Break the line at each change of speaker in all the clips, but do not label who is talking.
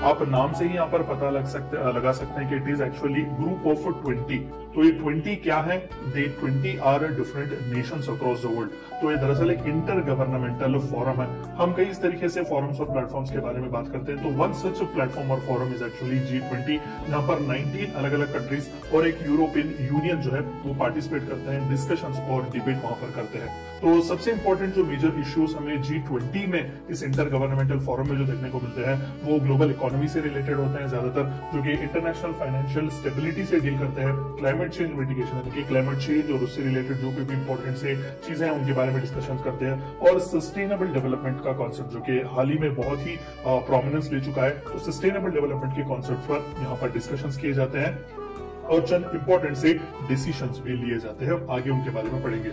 आप नाम से ही यहाँ पर पता लगा सकते हैं कि it is actually group of 20। तो ये 20 क्या है? They 20 are different nations across the world. तो ये दरअसल एक इंटर गवर्नमेंटल फोरम है। हम कई इस तरीके से फोरम्स और प्लेटफॉर्म्स के बारे में बात करते हैं, तो वन सच प्लेटफॉर्म और फोरम इज एक्चुअली G20, जहां पर 19 अलग अलग कंट्रीज और एक यूरोपियन यूनियन जो है वो पार्टिसिपेट करते हैं, डिस्कशंस और डिबेट वहां पर करते हैं। तो सबसे इंपॉर्टेंट जो मेजर इश्यूज हमें G20 में इस इंटर गवर्नमेंटल फोरम में जो देखने को मिलते हैं वो ग्लोबल इकोनॉमी से रिलेटेड होते हैं ज्यादातर, जो कि इंटरनेशनल फाइनेंशियल स्टेबिलिटी से डील करते हैं, क्लाइमेट चेंज मिटिगेशन यानी कि क्लाइमेट चेंज और उससे रिलेटेड जो भी इंपॉर्टेंट से चीजें हैं उनके बारे में डिस्कशन करते हैं, और सस्टेनेबल डेवलपमेंट का कॉन्सेप्ट जो कि हाल ही में बहुत ही प्रोमिनेंस ले चुका है, तो सस्टेनेबल डेवलपमेंट के कॉन्सेप्ट पर यहाँ पर डिस्कशंस किए जाते हैं और चंद इंपॉर्टेंट से डिसीजंस भी लिए जाते हैं। आगे उनके बारे में पढ़ेंगे।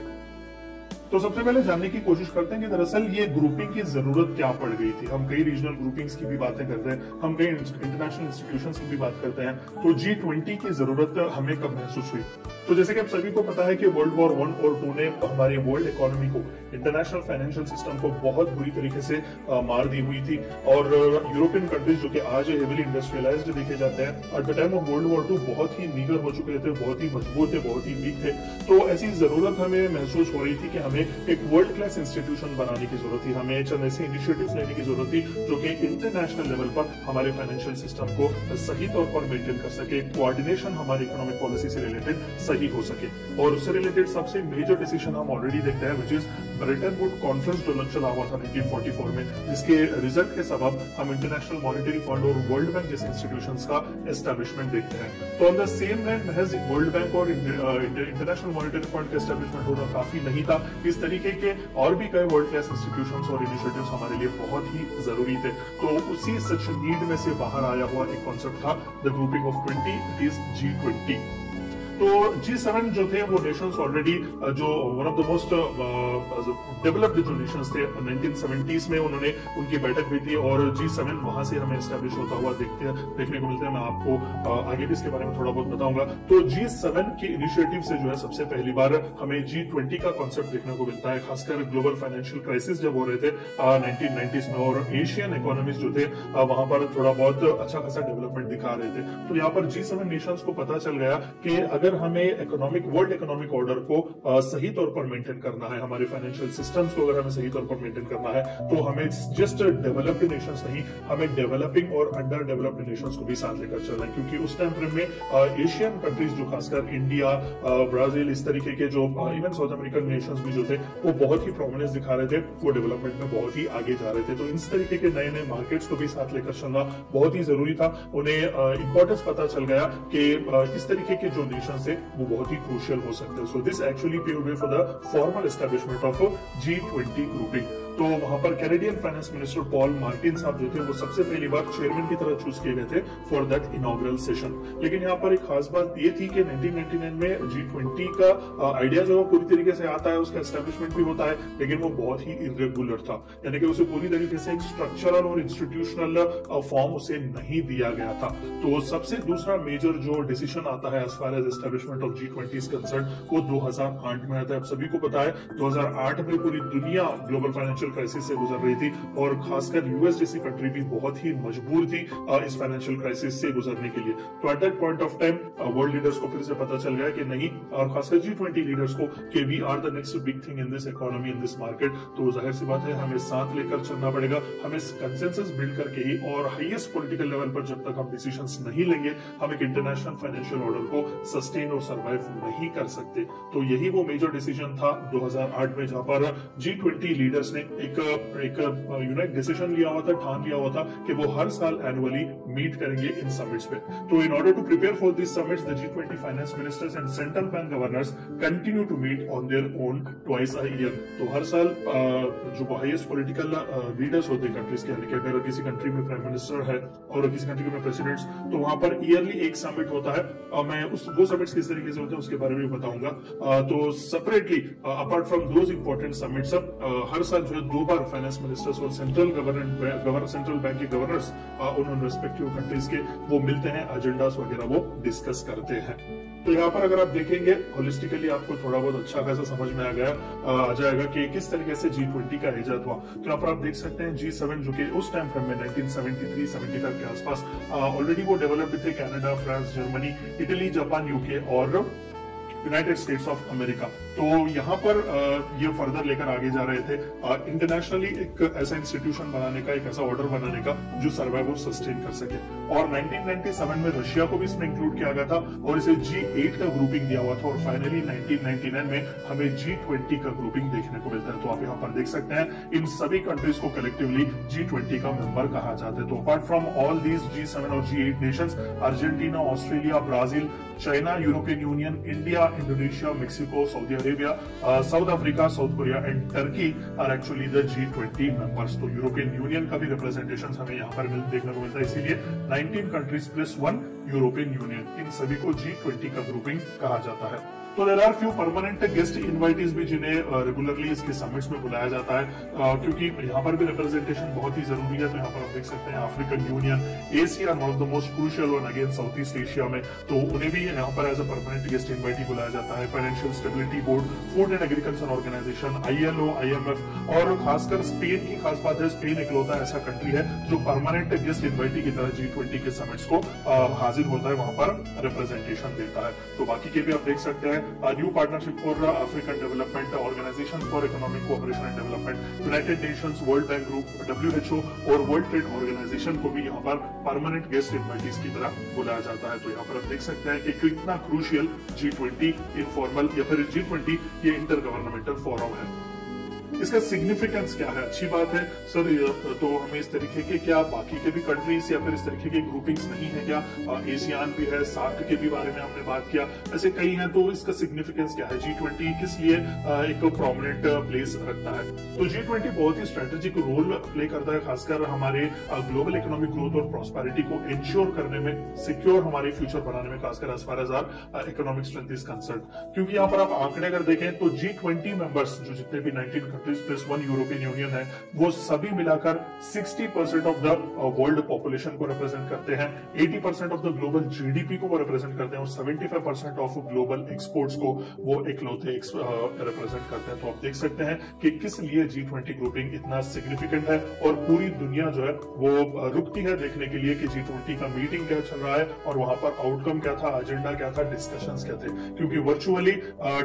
तो सबसे पहले जानने की कोशिश करते हैं कि दरअसल ये ग्रुपिंग की जरूरत क्या पड़ गई थी। हम कई रीजनल ग्रुपिंग्स की भी बातें करते हैं, हम कई इंटरनेशनल इंस्टीट्यूशंस की भी बात करते हैं, तो G20 की जरूरत हमें कब महसूस हुई? तो जैसे कि आप सभी को पता है कि वर्ल्ड वॉर 1 और 2 ने हमारी वर्ल्ड इकोनॉमी को, इंटरनेशनल फाइनेंशियल सिस्टम को बहुत बुरी तरीके से मार दी हुई थी, और यूरोपियन कंट्रीज जो कि आज हेवीली इंडस्ट्रियलाइज्ड देखे जाते हैं, at the time of world war 2 बहुत ही मीगर हो चुके थे, बहुत ही मजबूत थे, बहुत ही वीक थे। तो ऐसी जरूरत हमें महसूस हो रही थी कि हमें एक वर्ल्ड क्लास इंस्टीट्यूशन बनाने की जरूरत थी, हमें चंद ऐसे इनिशिएटिव्स लेने की जरूरत थी जो कि इंटरनेशनल लेवल पर हमारे फाइनेंशियल सिस्टम को सही तौर पर मेंटेन कर सके, कोऑर्डिनेशन हमारी इकोनॉमिक पॉलिसी से रिलेटेड सही हो सके। और उससे रिलेटेड सबसे मेजर डिसीजन हम ऑलरेडी देखते हैं, which is Brayton would conference जो चला हुआ था 1944 में, जिसके रिजल्ट के सबब हम इंटरनेशनल मॉनेटरी फंड और वर्ल्ड बैंक जैसे इंस्टीट्यूशंस का एस्टेब्लिशमेंट देखते हैं। तो ऑन द सेम लाइन महज वर्ल्ड बैंक और इंटरनेशनल मॉनेटरी फंड का एस्टेब्लिशमेंट होना काफी नहीं था, इस तरीके के और भी कई वर्ल्ड क्लास इंस्टीट्यूशंस और इनिशिएटिव्स हमारे लिए बहुत ही जरूरी थे। तो उसी सच नीड में से बाहर आया हुआ एक कॉन्सेप्ट था the grouping of 20, it is G20। तो G7 जो थे वो नेशंस ऑलरेडी जो one of the most developed जो नेशंस थे 1970s में उन्होंने उनकी बैठक हुई थी, और G7 वहां से हमें एस्टेब्लिश होता हुआ देखने को मिलता है। मैं आपको आगे भी इसके बारे में थोड़ा बहुत बताऊंगा। तो G7 के इनिशिएटिव से जो है सबसे पहली बार हमें G20 का कॉन्सेप्ट देखने को मिलता है, खासकर ग्लोबल फाइनेंशियल क्राइसिस जब हो रहे थे 1990s में, और एशियन इकोनॉमीज जो थे वहां पर थोड़ा बहुत अच्छा खासा डेवलपमेंट दिखा रहे थे। तो यहाँ पर G7 नेशंस को पता चल गया कि अगर हमें वर्ल्ड इकोनॉमिक ऑर्डर को सही तौर पर मेंटेन करना है, हमारे फाइनेंशियल सिस्टम्स को अगर हमें सही तौर पर मेंटेन करना है, तो हमें जस्ट डेवलप्ड नेशंस नहीं, हमें डेवलपिंग और अंडर डेवलप्ड नेशंस को भी साथ लेकर चलना है। क्योंकि उस टाइम फ्रेम में एशियन कंट्रीज जो खासकर इंडिया, ब्राजील, इस तरीके के जो इवन साउथ अमेरिकन नेशंस भी जो थे वो बहुत ही प्रोमिनेंस दिखा रहे थे, वो डेवलपमेंट में बहुत ही आगे जा रहे थे। तो इस तरीके के नए नए मार्केट्स को भी साथ लेकर चलना बहुत ही जरूरी था। उन्हें इंपॉर्टेंस पता चल गया कि इस तरीके के जो नेशन से वो बहुत ही क्रूशियल हो सकते हैं। So this actually paved way for the formal establishment of G20 grouping. तो वहां पर Canadian finance minister Paul Martin साहब जो थे वो सबसे पहली बार चेयरमैन की तरह चूज किए गए थे फॉर दैट इनॉग्रल सेशन। लेकिन यहाँ पर एक खास बात ये थी कि 1999 में G20 का आइडिया जो पूरी तरीके से आता है, उसका एस्टेब्लिशमेंट भी होता है, लेकिन वो बहुत ही इरेगुलर था, यानी कि उसे पूरी तरीके से एक स्ट्रक्चरल और इंस्टीट्यूशनल फॉर्म उसे नहीं दिया गया था। तो सबसे दूसरा मेजर जो डिसीजन आता है as far as establishment of G20 is concern, वो 2008 में आता है। आप सभी को पता है 2008 में पूरी दुनिया ग्लोबल फाइनेंशियल क्राइसिस से गुजर रही थी, और खासकर यूएस जैसी कंट्री भी बहुत ही मजबूर थी इस फाइनेंशियल क्राइसिस से गुजरने के लिए। तो at that point of time world leaders को फिर से पता चल गया कि नहीं, और खासकर G20 लीडर्स को, कि we are the next big thing in this economy, in this market. तो जाहिर सी बात है हमें साथ लेकर चलना पड़ेगा, हमें कंसेंसस बिल्ड करके ही, और हाईएस्ट पॉलिटिकल लेवल पर जब तक हम डिसीजंस नहीं लेंगे, हम एक इंटरनेशनल फाइनेंशियल ऑर्डर को सस्टेन और सर्वाइव नहीं कर सकते। तो यही वो मेजर डिसीजन था 2008 में, जहां पर G20 लीडर्स ने एक यूनाइट डिसीजन लिया हुआ था, ठान लिया हुआ था कि वो हर साल एनुअली मीट करेंगे इन समिट्स पे। तो in order to prepare for this summits the G20 finance ministers and central bank governors continue to meet on their own twice a year. तो हर साल जो हाईएस्ट पॉलिटिकल लीडर्स होते हैं कंट्रीज के, यानी कि अगर किसी कंट्री में प्राइम मिनिस्टर है और किसी कंट्री में प्रेसिडेंट्स, तो वहां पर ईयरली एक समिट होता है। और मैं वो समिट्स किस तरीके से होते हैं उसके बारे में बताऊंगा। तो separately apart from those important summits हर साल जो है 2 बार फाइनेंस मिनिस्टर्स और सेंट्रल बैंक के गवर्नर्स उन रेस्पेक्टिव कंट्रीज के वो मिलते हैं, एजेंडास वगैरह वो डिस्कस करते हैं। तो यहाँ पर अगर आप देखेंगे होलिस्टिकली आपको थोड़ा बहुत अच्छा खासा समझ में आ जाएगा कि किस तरीके से G20 का इजाद हुआ। तो यहाँ पर आप देख सकते हैं G7 जो कि उस टाइम फ्रेम में 1973-75 के आसपास ऑलरेडी वो डेवलप्ड थे, Canada, France, Germany, Italy, Japan, UK और यूनाइटेड स्टेट्स ऑफ अमेरिका। तो यहाँ पर ये फर्दर लेकर आगे जा रहे थे, इंटरनेशनली एक ऐसा इंस्टीट्यूशन बनाने का, एक ऐसा ऑर्डर बनाने का जो सर्वाइव और सस्टेन कर सके। और 1997 में रशिया को भी इसमें इंक्लूड किया गया था और इसे G8 का ग्रुपिंग दिया हुआ था और फाइनली 1999 में हमें G20 का ग्रुपिंग देखने को मिलता है। तो आप यहाँ पर देख सकते हैं इन सभी कंट्रीज को कलेक्टिवली G20 का मेंबर कहा जाता है। तो apart from all these G7 और G8 nations, Argentina, Australia, Brazil, China, European Union, India, Indonesia, Mexico, Saudi Arabia, South Africa, South Korea and Turkey are actually the G20 members. तो European Union का भी representation हमें यहाँ पर देखने को मिलता है, इसीलिए 19 कंट्रीज प्लस 1 यूरोपियन यूनियन, इन सभी को G20 का ग्रुपिंग कहा जाता है। तो there are few permanent guest invitees भी जिन्हें रेगुलरली इसके समिट्स में बुलाया जाता है, क्योंकि यहाँ पर भी रिप्रेजेंटेशन बहुत ही जरूरी है। तो यहाँ पर आप देख सकते हैं African Union, Asia, one of the most crucial one again South East Asia में, तो उन्हें भी यहाँ पर as a permanent guest invitee बुलाया जाता है। Financial Stability Board, Food and Agriculture Organization, ILO, IMF और खासकर स्पेन की खास बात है, स्पेन इकलौता ऐसा कंट्री है जो परमानेंट गेस्ट इनवाइटी की तरह G20 के समिट्स को हाजिर होता है, वहां पर रिप्रेजेंटेशन देता है। तो बाकी के भी आप देख सकते हैं, New Partnership for African Development, Organisation for Economic Co-operation and Development, United Nations, World Bank Group, WHO और वर्ल्ड ट्रेड ऑर्गेनाइजेशन को भी यहाँ पर परमानेंट गेस्ट इनवाइटीज की तरह बुलाया जाता है। तो यहाँ पर आप देख सकते हैं कि कितना क्रूशियल G20 इनफॉर्मल या फिर G20 ये इंटर गवर्नमेंटल फोरम है। इसका सिग्निफिकेंस क्या है? अच्छी बात है सर, तो हमें इस तरीके के क्या बाकी के भी कंट्रीज या फिर इस तरीके के ग्रुपिंग्स नहीं है क्या? एशियान भी है, सार्क के भी बारे में हमने बात किया, ऐसे कई हैं। तो इसका सिग्निफिकेंस क्या है? G20 किस लिए एक प्रोमिनेंट प्लेस रखता है? तो G20 बहुत ही स्ट्रेटेजिक रोल प्ले करता है, खासकर हमारे ग्लोबल इकोनॉमिक ग्रोथ और प्रॉस्पेरिटी को इंश्योर करने में, सिक्योर हमारे फ्यूचर बनाने में, खासकर as far as our economic strength is concern. क्योंकि यहाँ पर आप आंकड़े अगर देखें तो G20 मेंबर्स जो जितने भी 19 कंट्रीज प्लस 1 यूरोपियन यूनियन है, वो सभी मिलाकर 60% ऑफ द वर्ल्ड पॉपुलेशन को रिप्रेजेंट करते हैं, 80% ऑफ द ग्लोबल GDP को वो रिप्रेजेंट करते हैं और 75% ऑफ ग्लोबल एक्सपोर्ट्स को वो इकलौते रिप्रेजेंट करते हैं। तो आप देख सकते हैं कि किस लिए G20 ग्रुपिंग इतना सिग्निफिकेंट है और पूरी दुनिया जो है वो रुकती है देखने के लिए कि G20 का मीटिंग क्या चल रहा है और वहां पर आउटकम क्या था, एजेंडा क्या था, डिस्कशंस क्या थे। क्योंकि वर्चुअली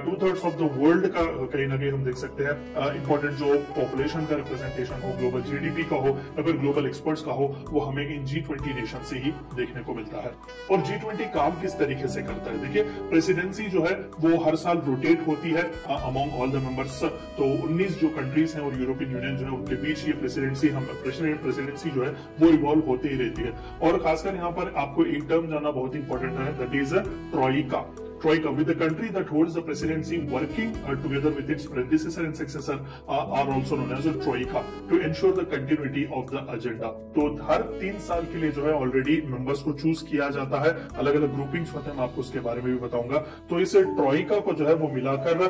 2/3 ऑफ द वर्ल्ड का कहीं ना कहीं हम देख सकते हैं इंपॉर्टेंट जो पॉपुलेशन का रिप्रेजेंटेशन हो, ग्लोबल GDP का हो या फिर ग्लोबल एक्सपर्ट्स का हो, वो हमें इन G20 नेशन से ही देखने को मिलता है। और G20 काम किस तरीके से करता है? देखिए, प्रेसिडेंसी जो है वो हर साल रोटेट होती है अमॉन्ग ऑल द मेंबर्स। तो 19 जो कंट्रीज हैं और यूरोपियन यूनियन जो है उनके बीच ये प्रेसिडेंसी जो है वो इवॉल्व होती ही रहती है। और खासकर यहाँ पर आपको एक टर्म जानना बहुत इंपॉर्टेंट है, that is troika. Troika, with the country that holds the presidency working together with its predecessor and successor are also known as a Troika to ensure the continuity of the agenda. तो हर 3 साल के लिए जो है already members को choose किया जाता है, अलग अलग ग्रुपिंग्स होते हैं, मैं आपको उसके बारे में भी बताऊंगा। तो इस ट्रॉइका को जो है वो मिलाकर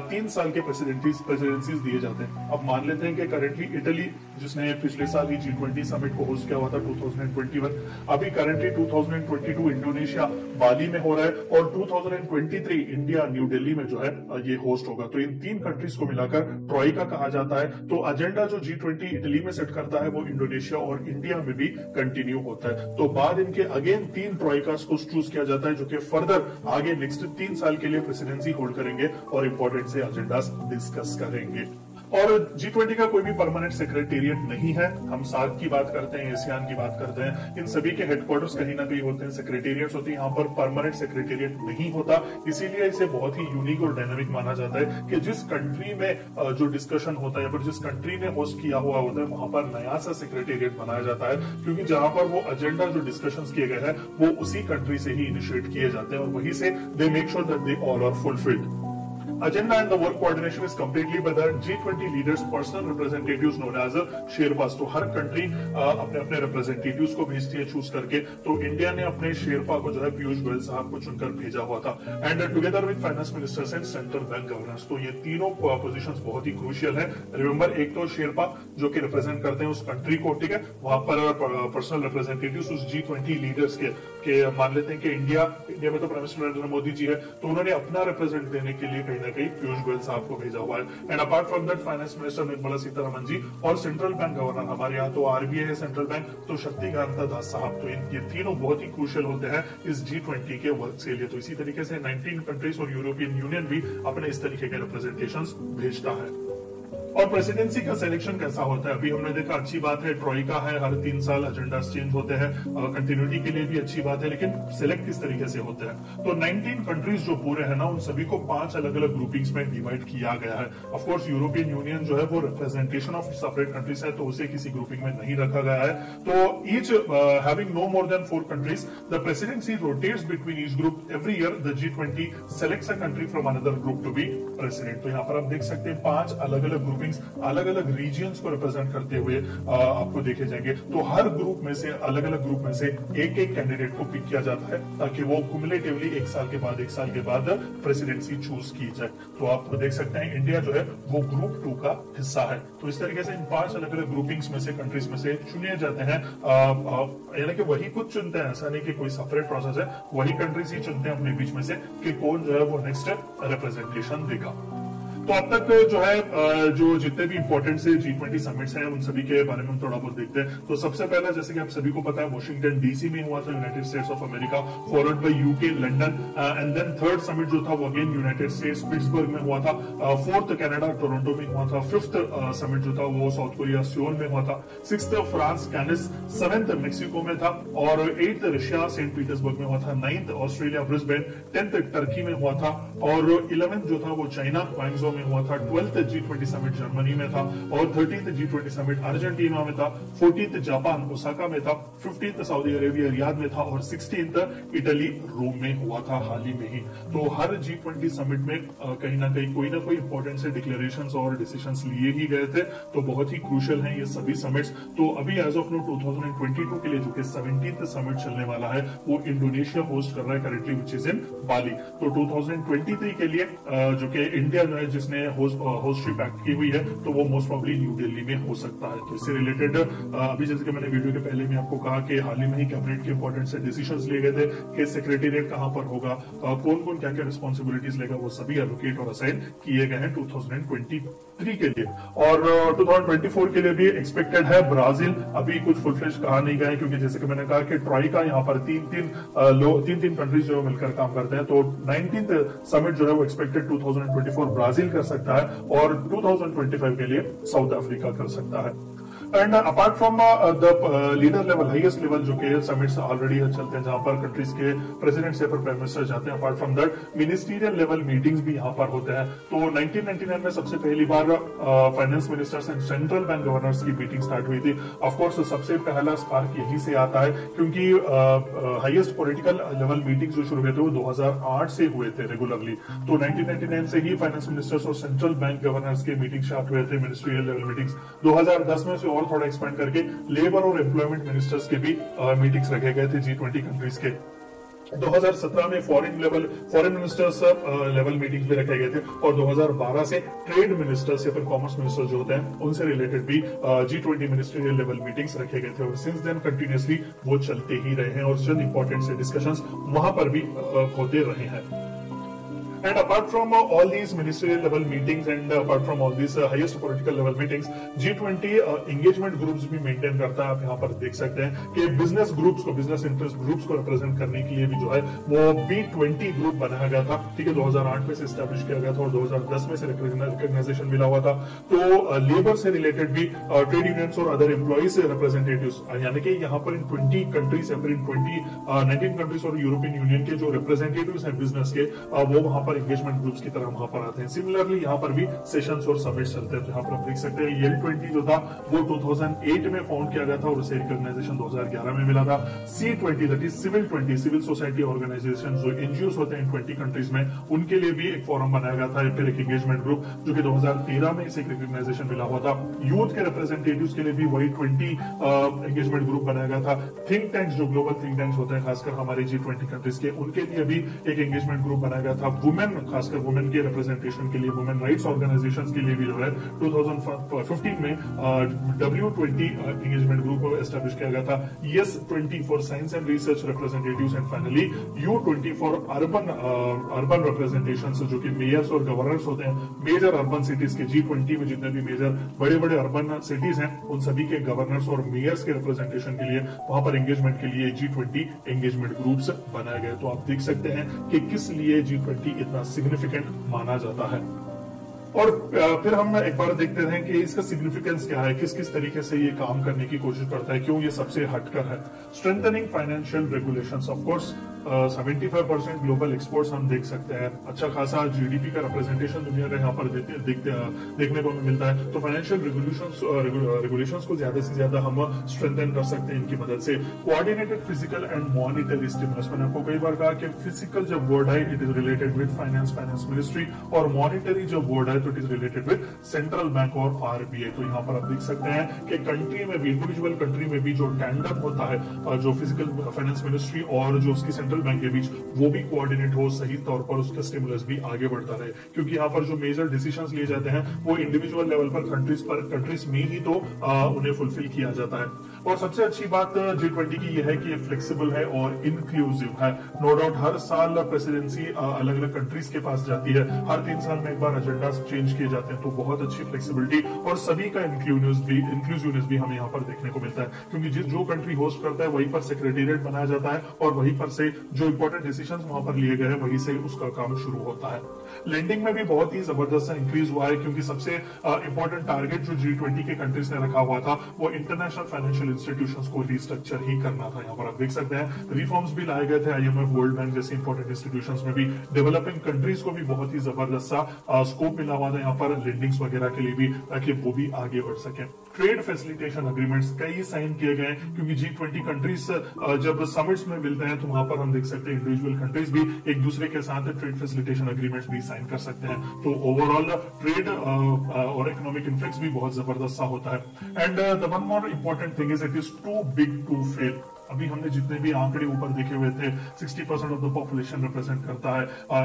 3 साल के प्रेसिडेंसीज दिए जाते हैं। अब मान लेते हैं कि करेंटली इटली, जिसने पिछले साल ही G20 समिट को होस्ट किया हुआ था 2021, अभी करेंटली 2022 इंडोनेशिया बाली में हो रहा है और 2023 इंडिया न्यू दिल्ली में जो है ये होस्ट होगा। तो इन 3 कंट्रीज को मिलाकर ट्रॉइका कहा जाता है। तो एजेंडा जो G20 इटली में सेट करता है वो इंडोनेशिया और इंडिया में भी कंटिन्यू होता है। तो बाद इनके अगेन 3 ट्रॉइकास को चूज किया जाता है जो कि फर्दर आगे नेक्स्ट 3 साल के लिए प्रेसिडेंसी होल्ड करेंगे और इंपॉर्टेंट से एजेंडास डिस्कस करेंगे। और G20 का कोई भी परमानेंट सेक्रेटेरिएट नहीं है। हम सार्क की बात करते हैं, एशियान की बात करते हैं, इन सभी के हेडक्वार्टर्स कहीं ना कहीं होते हैं, सेक्रेटेरिएट्स होते हैं। यहाँ पर परमानेंट सेक्रेटेरिएट नहीं होता, इसीलिए इसे बहुत ही यूनिक और डायनामिक माना जाता है कि जिस कंट्री में जो डिस्कशन होता है या फिर जिस कंट्री ने होस्ट किया हुआ होता है वहां पर नया सा सेक्रेटेरिएट बनाया जाता है, क्योंकि जहां पर वो एजेंडा जो डिस्कशंस किए गए हैं वो उसी कंट्री से ही इनिशिएट किए जाते हैं और वहीं से they make sure that they all are fulfilled. agenda and the work coordination is completely by the G20 leaders personal representatives known as sherpas. तो हर कंट्री अपने अपने रिप्रेजेंटेटिव्स को भेजती है चूज करके। तो इंडिया ने अपने शेरपा को जो है पीयूष गोयल साहब को चुनकर भेजा हुआ था, and together with finance ministers and central bank governors. तो ये तीनों पोजीशंस बहुत ही क्रूशियल है। रिमेंबर, एक तो शेरपा जो कि रिप्रेजेंट करते हैं उस कंट्री को, ठीक है, वहां पर पर्सनल रिप्रेजेंटेटिव्स उस G20 लीडर्स के मान लेते हैं कि इंडिया में तो प्राइम मिनिस्टर नरेंद्र मोदी जी है, तो उन्होंने अपना रिप्रेजेंट देने के लिए कहीं ना कहीं पीयूष गोयल साहब को भेजा हुआ है। And apart from that finance minister Nirmala Sitharaman ji और सेंट्रल बैंक गवर्नर, हमारे यहाँ तो आरबीआई है सेंट्रल बैंक, तो शक्तिकांता दास साहब। तो ये तीनों बहुत ही क्रूशियल होते हैं इस G20 के वर्क के लिए। तो इसी तरीके से 19 कंट्रीज और यूरोपियन यूनियन भी अपने इस तरीके के रिप्रेजेंटेशंस भेजता है। और प्रेसिडेंसी का सिलेक्शन कैसा होता है, अभी हमने देखा, अच्छी बात है, ट्रॉइका है, हर 3 साल एजेंडा चेंज होते हैं, कंटिन्यूटी के लिए भी अच्छी बात है, लेकिन सिलेक्ट किस तरीके से होते हैं। तो 19 कंट्रीज जो पूरे हैं ना, उन सभी को 5 अलग अलग ग्रुपिंग्स में डिवाइड किया गया है। ऑफ कोर्स यूरोपियन यूनियन जो है वो रिप्रेजेंटेशन ऑफ सेपरेट कंट्रीज है, तो उसे किसी ग्रुपिंग में नहीं रखा गया है। तो each having no more than 4 countries, the presidency rotates between each group every year. The G20 selects a country from another group to be president. तो यहाँ पर आप देख सकते हैं 5 अलग अलग ग्रुपिंग्स अलग अलग रीजन्स को रिप्रेजेंट करते हुए आपको देखे जाएंगे। तो हर ग्रुप में से, अलग अलग ग्रुप में से एक एक कैंडिडेट को पिक किया जाता है ताकि वो क्युमुलेटिवली एक साल के बाद प्रेसिडेंसी चूज की जाए। तो आप देख सकते हैं इंडिया जो है वो ग्रुप 2 का हिस्सा है। तो इस तरीके से इन 5 अलग अलग ग्रुपिंग्स में से, कंट्रीज में से चुने जाते हैं, यानी कि वही खुद चुनते हैं, ऐसा नहीं कि कोई सेपरेट प्रोसेस है, वही कंट्रीज ही चुनते हैं अपने बीच में से कि कौन जो है वो नेक्स्ट रिप्रेजेंटेशन देगा। तो अब तक जो है जो जितने भी इंपॉर्टेंट से G20 समिट्स हैं उन सभी के बारे में हम थोड़ा बहुत देखते हैं। तो सबसे पहला, जैसे कि आप सभी को पता है, वॉशिंगटन डीसी में हुआ था, United States of America, followed by UK London, and then third summit जो था वो अगेन यूनाइटेड स्टेट्स पिट्सबर्ग में हुआ था, फोर्थ कनाडा टोरंटो में हुआ था, फिफ्थ समिट जो था वो साउथ कोरिया सियोल में हुआ था, सिक्स्थ फ्रांस कैनिस, 7th मैक्सिको में था, और 8th रशिया सेंट पीटर्सबर्ग में हुआ था, 9th Australia Brisbane, 10th Turkey में हुआ था, और 11th जो था वो चाइना ग्वांगझो में हुआ था, 12th G20 समिट जर्मनी में था, और 13th G20 समिट अर्जेंटीना में था, 14th जापान ओसाका में था, 15th सऊदी अरेबिया रियाद में था, और 16th इटली रोम में हुआ था हाल ही में ही। तो हर G20 समिट में कहीं ना कहीं कोई ना कोई इंपॉर्टेंट से डिक्लेरेशंस और डिसीजंस लिए ही गए थे। तो बहुत ही क्रूशियल हैं ये सभी समिट्स। तो अभी एज ऑफ नो 2022 के लिए जो कि 17th समिट चलने वाला है वो इंडोनेशिया होस्ट कर रहा है करेंटली, विच इज इन बाली। तो 2023 के लिए जो कि इंडिया जो है जिसने होस्टशिप एक्ट की हुई है, तो वो मोस्ट प्रॉब्ली न्यू दिल्ली में हो सकता है। तो इससे रिलेटेड अभी जैसे कि मैंने वीडियो के पहले में आपको कहा कि हाल ही में ही कैबिनेट के इंपॉर्टेंट से डिसीजंस लिए गए थे कि सेक्रेटेरिएट कहां पर होगा, कौन कौन क्या क्या रिस्पॉन्सिबिलिटीज लेगा, वो सभी एलोकेट और असाइन किए गए हैं 2023 के लिए। और 2024 के लिए भी एक्सपेक्टेड है ब्राजील। अभी कुछ फुल फ्लेश कहा नहीं गया है, क्योंकि जैसे कि मैंने कहा कि ट्रॉइका यहाँ पर तीन कंट्रीज जो मिलकर काम करते हैं। तो 19th समिट जो है वो एक्सपेक्टेड 2024 ब्राजील कर सकता है, और 2025 के लिए साउथ अफ्रीका कर सकता है। And apart from the leader level, highest level जो कि समिट्स ऑलरेडी चलते हैं, जहां पर कंट्रीज के प्रेसिडेंट से प्राइम मिनिस्टर जाते हैं, apart from that ministerial level meetings भी यहां पर होते हैं। तो 1999 में सबसे पहली बार finance ministers and central bank governors की मीटिंग स्टार्ट हुई थी। ऑफकोर्स सबसे पहला स्पार्क यहीं से आता है, क्योंकि हाईएस्ट पॉलिटिकल लेवल मीटिंग जो शुरू हुए थे वो 2008 से हुए थे रेगुलरली। तो 1999 से ही फाइनेंस मिनिस्टर्स और सेंट्रल बैंक गवर्नर्स के मीटिंग स्टार्ट हुए थे, मिनिस्ट्रियल लेवल मीटिंग्स। 2010 में से थोड़ा एक्सपेंड करके लेबर और एम्प्लॉयमेंट मिनिस्टर्स के भी मीटिंग्स रखे गए थे G20 कंट्रीज के। 2017 में फॉरेन मिनिस्टर्स लेवल मीटिंग्स भी रखे गए थे, और 2012 से ट्रेड मिनिस्टर्स या फिर कॉमर्स मिनिस्टर्स जो होते हैं उनसे रिलेटेड भी G20 मिनिस्ट्रियल लेवल मीटिंग्स रखे गए थे, और सिंस देन कंटिन्यूअसली वो चलते ही रहे हैं, और चंद इंपॉर्टेंट से डिस्कशंस वहां पर भी होते रहे हैं। And apart from all these ministerial level meetings and apart from all these highest political level meetings, G20 engagement groups भी मेंटेन करता है। आप यहाँ पर देख सकते हैं कि बिजनेस ग्रुप्स को, बिजनेस इंटरेस्ट ग्रुप्स को रिप्रेजेंट करने के लिए भी जो है वो B20 ग्रुप बनाया गया था। ठीक है, 2008 में से स्टैब्लिश किया गया था, और 2010 में से रिकॉग्नाइजेशन मिला हुआ था। तो लेबर से रिलेटेड भी ट्रेड यूनियंस और अदर एम्प्लॉइज रिप्रेजेंटेटिव्स, यानी कि यहाँ पर इन 20 कंट्रीज या फिर इन 19 कंट्रीज और यूरोपियन यूनियन के जो रिप्रेजेंटेटिव्स हैं बिजनेस के, वो वहां पर एंगेजमेंट ग्रुप्स की तरह वहां पर आते हैं। सिमिलरली यहाँ पर भी सेशंस और समिट्स चलते हैं। तो यहाँ पर आप देख सकते हैं L20 जो था वो 2008 में फाउंड किया गया था और उसे रिकॉग्नाइजेशन 2011 में मिला था। C20 that is civil society organisation जो एनजीओ होते हैं इन 20 कंट्रीज में, उनके लिए भी एक फोरम बनाया गया था, फिर एक एंगेजमेंट ग्रुप जो कि 2013 में इसे रिकॉग्नाइजेशन मिला हुआ था। यूथ के रिप्रेजेंटेटिव्स के लिए भी वही 20 एंगेजमेंट ग्रुप बनाया गया था। थिंक टैंक्स जो ग्लोबल थिंक टैंक्स होते हैं खासकर हमारे G20 कंट्रीज के, उनके लिए भी एक एंगेजमेंट ग्रुप बनाया गया था। वुमेन, खासकर वुमेन के रिप्रेजेंटेशन के लिए, वुमेन राइट्स ऑर्गेनाइजेशंस के लिए भी जो है 2015 में W20 एंगेजमेंट ग्रुप एस्टैब्लिश किया गया था। S20 for science and research representatives and finally U20 for urban representations जो कि मेयर्स और गवर्नर्स होते हैं मेजर अर्बन सिटीज के। G20 में जितने भी मेजर बड़े बड़े अर्बन सिटीज हैं उन सभी के गवर्नर्स और मेयर्स के रिप्रेजेंटेशन के लिए वहां पर एंगेजमेंट के लिए G20 एंगेजमेंट ग्रुप्स बनाए गए। तो आप देख सकते हैं कि किस लिए G20 इतना सिग्निफिकेंट माना जाता है। और फिर हम एक बार देखते हैं कि इसका सिग्निफिकेंस क्या है, किस किस तरीके से ये काम करने की कोशिश करता है, क्यों ये सबसे हटकर है। Strengthening financial regulations, of course 75% global exports हम देख सकते हैं। अच्छा खासा जीडीपी का रिप्रेजेंटेशन दुनिया का यहाँ पर देखने को मिलता है। तो फाइनेंशियल रेगुलेशंस को ज्यादा से ज्यादा हम स्ट्रेंथन कर सकते हैं इनकी मदद से। Coordinated physical and monetary stimulus, मैंने आपको कई बार कहा कि फिजिकल जब वर्ड है it is related with finance ministry, और मॉनिटरी जब वर्ड है तो it is related with central bank और आरबीआई। तो यहाँ पर आप देख सकते हैं कि कंट्री में भी, इंडिविजुअल कंट्री में भी जो टैंडम होता है जो फिजिकल फाइनेंस मिनिस्ट्री और जो उसकी सेंट्रल बैंक के बीच, वो भी कोऑर्डिनेट हो, सही तौर पर उसका स्टिमुलस भी आगे बढ़ता रहे। क्योंकि यहाँ पर जो मेजर डिसीजंस लिए जाते हैं वो इंडिविजुअल लेवल पर कंट्रीज में ही तो उन्हें फुलफिल किया जाता है। और सबसे अच्छी बात G20 की यह है कि ये फ्लेक्सिबल है और इंक्लूसिव है। नो डाउट हर साल प्रेसिडेंसी अलग अलग कंट्रीज के पास जाती है, हर 3 साल में एक बार एजेंडा चेंज किए जाते हैं। तो बहुत अच्छी फ्लेक्सिबिलिटी और सभी का इंक्लूसिवनेस भी हमें यहाँ पर देखने को मिलता है। क्योंकि जो कंट्री होस्ट करता है वहीं पर सेक्रेटेरिएट बनाया जाता है और वहीं पर से जो इंपॉर्टेंट डिसीजंस वहां पर लिए गए हैं वहीं से उसका काम शुरू होता है। लेंडिंग में भी बहुत ही जबरदस्त इंक्रीज हुआ है, क्योंकि सबसे इंपॉर्टेंट टारगेट जो G20 के कंट्रीज ने रखा हुआ था वो इंटरनेशनल फाइनेंशियल इंस्टीट्यूशंस को रिस्ट्रक्चर ही करना था। यहाँ पर आप देख सकते हैं रिफॉर्म्स भी लाए गए थे, IMF, वर्ल्ड बैंक जैसी इंपॉर्टेंट इंस्टीट्यूशंस में भी। डेवलपिंग कंट्रीज को भी बहुत ही जबरदस्त सा स्कोप मिला हुआ था यहाँ पर लेंडिंग्स वगैरह के लिए भी, ताकि वो भी आगे बढ़ सके। ट्रेड फैसिलिटेशन अग्रीमेंट्स कई साइन किए गए, क्योंकि G20 कंट्रीज जब समिट्स में मिलते हैं तो वहां पर हम देख सकते हैं इंडिविजुअल कंट्रीज भी एक दूसरे के साथ ट्रेड फैसिलिटेशन अग्रीमेंट्स भी साइन कर सकते हैं। तो ओवरऑल ट्रेड और इकोनॉमिक इन्फ्लुएंस भी बहुत जबरदस्त सा होता है। And the one more important thing is it is too big to fail. अभी हमने जितने भी आंकड़े ऊपर देखे हुए थे 60% ऑफ द पॉपुलेशन रिप्रेजेंट करता है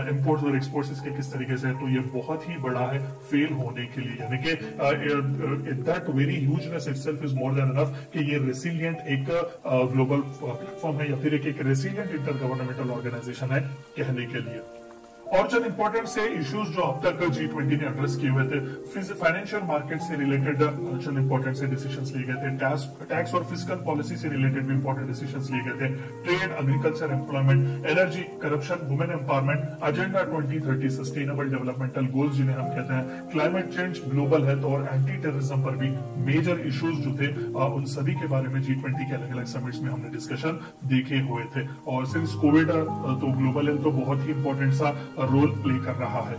इंपोर्ट्स और एक्सपोर्ट्स इसके किस तरीके से है, तो ये बहुत ही बड़ा है फेल होने के लिए। यानी कि that very hugeness itself is more than enough कि ये रेसिलिएंट एक ग्लोबल प्लेटफॉर्म है या फिर एक रेसिलिएंट इंटर गवर्नमेंटल ऑर्गेनाइजेशन है कहने के लिए। और चंद इंपॉर्टेंट से इश्यूज जो अब तक G20 ने एड्रेस किए हुए थे, फाइनेंशियल मार्केट से रिलेटेड चंद इंपॉर्टेंट से डिसीजंस लिए गए थे। टैक्स और फिस्कल पॉलिसी से रिलेटेड भी इंपॉर्टेंट डिसीजंस लिए गए थे। Trade, agriculture, employment, energy, corruption, women empowerment, agenda 2030 sustainable developmental goals जिन्हें हम कहते हैं, क्लाइमेट चेंज, ग्लोबल हेल्थ और एंटी टेररिज्म पर भी मेजर इश्यूज जो थे उन सभी के बारे में G20 के अलग अलग समिट्स में हमने डिस्कशन देखे हुए थे। और सिंस कोविड तो ग्लोबल हेल्थ तो बहुत ही इंपॉर्टेंट सा रोल प्ले कर रहा है।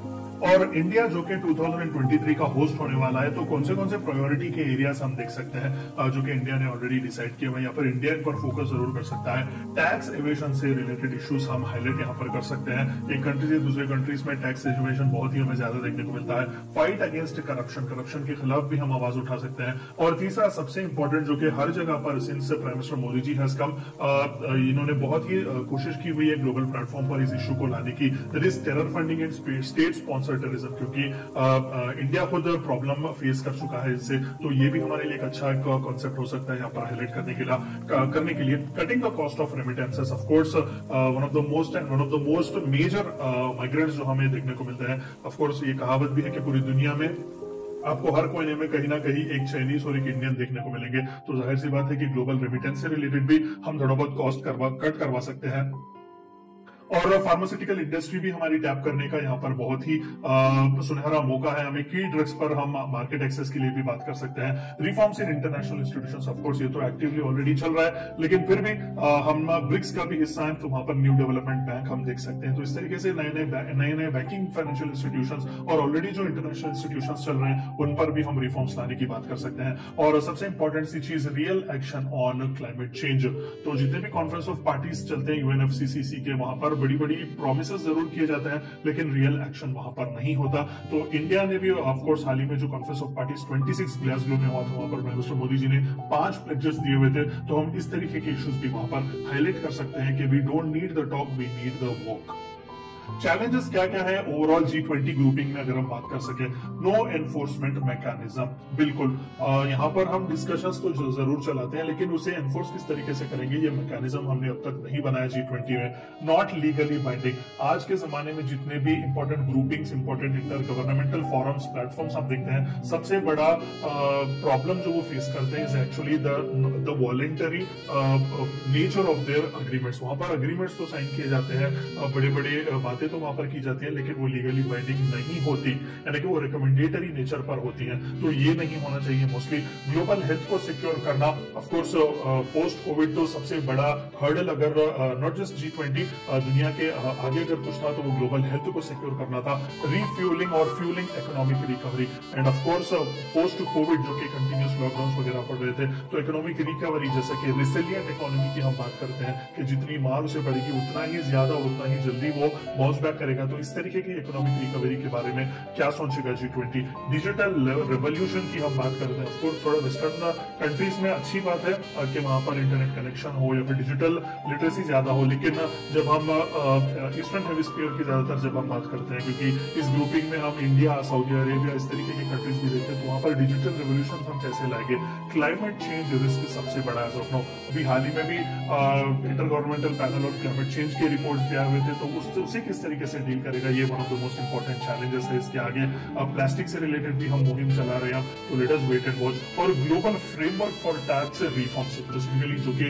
और इंडिया जो कि 2023 का होस्ट होने वाला है, तो कौन से प्रायोरिटी के एरियाज हम देख सकते हैं जो कि इंडिया ने ऑलरेडी डिसाइड किए हुए, यहाँ पर इंडिया पर फोकस जरूर कर सकता है। टैक्स एवेशन से रिलेटेड इश्यूज हम हाईलाइट यहाँ पर कर सकते हैं। एक कंट्री से दूसरे कंट्रीज में टैक्स एवेशन बहुत ही हमें ज्यादा देखने को मिलता है। फाइट अगेंस्ट करप्शन के खिलाफ भी हम आवाज उठा सकते हैं। और तीसरा सबसे इंपॉर्टेंट जो कि हर जगह पर since prime minister Modi ji has come, इन्होंने बहुत ही कोशिश की हुई है ग्लोबल प्लेटफॉर्म पर इस इश्यू को लाने की, that is terror funding and state sponsored terrorism. क्योंकि इंडिया खुद प्रॉब्लम फेस कर चुका है इससे, तो ये भी हमारे लिए एक अच्छा कॉन्सेप्ट हो सकता है यहाँ पर हाईलाइट करने के लिए। Cutting the cost of remittances, of course one of the most major migrants जो हमें देखने को मिलते हैं। ऑफ कोर्स ये कहावत भी है कि पूरी दुनिया में आपको हर कोने में कहीं ना कहीं एक चाइनीज और एक इंडियन देखने को मिलेंगे। तो जाहिर सी बात है कि ग्लोबल रेमिटेंस से रिलेटेड भी हम थोड़ा बहुत कॉस्ट कट करवा सकते हैं। और फार्मास्यूटिकल इंडस्ट्री भी हमारी टैप करने का यहाँ पर बहुत ही सुनहरा मौका है हमें। की ड्रग्स पर हम मार्केट एक्सेस के लिए भी बात कर सकते हैं। Reforms in international institutions, of course ये तो एक्टिवली ऑलरेडी चल रहा है, लेकिन फिर भी हम ब्रिक्स का भी हिस्सा है, तो वहां पर न्यू डेवलपमेंट बैंक हम देख सकते हैं। तो इस तरीके से नए नए बैंकिंग फाइनेंशियल इंस्टीट्यूशंस और ऑलरेडी जो इंटरनेशनल इंस्टीट्यूशंस चल रहे हैं उन पर भी हम रिफॉर्म्स लाने की बात कर सकते हैं। और सबसे इंपॉर्टेंट सी चीज, real action on climate change. तो जितने भी कॉन्फ्रेंस ऑफ पार्टीज चलते हैं यूएनएफसीसीसी के, वहां पर बड़ी बड़ी प्रोमिसेस जरूर किए जाते हैं, लेकिन रियल एक्शन वहां पर नहीं होता। तो इंडिया ने भी ऑफ कोर्स हाल ही में जो कॉन्फ्रेंस ऑफ पार्टीज 26 ग्लासगो में हुआ था, वहां पर मिस्टर मोदी जी ने 5 प्लेजेस दिए हुए थे। तो हम इस तरीके के इश्यूज भी वहां पर हाईलाइट कर सकते हैं कि we don't need the talk, we need the walk. Challenges क्या क्या है ओवरऑल G20 ग्रुपिंग में, अगर हम बात कर सके। नो एनफोर्समेंट मैकेनिज्म, बिल्कुल यहाँ पर हम डिस्कशंस तो जरूर चलाते हैं, लेकिन उसे एनफोर्स किस तरीके से करेंगे, ये मैकेनिज्म हमने अब तक नहीं बनाया G20 में। नॉट लीगली बाइंडिंग, आज के जमाने में जितने भी important groupings, important inter governmental forums, platforms हम देखते हैं, सबसे बड़ा प्रॉब्लम जो वो फेस करते हैं is actually the voluntary nature of their agreements. वहां पर अग्रीमेंट्स तो साइन किए जाते हैं, बड़े बड़े बातें तो वहां पर की जाती है, लेकिन वो लीगली बाइंडिंग नहीं होती, यानी कि वो रिकमेंडेटरी नेचर पर होती हैं। तो ये नहीं होना चाहिए मोस्टली। ग्लोबल हेल्थ को सिक्योर करना, ऑफ कोर्स पोस्ट कोविड तो सबसे बड़ा हर्डल, अगर नॉट जस्ट G20, दुनिया के आगे अगर कुछ था तो वो ग्लोबल हेल्थ को सिक्योर करना था। रिफ्यूलिंग और fuelling economic recovery, end of course post Covid जो कि कंटिन्यूस लॉकडाउन वगैरह पड़ रहे थे, तो इकोनॉमिक रिकवरी, जैसे कि रिसिलियंट इकोनॉमी की हम बात करते हैं कि जितनी मार उसे बढ़ेगी उतना ही ज्यादा और उतना ही जल्दी वो बाउंस बैक करेगा। तो इस तरीके की इकोनॉमिक रिकवरी के बारे में क्या सोचेगा G20। डिजिटल रेवोल्यूशन की हम बात करते हैं, ऑफकोर्स थोड़ा वेस्टर्न कंट्रीज में अच्छी बात है कि वहां पर इंटरनेट कनेक्शन हो या फिर डिजिटल लिटरेसी ज्यादा हो, लेकिन जब हम ईस्टर्न हेमिस्फीयर की ज्यादातर जब हम बात करते हैं, क्योंकि इस ग्रुपिंग में हम इंडिया, सऊदी अरेबिया, इस तरीके की कंट्रीज भी देखते हैं, तो वहां पर डिजिटल रेवोल्यूशन हम कैसे लाएंगे। क्लाइमेट चेंज रिस्क सबसे बड़ा एज ऑफ नाउ। अभी हाल ही में भी inter governmental panel on climate change के रिपोर्ट्स भी आए हुए थे, तो उसे किस तरीके से डील करेगा, ये one of the most important challenges है। इसके आगे प्लास्टिक से रिलेटेड भी हम मुहिम चला रहे हैं, तो let us wait and watch. और global framework for tax reforms, specifically जो कि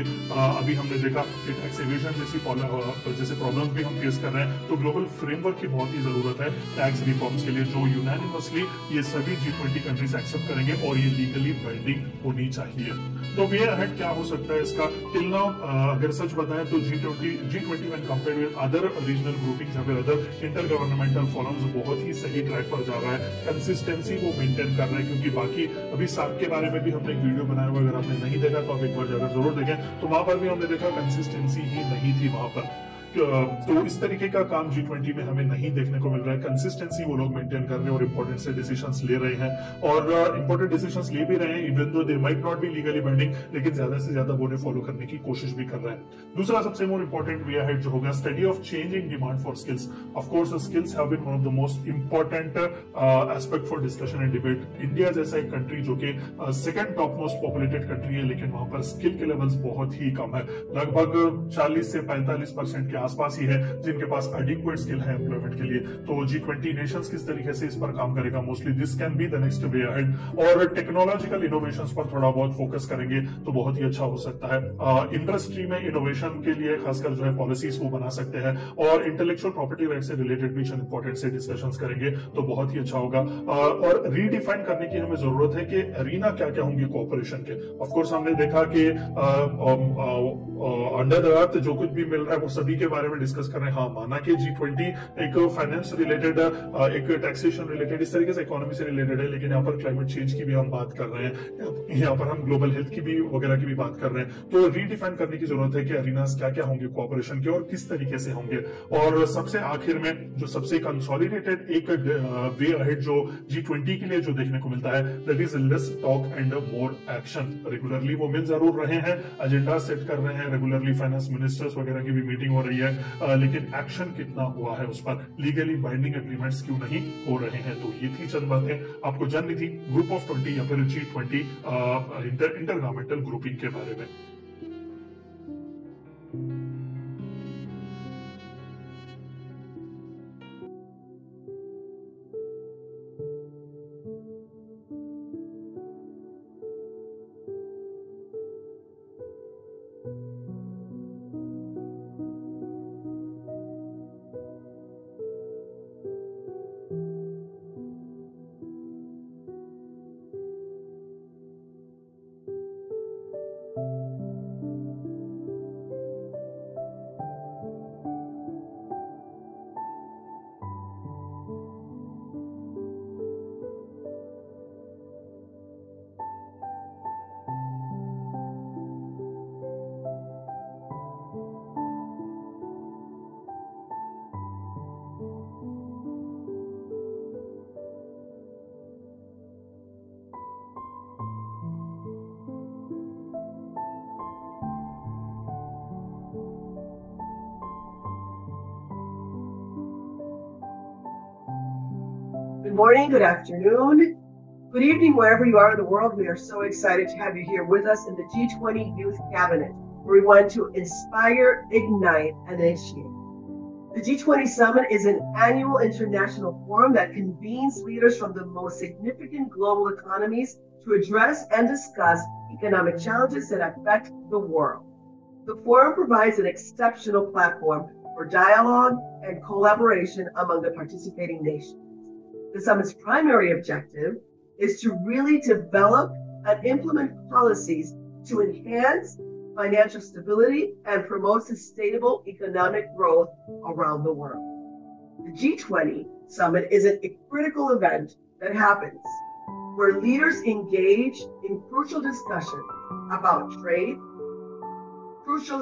अभी हमने देखा कि टैक्स एवेजन जैसे प्रॉब्लम्स भी हम फेस कर रहे हैं, तो ग्लोबल फ्रेमवर्क की बहुत ही जरूरत है टैक्स रिफॉर्म्स के लिए, जो यूनानिमसली ये सभी G20 कंट्रीज एक्सेप्ट करेंगे और ये लीगली बाइंडिंग होनी चाहिए। तो वे अहेड क्या हो सकता है इसका, टिल नाउ अगर सच बताएं तो G20 when compared with other regional groupings या फिर अदर इंटर गवर्नमेंटल फोरम्स बहुत ही सही ट्रैक पर जा रहा है। कंसिस्टेंसी वो मेंटेन कर रहा है, क्योंकि बाकी अभी सार्क के बारे में भी हमने एक वीडियो बनाया हुआ, अगर आपने नहीं देखा तो आप एक बार जाकर जरूर देखें। तो वहां पर भी हमने देखा कंसिस्टेंसी ही नहीं थी वहां पर। तो इस तरीके का काम G20 में हमें नहीं देखने को मिल रहा है। कंसिस्टेंसी वो लोग मेंटेन कर रहे हैं और इंपॉर्टेंट से डिसीजंस ले रहे हैं, और इंपॉर्टेंट डिसीजंस ले भी रहे हैं, even though they might not be legally binding, लेकिन ज्यादा से ज्यादा वो उन्हें फॉलो करने की कोशिश भी कर रहे हैं। दूसरा सबसे मोर इंपॉर्टेंट वे अहेड जो होगा, study of changing demand for skills. Of course skills have been one of the most important aspect for discussion and debate. India जैसा एक कंट्री जो कि second top most populated country है, लेकिन वहां पर स्किल के लेवल्स बहुत ही कम है, लगभग 40 से 45% के आसपास ही है जिनके पास एडिक्वेट स्किल है एम्प्लॉयमेंट के लिए। तो G20 नेशंस किस तरीके से इस पर काम करेगा, mostly this can be the next way ahead. और टेक्नोलॉजिकल इनोवेशंस पर थोड़ा बहुत फोकस करेंगे तो बहुत ही अच्छा हो सकता है। इंडस्ट्री में इनोवेशन के लिए खासकर जो है पॉलिसीज वो बना सकते हैं, और इंटेलेक्चुअल प्रॉपर्टी राइट से रिलेटेड भी इंपॉर्टेंट से डिस्कशंस करेंगे तो बहुत ही अच्छा होगा। और रीडिफाइन करने की हमें जरूरत है कि अरीना क्या क्या होंगे कोऑपरेशन के। ऑफकोर्स हमने देखा कि अंडर द अर्थ जो कुछ भी मिल रहा है वो सभी के बारे में डिस्कस कर रहे हैं। हाँ, माना कि G20 एक फाइनेंस रिलेटेड, एक टैक्सेशन रिलेटेड, इस तरीके से इकोनॉमी से रिलेटेड है, लेकिन यहाँ पर क्लाइमेट चेंज की भी हम बात कर रहे हैं, यहाँ पर हम ग्लोबल हेल्थ की भी वगैरह की भी बात कर रहे हैं। तो रीडिफाइन करने की जरूरत है कि अरीनास क्या क्या होंगे कोऑपरेशन के और किस तरीके से होंगे। और सबसे आखिर में जो सबसे कंसोलिडेटेड एक वे अहेड जो G20 के लिए जो देखने को मिलता है, that is less talk and more action. Regularly वो मिल जरूर रहे हैं, एजेंडा सेट कर रहे हैं, रेगुलरली फाइनेंस मिनिस्टर्स वगैरह की भी मीटिंग हो रही है, लेकिन एक्शन कितना हुआ है उस पर, लीगली बाइंडिंग एग्रीमेंट्स क्यों नहीं हो रहे हैं। तो ये थी चंद बातें आपको जाननी थी ग्रुप ऑफ 20 या फिर G20 इंटर गवर्नमेंटल ग्रुपिंग के बारे में।
Good morning, good afternoon, good evening, wherever you are in the world. We are so excited to have you here with us in the G20 Youth Cabinet, where we want to inspire, ignite, and initiate. The G20 Summit is an annual international forum that convenes leaders from the most significant global economies to address and discuss economic challenges that affect the world. The forum provides an exceptional platform for dialogue and collaboration among the participating nations. The summit's primary objective is to really develop and implement policies to enhance financial stability and promote sustainable economic growth around the world. The G20 Summit is a critical event that happens where leaders engage in crucial discussions about trade, crucial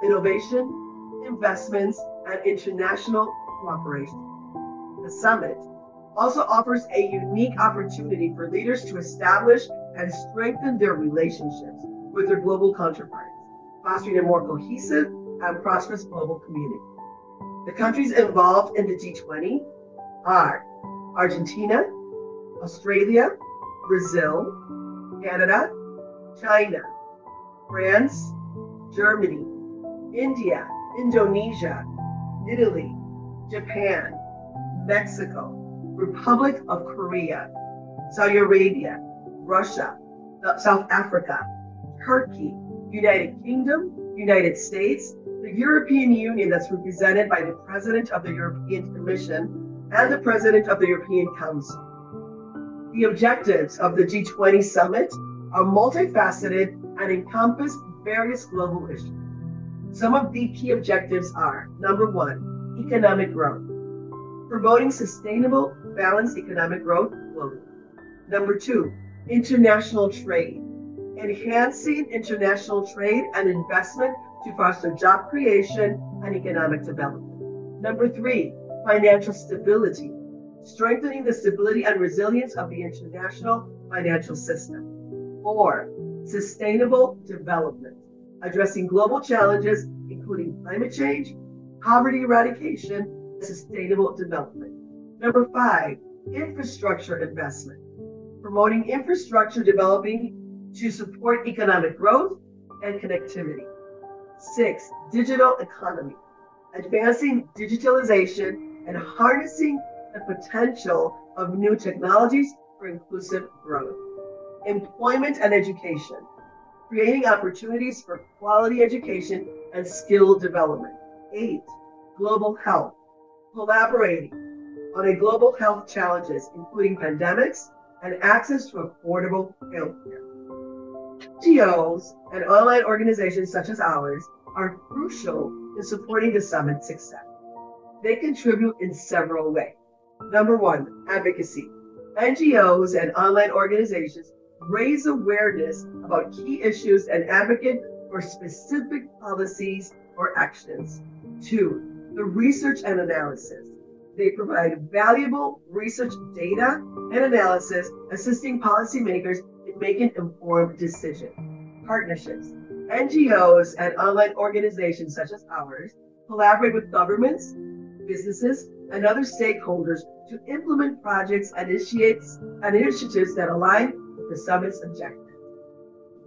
innovation, investments, and international cooperation. The summit also offers a unique opportunity for leaders to establish and strengthen their relationships with their global counterparts, fostering a more cohesive and prosperous global community. The countries involved in the G20 are Argentina, Australia, Brazil, Canada, China, France, Germany, India, Indonesia, Italy, Japan, Mexico, Republic of Korea, Saudi Arabia, Russia, South Africa, Turkey, United Kingdom, United States, the European Union that's represented by the President of the European Commission and the President of the European Council. The objectives of the G20 Summit are multifaceted and encompass various global issues. Some of the key objectives are, number one, economic growth, promoting sustainable, balanced economic growth globally. Number two, international trade, enhancing international trade and investment to foster job creation and economic development. Number three, financial stability, strengthening the stability and resilience of the international financial system. Four, sustainable development, addressing global challenges, including climate change, poverty eradication, and sustainable development. Number five, infrastructure investment, promoting infrastructure developing to support economic growth and connectivity. Six, digital economy, advancing digitalization and harnessing the potential of new technologies for inclusive growth. Employment and education, creating opportunities for quality education and skill development. Eight, global health, collaborating on a global health challenges, including pandemics and access to affordable healthcare. NGOs and online organizations such as ours are crucial in supporting the summit's success. They contribute in several ways. Number one, advocacy. NGOs and online organizations raise awareness about key issues and advocate for specific policies or actions. Two, the research and analysis. They provide valuable research data and analysis, assisting policymakers in making informed decisions. Partnerships. NGOs and online organizations such as ours collaborate with governments, businesses, and other stakeholders to implement projects and initiatives that align with the summit's objectives.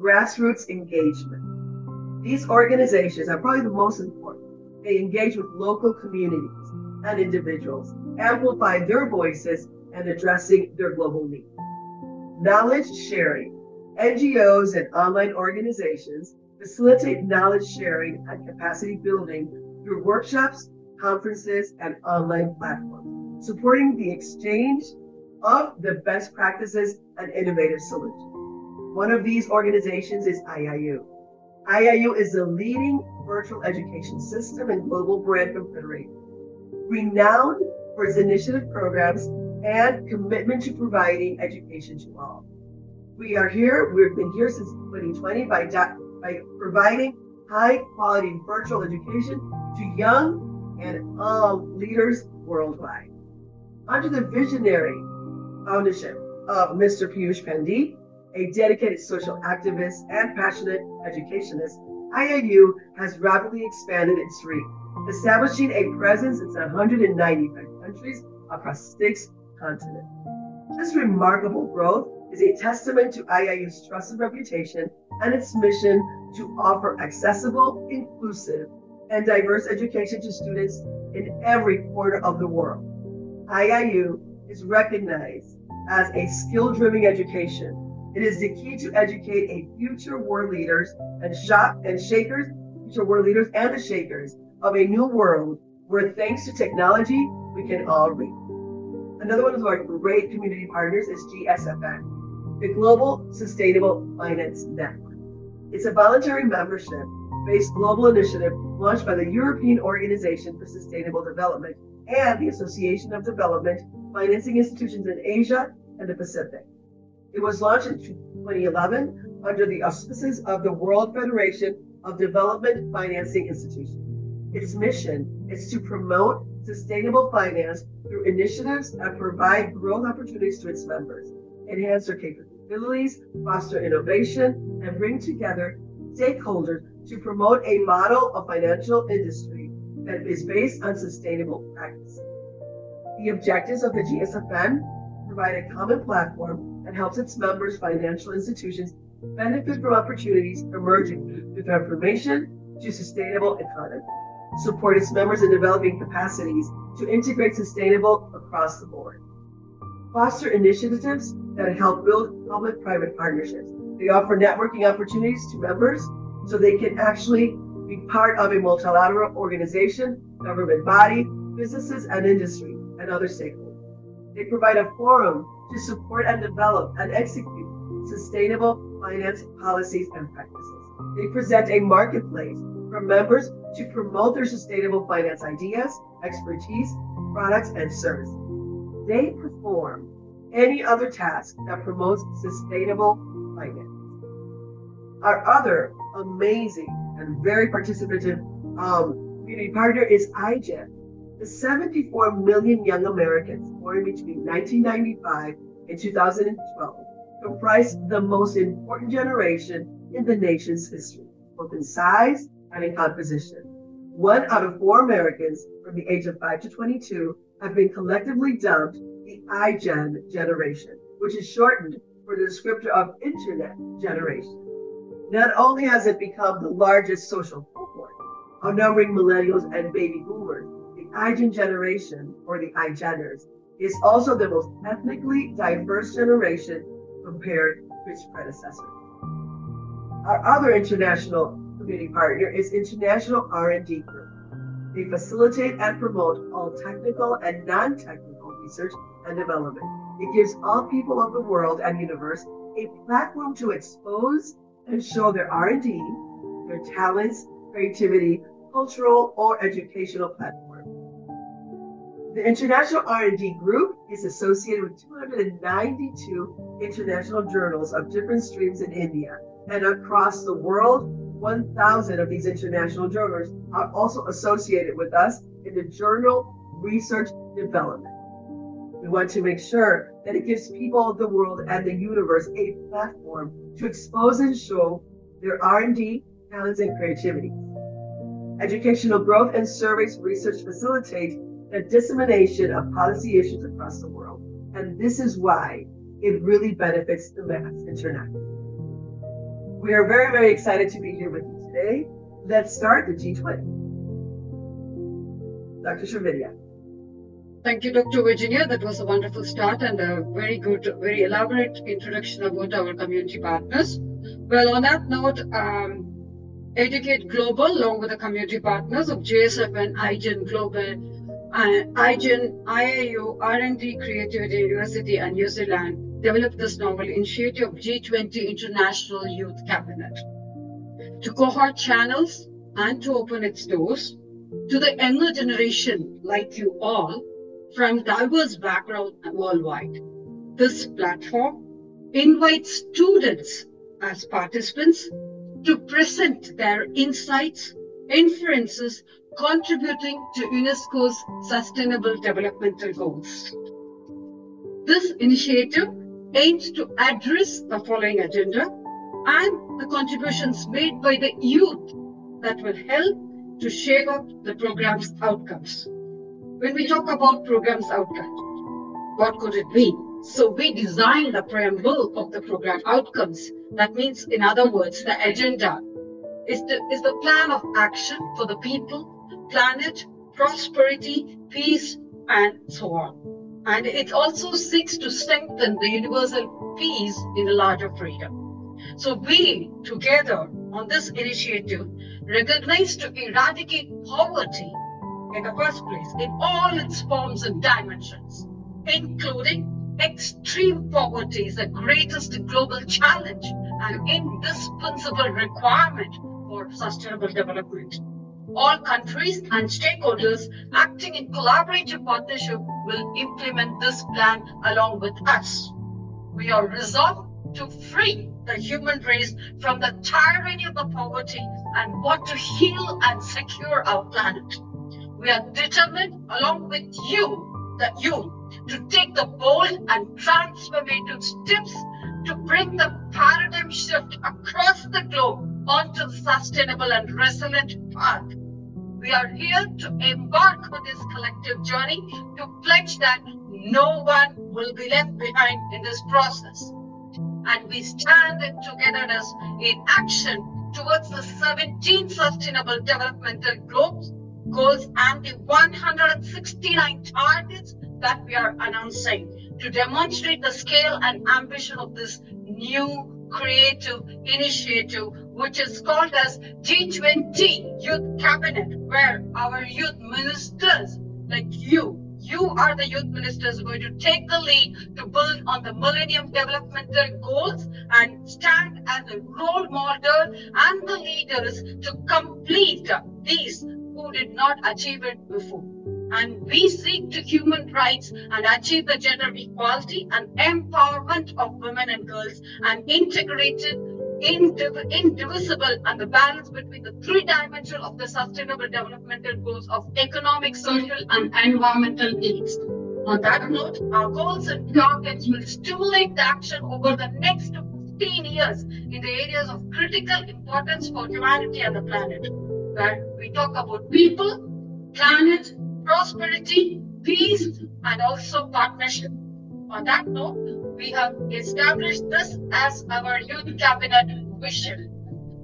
Grassroots engagement. These organizations are probably the most important. They engage with local communities and individuals, amplify their voices, and addressing their global needs. Knowledge sharing. NGOs and online organizations facilitate knowledge sharing and capacity building through workshops, conferences, and online platforms, supporting the exchange of the best practices and innovative solutions. One of these organizations is IIU. IIU is the leading virtual education system and global brand confederation, renowned for its initiative programs and commitment to providing education to all. We've been here since 2020 by providing high quality virtual education to young and leaders worldwide. Under the visionary foundership of Mr. Piyush Pandit, a dedicated social activist and passionate educationist, IIU has rapidly expanded its reach, establishing a presence in 195 countries across 6 continents. This remarkable growth is a testament to IIU's trusted reputation and its mission to offer accessible, inclusive, and diverse education to students in every corner of the world. IIU is recognized as a skill-driven education. It is the key to educate a future world leaders and shakers, future world leaders and the shakers of a new world where, thanks to technology, we can all read. Another one of our great community partners is GSFN, the Global Sustainable Finance Network. It's a voluntary membership-based global initiative launched by the European Organization for Sustainable Development and the Association of Development Financing Institutions in Asia and the Pacific. It was launched in 2011 under the auspices of the World Federation of Development Financing Institutions. Its mission is to promote sustainable finance through initiatives that provide growth opportunities to its members, enhance their capabilities, foster innovation, and bring together stakeholders to promote a model of financial industry that is based on sustainable practices. The objectives of the GSFN provide a common platform that helps its members' financial institutions benefit from opportunities emerging through transformation to sustainable economy, support its members in developing capacities to integrate sustainable across the board, foster initiatives that help build public-private partnerships. They offer networking opportunities to members so they can actually be part of a multilateral organization, government body, businesses and industry, and other stakeholders. They provide a forum to support and develop and execute sustainable finance policies and practices. They present a marketplace for members to promote their sustainable finance ideas, expertise, products, and services. They perform any other task that promotes sustainable finance. Our other amazing and very participative community partner is IGEN. The 74 million young Americans born between 1995 and 2012 comprise the most important generation in the nation's history, both in size and in composition. 1 out of 4 Americans from the age of 5 to 22 have been collectively dubbed the IGEN generation, which is shortened for the descriptor of Internet generation. Not only has it become the largest social cohort, outnumbering millennials and baby boomers, the IGEN generation, or the IGENers, is also the most ethnically diverse generation compared to its predecessor. Our other international community partner is International R&D Group. They facilitate and promote all technical and non-technical research and development. It gives all people of the world and universe a platform to expose and show their R&D, their talents, creativity, cultural, or educational platform. The International R&D Group is associated with 292 international journals of different streams in India, and across the world, 1,000 of these international journals are also associated with us in the journal Research Development. We want to make sure that it gives people of the world and the universe a platform to expose and show their R&D, talents, and creativity. Educational growth and surveys research facilitate the dissemination of policy issues across the world. And this is why it really benefits the mass internationally. We are very, very excited to be here with you today. Let's start the G20. Dr. Srividhya.
Thank you, Dr. Virginia. That was a wonderful start and a very good, very elaborate introduction about our community partners. Well, on that note, Educate Global, along with the community partners of GSFN, IGEN Global, IGEN, IIU, R&D Creativity University, and UCLAN, developed this novel initiative of G20 International Youth Cabinet to cohort channels and to open its doors to the younger generation like you all from diverse backgrounds worldwide. This platform invites students as participants to present their insights, inferences, contributing to UNESCO's Sustainable Developmental Goals. This initiative aims to address the following agenda and the contributions made by the youth that will help to shape up the program's outcomes. When we talk about program's outcomes, what could it be? So we design the preamble of the program outcomes. That means, in other words, the agenda is the plan of action for the people, planet, prosperity, peace, and so on. And it also seeks to strengthen the universal peace in a larger freedom. So we, together on this initiative, recognize to eradicate poverty in the first place in all its forms and dimensions, including extreme poverty is the greatest global challenge and indispensable requirement for sustainable development. All countries and stakeholders acting in collaborative partnership will implement this plan along with us. We are resolved to free the human race from the tyranny of the poverty and want to heal and secure our planet. We are determined, along with you, the youth, to take the bold and transformative steps to bring the paradigm shift across the globe onto the sustainable and resilient path. We are here to embark on this collective journey to pledge that no one will be left behind in this process. And we stand in togetherness in action towards the 17 Sustainable Developmental Goals and the 169 targets that we are announcing to demonstrate the scale and ambition of this new creative initiative, which is called as G20 Youth Cabinet, where our youth ministers like you are the youth ministers going to take the lead to build on the Millennium Developmental Goals and stand as a role model and the leaders to complete these who did not achieve it before. And we seek to human rights and achieve the gender equality and empowerment of women and girls and integrated, indivisible, and the balance between the three dimensions of the Sustainable Developmental Goals of economic, social, and environmental needs. On that note, our goals and targets will stimulate the action over the next 15 years in the areas of critical importance for humanity and the planet, where we talk about people, planet, prosperity, peace, and also partnership. On that note, we have established this as our youth cabinet vision.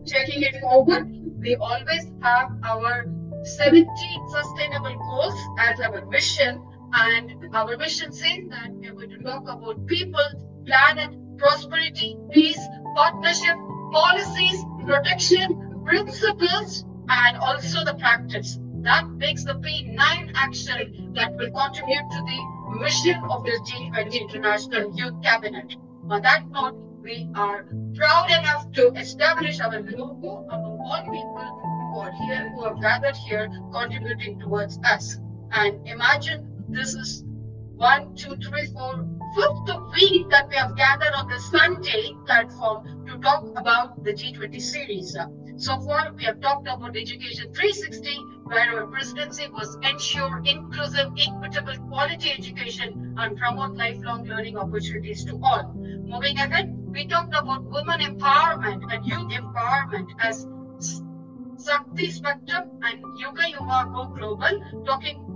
Taking it forward, we always have our 17 sustainable goals as our vision, and our vision says that we are going to talk about people, planet, prosperity, peace, partnership, policies, protection, principles, and also the practice. That makes the P9 action that will contribute to the mission of the G20 International Youth Cabinet. On that note, we are proud enough to establish our logo among all people who are here, who have gathered here, contributing towards us. And imagine this is 1, 2, 3, 4, 5th week that we have gathered on the Sunday platform to talk about the G20 series. So far, we have talked about Education 360, where our presidency was ensure inclusive, equitable, quality education and promote lifelong learning opportunities to all. Moving ahead, we talked about women empowerment and youth empowerment as Sakti Spectrum and Yuga Yuva Go Global,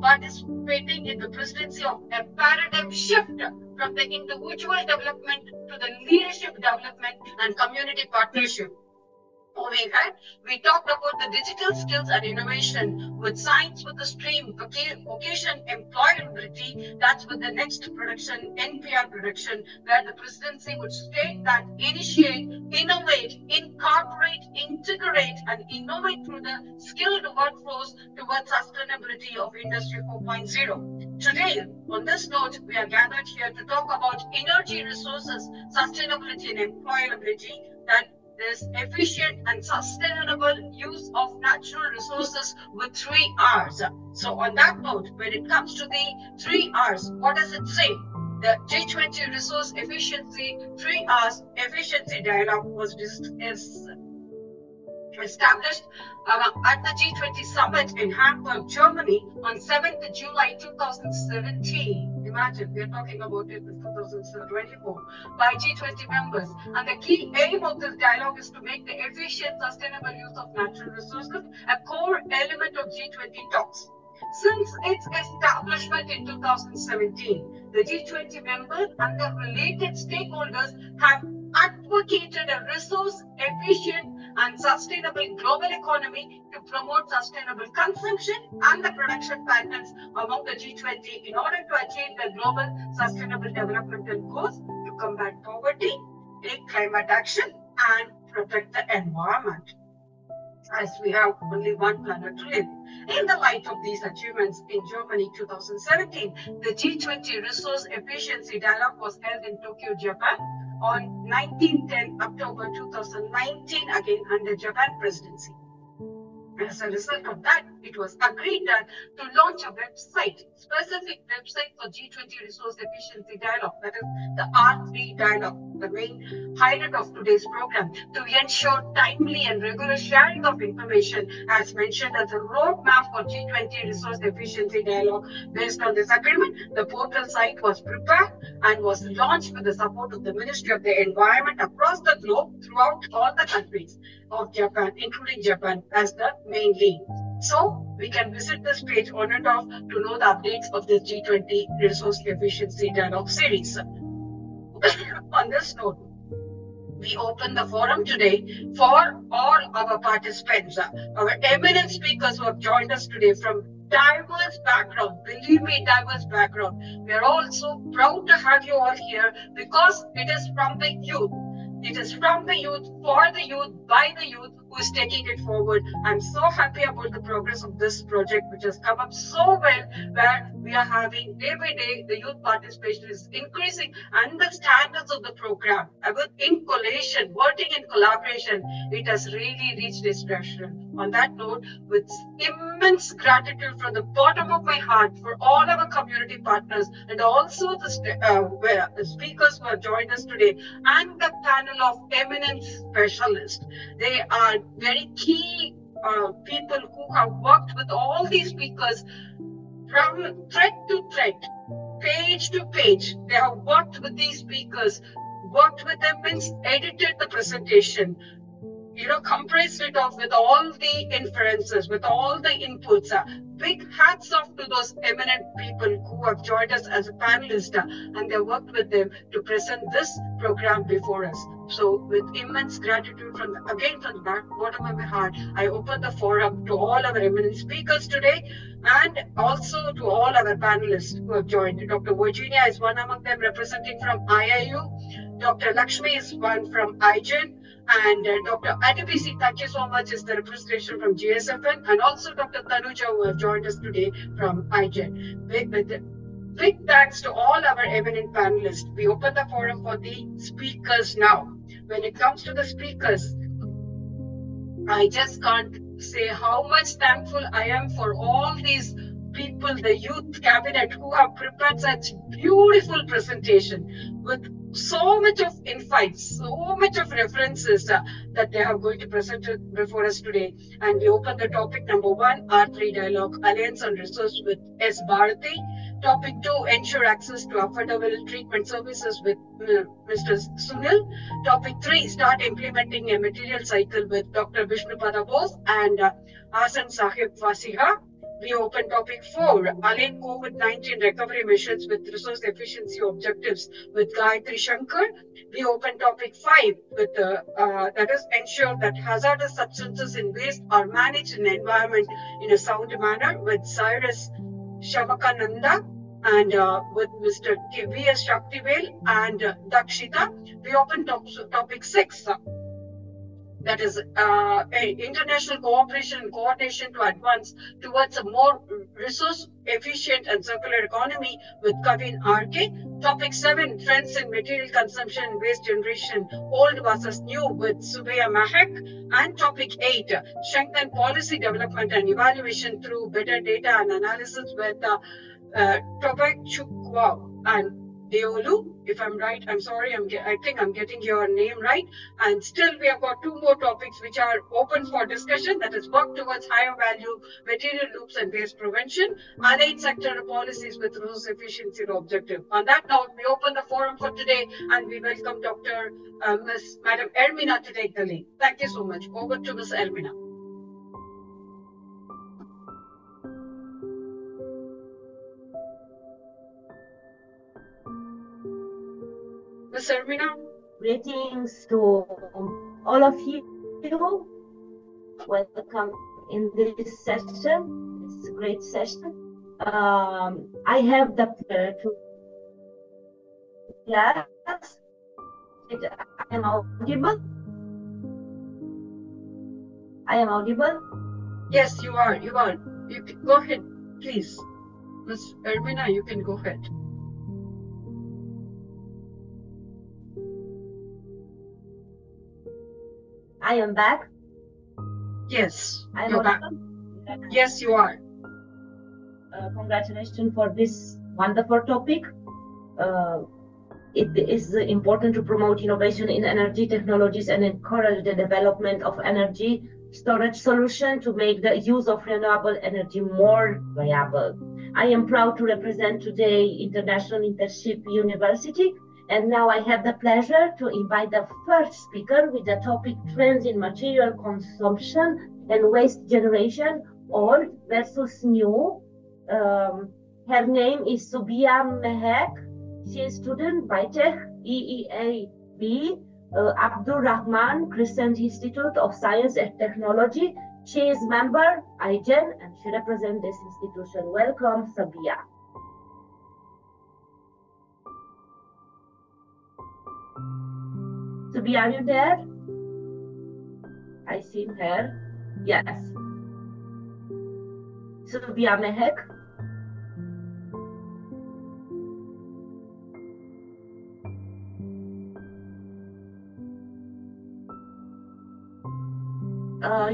participating in the presidency of a paradigm shift from the individual development to the leadership development and community partnership. Moving ahead, we talked about the digital skills and innovation with science with the stream, vocation, employability. That's with the next production, NPR production, where the presidency would state that initiate, innovate, incorporate, integrate, and innovate through the skilled workforce towards sustainability of Industry 4.0. Today, on this note, we are gathered here to talk about energy resources, sustainability, and employability. That there's efficient and sustainable use of natural resources with 3 R's. So on that note, when it comes to the 3 R's, what does it say? The G20 Resource Efficiency 3 R's Efficiency Dialogue was established at the G20 Summit in Hamburg, Germany on 7th July 2017. Imagine, we are talking about it in 2024 by G20 members. And the key aim of this dialogue is to make the efficient, sustainable use of natural resources a core element of G20 talks. Since its establishment in 2017, the G20 members and the related stakeholders have advocated a resource-efficient and sustainable global economy to promote sustainable consumption and the production patterns among the G20 in order to achieve the global sustainable developmental goals to combat poverty, take climate action, and protect the environment, as we have only one planet to live. In the light of these achievements, in Germany 2017, the G20 Resource Efficiency Dialogue was held in Tokyo, Japan on 19-10 October 2019, again under Japan presidency. As a result of that, it was agreed that to launch a website, specific website for G20 Resource Efficiency Dialogue, that is the R3 Dialogue, the main highlight of today's program, to ensure timely and regular sharing of information as mentioned as a roadmap for G20 Resource Efficiency Dialogue. Based on this agreement, the portal site was prepared and was launched with the support of the Ministry of the Environment across the globe throughout all the countries of Japan, including Japan as the main lead. So we can visit this page on and off to know the updates of the G20 Resource Efficiency Dialogue series. On this note, we open the forum today for all our participants, our eminent speakers who have joined us today from diverse background, believe me, diverse background. We are all so proud to have you all here because it is from the youth. It is from the youth, for the youth, by the youth, who is taking it forward. I'm so happy about the progress of this project, which has come up so well, where we are having day by day, the youth participation is increasing and the standards of the program, in collation, working in collaboration, it has really reached its threshold. On that note, with immense gratitude from the bottom of my heart for all our community partners and also the speakers who have joined us today and the panel of eminent specialists. They are very key people who have worked with all these speakers from thread to thread, page to page. They have worked with these speakers, worked with them, means edited the presentation, compressed it off with all the inferences, with all the inputs. Big hats off to those eminent people who have joined us as a panelist, and they worked with them to present this program before us. So with immense gratitude from the bottom of my heart, I open the forum to all our eminent speakers today and also to all our panelists who have joined. Dr. Virginia is one among them, representing from IIU. Dr. Lakshmi is one from IGEN. And Dr. Adibisi, thank you so much, is the representation from GSFN, and also Dr. Tanuja, who have joined us today from IGEN. Big thanks to all our eminent panelists. We open the forum for the speakers now. When it comes to the speakers, I just can't say how much thankful I am for all these people, the youth cabinet, who have prepared such beautiful presentation with so much of insights, so much of references that they are going to present before us today. And we open the topic number 1, R3 Dialogue, Alliance on Resource with S. Bharati. Topic 2, ensure access to affordable treatment services with Mr. Sunil. Topic 3, start implementing a material cycle with Dr. Vishnupada Bose and Hasan Sahib Fasiha. We open topic 4, align COVID-19 recovery measures with resource efficiency objectives with Gayatri Shankar. We open topic 5 with that is ensure that hazardous substances in waste are managed in the environment in a sound manner with Cyrus Shamakananda and with Mr. V.S. Shaktivel and Dakshita. We open topic 6. That is international cooperation and coordination to advance towards a more resource efficient and circular economy with Kavin R.K. Topic 7, trends in material consumption and waste generation, old versus new with Subhaya Mahek. And topic 8, strengthen policy development and evaluation through better data and analysis with Tobek Chukwa and Deolu. If I'm right, I'm sorry, I think I'm getting your name right. And still we have got 2 more topics which are open for discussion, that is work towards higher value material loops and waste prevention, allied sector policies with resource efficiency objective. On that note, we open the forum for today and we welcome Dr. Madam Ermina to take the lead. Thank you so much. Over to Ms. Ermina. Ms. Armina?
Greetings to all of you. Welcome in this session. It's a great session. I have the pleasure to class. I am audible. I am audible.
Yes, you are. You are. You can go ahead, please. Ms. Armina, you can go ahead.
I am back.
Yes,
I am
you're back. Yes, you are.
Congratulations for this wonderful topic. It is important to promote innovation in energy technologies and encourage the development of energy storage solutions to make the use of renewable energy more viable. I am proud to represent today International Internship University, and now I have the pleasure to invite the first speaker with the topic Trends in Material Consumption and Waste Generation, Old versus New. Her name is Subiya Mehek. She is student by Tech EEAB, Abdur Rahman Crescent Institute of Science and Technology. She is member IGEN and she represents this institution. Welcome, Subiya. Subiya, are you there? I see her. Yes. Subiya Mehek.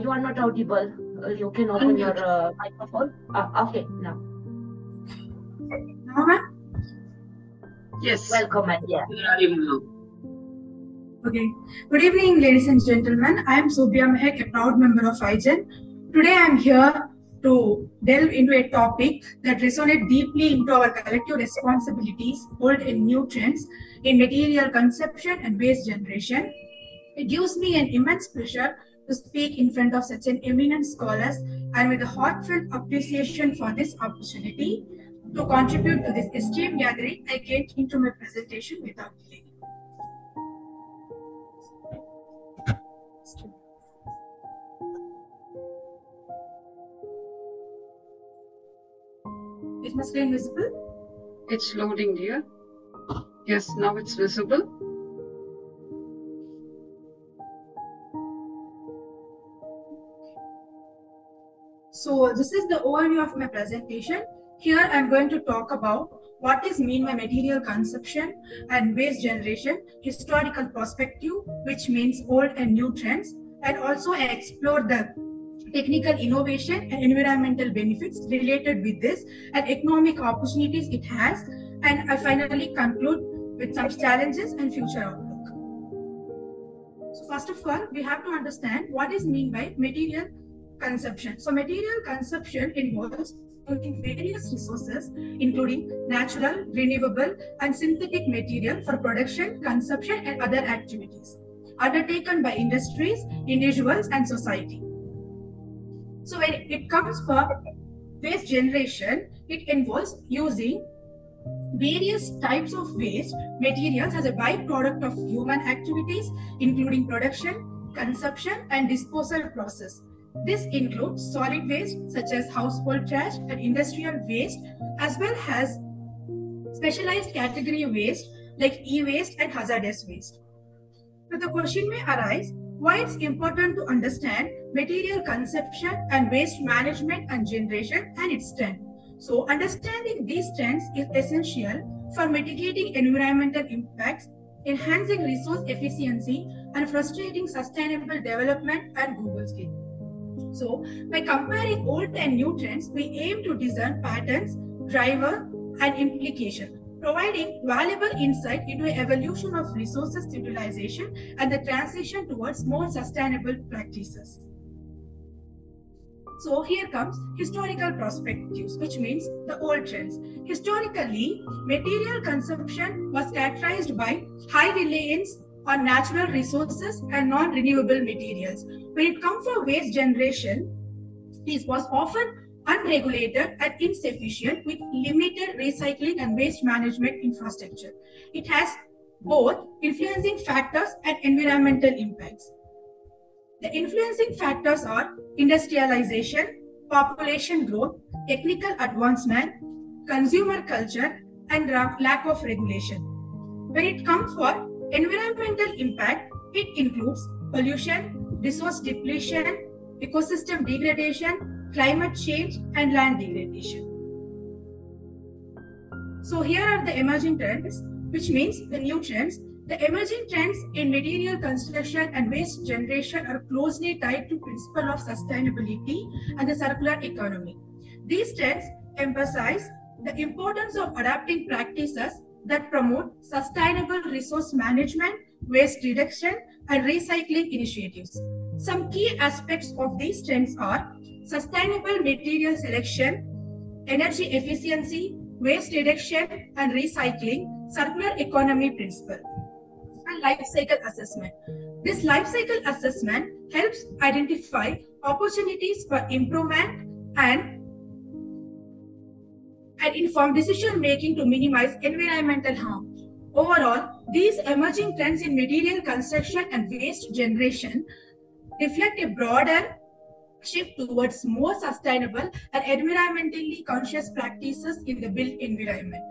You are not audible. You can open your microphone. Okay, now.
Yes.
Welcome, my dear.
Okay. Good evening, ladies and gentlemen. I am Subiya Mehek, a proud member of IGEN. Today I am here to delve into a topic that resonates deeply into our collective responsibilities, old and new trends in material consumption and waste generation. It gives me an immense pleasure to speak in front of such an eminent scholars and with a heartfelt appreciation for this opportunity to contribute to this esteemed gathering. I get into my presentation without delay. Is my screen visible?
It's loading, dear. Yes, now it's visible.
So this is the overview of my presentation. Here I'm going to talk about what is mean by material consumption and waste generation, historical perspective, which means old and new trends, and also I explore the technical innovation and environmental benefits related with this and economic opportunities it has, and I finally conclude with some challenges and future outlook. So first of all, we have to understand what is mean by material consumption. So material consumption involves using various resources, including natural, renewable, and synthetic material for production, consumption, and other activities undertaken by industries, individuals, and society. So when it comes for waste generation, it involves using various types of waste materials as a byproduct of human activities, including production, consumption, and disposal process. This includes solid waste such as household trash and industrial waste, as well as specialized category waste like e-waste and hazardous waste. But the question may arise, why it's important to understand material consumption and waste management and generation and its trend. So understanding these trends is essential for mitigating environmental impacts, enhancing resource efficiency, and frustrating sustainable development and Google scale. So by comparing old and new trends, we aim to discern patterns, driver, and implication, providing valuable insight into the evolution of resources utilization and the transition towards more sustainable practices. So here comes historical perspectives, which means the old trends. Historically, material consumption was characterized by high reliance on natural resources and non-renewable materials. When it comes to waste generation, this was often unregulated and insufficient with limited recycling and waste management infrastructure. It has both influencing factors and environmental impacts. The influencing factors are industrialization, population growth, technical advancement, consumer culture, and lack of regulation. When it comes for environmental impact, it includes pollution, resource depletion, ecosystem degradation, climate change, and land degradation. So here are the emerging trends, which means the new trends. The emerging trends in material construction and waste generation are closely tied to principle of sustainability and the circular economy. These trends emphasize the importance of adapting practices that promote sustainable resource management, waste reduction, and recycling initiatives. Some key aspects of these trends are sustainable material selection, energy efficiency, waste reduction and recycling, circular economy principle, and life cycle assessment. This life cycle assessment helps identify opportunities for improvement and inform decision making to minimize environmental harm. Overall, these emerging trends in material construction and waste generation reflect a broader shift towards more sustainable and environmentally conscious practices in the built environment.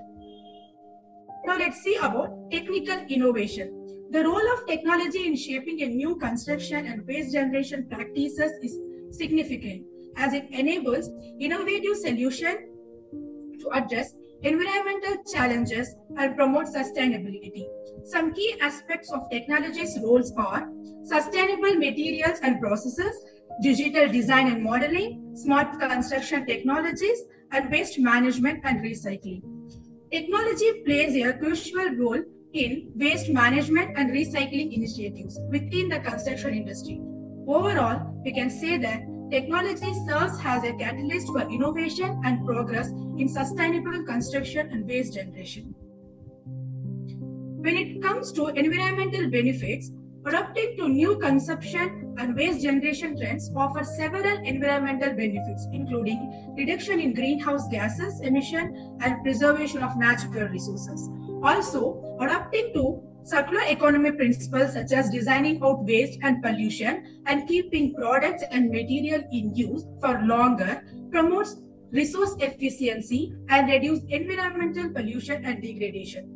Now let's see about technical innovation. The role of technology in shaping a new construction and waste generation practices is significant, as it enables innovative solutions to address environmental challenges and promote sustainability. Some key aspects of technology's roles are sustainable materials and processes, digital design and modeling, smart construction technologies, and waste management and recycling. Technology plays a crucial role in waste management and recycling initiatives within the construction industry. Overall, we can say that technology serves as a catalyst for innovation and progress in sustainable construction and waste generation. When it comes to environmental benefits, adapting to new consumption and waste generation trends offer several environmental benefits, including reduction in greenhouse gases emission and preservation of natural resources. Also, adapting to circular economy principles such as designing out waste and pollution and keeping products and material in use for longer promotes resource efficiency and reduce environmental pollution and degradation.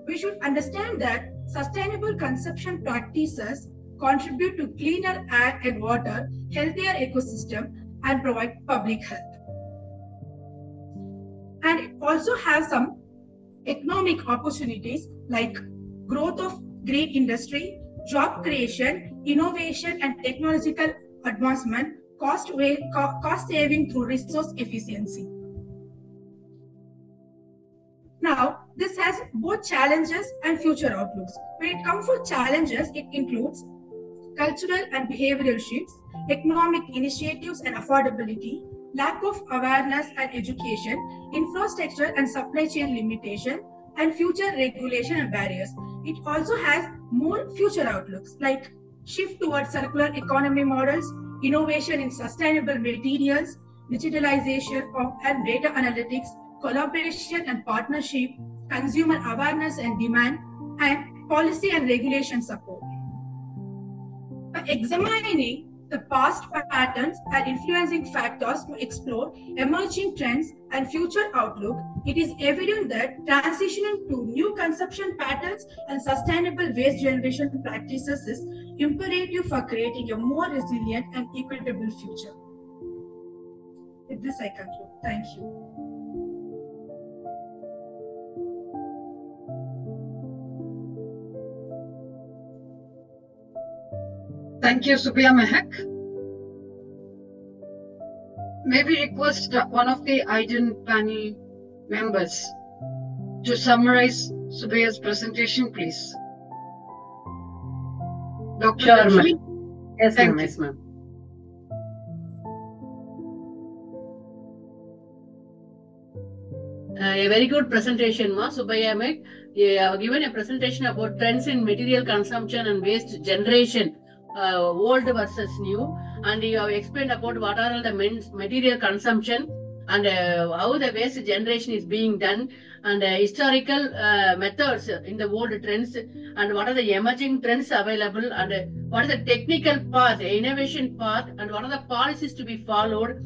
We should understand that sustainable consumption practices contribute to cleaner air and water, healthier ecosystem, and provide public health. And it also has some economic opportunities like growth of green industry, job creation, innovation, and technological advancement, cost saving through resource efficiency. Now, this has both challenges and future outlooks. When it comes to challenges, it includes cultural and behavioral shifts, economic initiatives and affordability, lack of awareness and education, infrastructure and supply chain limitation, and future regulation and barriers. It also has more future outlooks like shift towards circular economy models, innovation in sustainable materials, digitalization of and data analytics, collaboration and partnership, consumer awareness and demand, and policy and regulation support. By examining the past patterns and influencing factors to explore emerging trends and future outlook, it is evident that transitioning to new consumption patterns and sustainable waste generation practices is imperative for creating a more resilient and equitable future. With this, I conclude. Thank you.
Thank you, Subbiya Mehak. May we request one of the IGEN panel members to summarize Subbiya's presentation, please? Dr.
Sure,
Lakshmi?
Yes,
Thank
ma'am.
you.
Yes, ma'am. A very good presentation, Ma. Subbiya Mehak. You have given a presentation about trends in material consumption and waste generation, old versus new, and you have explained about what are all the material consumption and how the waste generation is being done, and historical methods in the old trends, and what are the emerging trends available, and what is the technical path, innovation path, and what are the policies to be followed,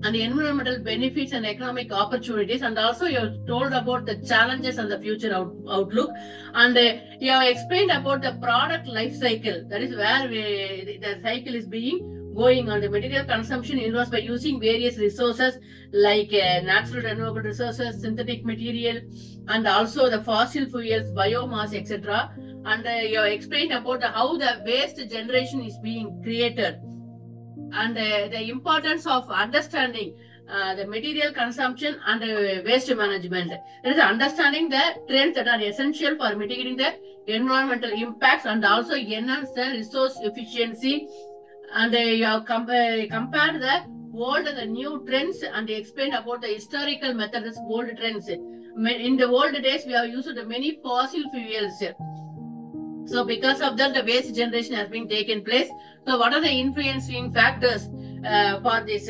and the environmental benefits and economic opportunities. And also you have told about the challenges and the future outlook, and you have explained about the product life cycle. That is where the cycle is being going on. The material consumption involves by using various resources like natural renewable resources, synthetic material, and also the fossil fuels, biomass, etc. And you have explained about how the waste generation is being created, and the importance of understanding the material consumption and waste management. That is understanding the trends that are essential for mitigating the environmental impacts and also enhance the resource efficiency. And you have compared the old and the new trends, and explained about the historical methods, old trends. In the old days, we have used many fossil fuels. So because of that, the waste generation has been taken place. So what are the influencing factors for this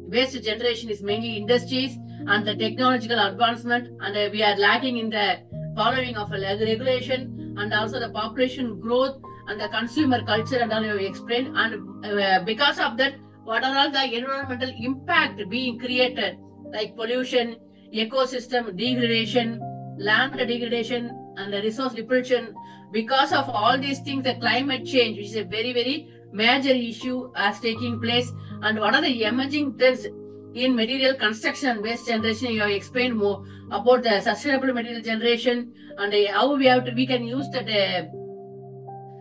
waste generation is mainly industries and the technological advancement, and we are lacking in the following of a regulation, and also the population growth and the consumer culture, and all you explained. And because of that, what are all the environmental impact being created, like pollution, ecosystem degradation, land degradation, and the resource depletion. Because of all these things, the climate change, which is a very, very major issue, is taking place. And what are the emerging trends in material construction and waste generation? You have explained more about the sustainable material generation, and how we can use that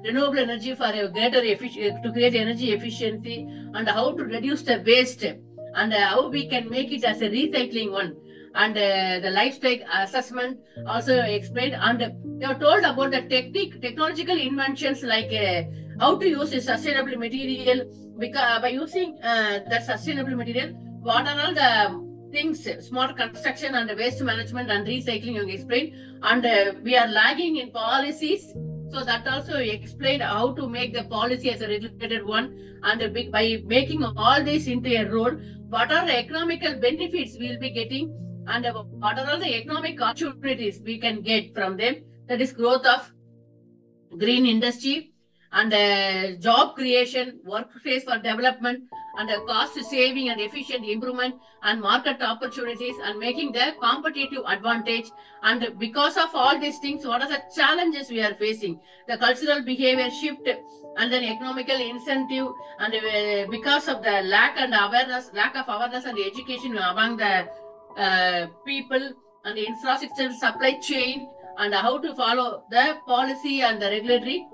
renewable energy for a greater to create energy efficiency, and how to reduce the waste, and how we can make it as a recycling one. And the life cycle assessment also explained, and you have told about the technological inventions like how to use a sustainable material. Because by using the sustainable material, what are all the things, smart construction and waste management and recycling you explained. And we are lagging in policies, so that also explained how to make the policy as a regulated one. And by making all this into a role, what are the economical benefits we will be getting, and what are all the economic opportunities we can get from them. That is growth of green industry, and job creation, workplace for development, and cost saving and efficient improvement, and market opportunities, and making the competitive advantage. And because of all these things, what are the challenges we are facing? The cultural behavior shift, and then economical incentive, and because of the lack of awareness and education among the people, and the infrastructure supply chain, and how to follow the policy and the regulatory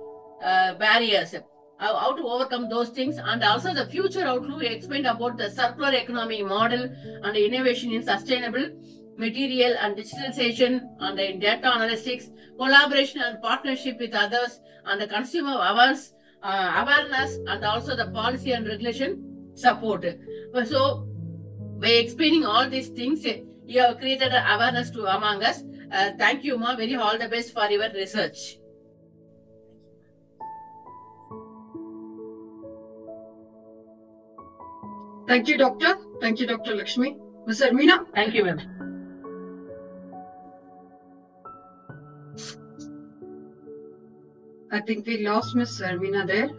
barriers, how to overcome those things. And also the future outlook explained about the circular economy model, and the innovation in sustainable material and digitalization, and in data analytics, collaboration and partnership with others, and the consumer awareness, and also the policy and regulation support. So by explaining all these things, you have created an awareness to among us. Thank you, Ma. Very all the best for your research.
Thank you, Doctor. Thank you, Dr. Lakshmi. Ms. Armina.
Thank you, ma'am.
I think we lost Ms. Armina there.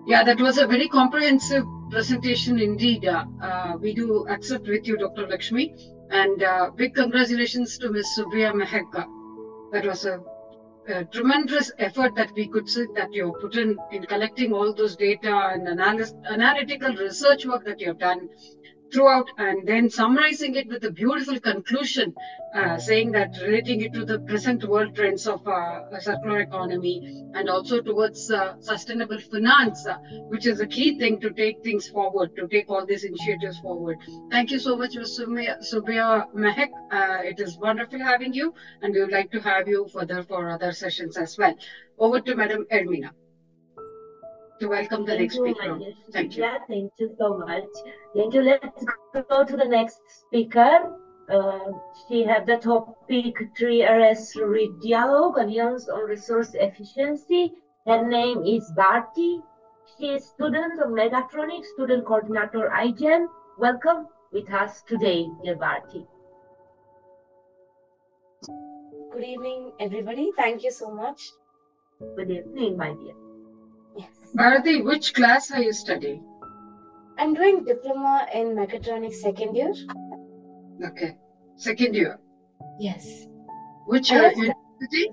Yeah, that was a very comprehensive presentation indeed. We do accept with you, Dr. Lakshmi, and big congratulations to Ms. Srividhya Mehek. That was a tremendous effort that we could see that you put in collecting all those data and analytical research work that you have done throughout, and then summarizing it with a beautiful conclusion, saying that relating it to the present world trends of a circular economy, and also towards sustainable finance, which is a key thing to take things forward, to take all these initiatives forward. Thank you so much, Ms. Srividhya Mehek. It is wonderful having you, and we would like to have you further for other sessions as well. Over to Madam Ermina to welcome the next speaker. Thank you.
Thank you so much. Thank you. Let's go to the next speaker. She had the topic 3RS dialogue, Alliance on Resource Efficiency. Her name is Bharti. She is student of Mechatronics, student coordinator IGEN. Welcome with us today, dear Bharti.
Good evening, everybody. Thank you so much.
Good evening, my dear.
Yes.
Bharati, which class are you studying?
I'm doing diploma in mechatronics second year.
Okay. Second year.
Yes.
Which university?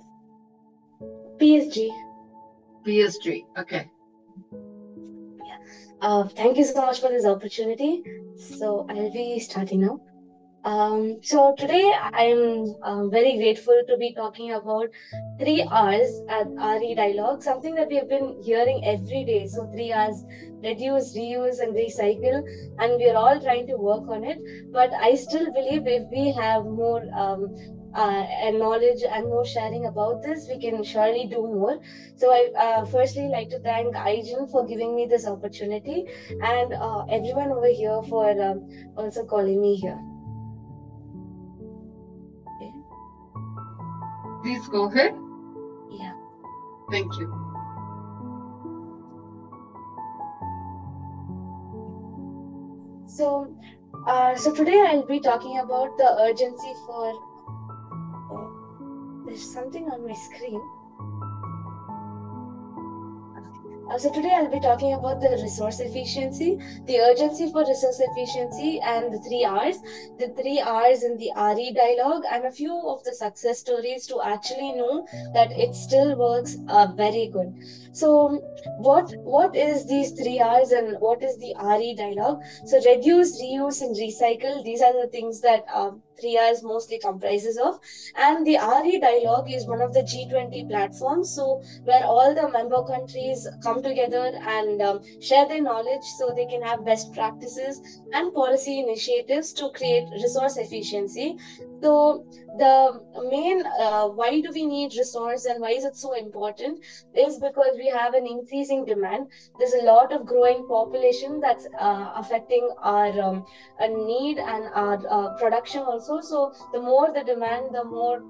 PSG.
PSG. Okay.
Thank you so much for this opportunity. So I'll be starting now. So today I'm very grateful to be talking about 3 R's at RE Dialogue, something that we have been hearing every day. So 3 R's, reduce, reuse and recycle, and we are all trying to work on it. But I still believe if we have more knowledge and more sharing about this, we can surely do more. So I firstly like to thank IGEN for giving me this opportunity, and everyone over here for also calling me here.
Please go ahead.
Yeah.
Thank you.
So today I'll be talking about the urgency for. There's something on my screen. So today I'll be talking about the resource efficiency, the urgency for resource efficiency, and the 3 R's. The 3 R's in the RE dialogue, and a few of the success stories to actually know that it still works very good. So what is these 3 R's and what is the RE dialogue? So reduce, reuse, and recycle. These are the things that 3 R's mostly comprises of. And the RE dialogue is one of the G20 platforms, so where all the member countries come together and share their knowledge so they can have best practices and policy initiatives to create resource efficiency. So the main why do we need resource and why is it so important is because we have an increasing demand. There's a lot of growing population that's affecting our need and our production also. So the more the demand, the more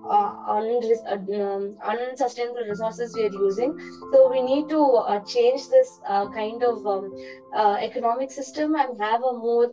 unsustainable resources we are using. So we need to change this kind of economic system and have a more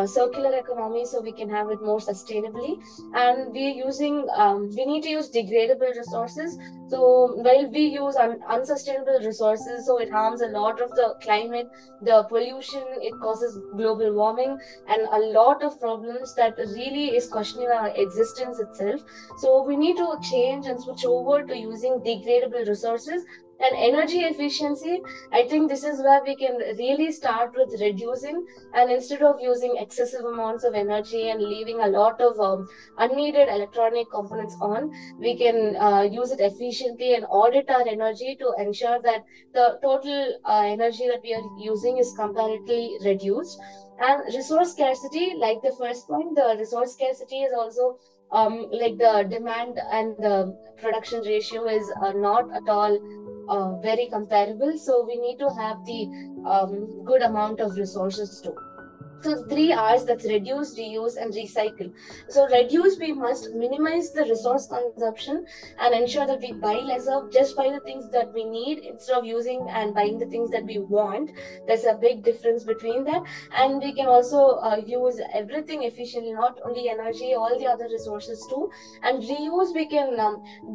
circular economy, so we can have it more sustainably. And we need to use degradable resources. So while we use unsustainable resources, so it harms a lot of the climate, the pollution, it causes global warming and a lot of problems that really is questioning our existence itself. So we need to change and switch over to using degradable resources. And energy efficiency, I think this is where we can really start with reducing, and instead of using excessive amounts of energy and leaving a lot of unneeded electronic components on, we can use it efficiently and audit our energy to ensure that the total energy that we are using is comparatively reduced. And resource scarcity, like the first point, the resource scarcity is also like the demand and the production ratio is not at all very comparable. So we need to have the good amount of resources too. So 3 R's, that's reduce, reuse, and recycle. So reduce, we must minimize the resource consumption and ensure that we buy lesser, just buy the things that we need instead of using and buying the things that we want. There's a big difference between that. And we can also use everything efficiently, not only energy, all the other resources too. And reuse, we can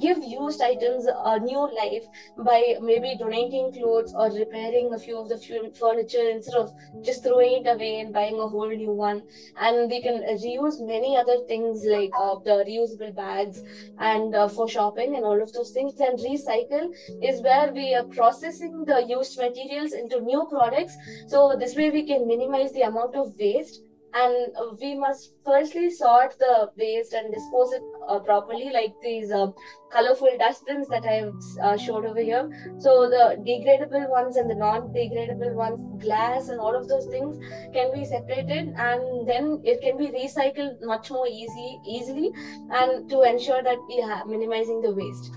give used items a new life by maybe donating clothes or repairing a few of the furniture instead of just throwing it away and buying a whole new one. And we can reuse many other things like the reusable bags and for shopping and all of those things. And recycle is where we are processing the used materials into new products. So this way we can minimize the amount of waste. And we must firstly sort the waste and dispose it properly, like these colorful dustbins that I have showed over here. So the degradable ones and the non-degradable ones, glass and all of those things can be separated, and then it can be recycled much more easily, and to ensure that we are minimizing the waste.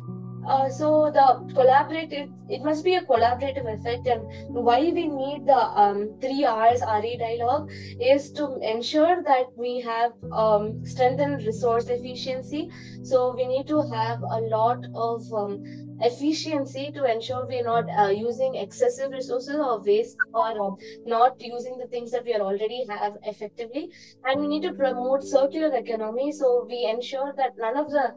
So it must be a collaborative effect, and why we need the 3 R's RE dialogue is to ensure that we have strengthened resource efficiency. So we need to have a lot of efficiency to ensure we are not using excessive resources or waste, or not using the things that we already have effectively. And we need to promote circular economy, so we ensure that none of the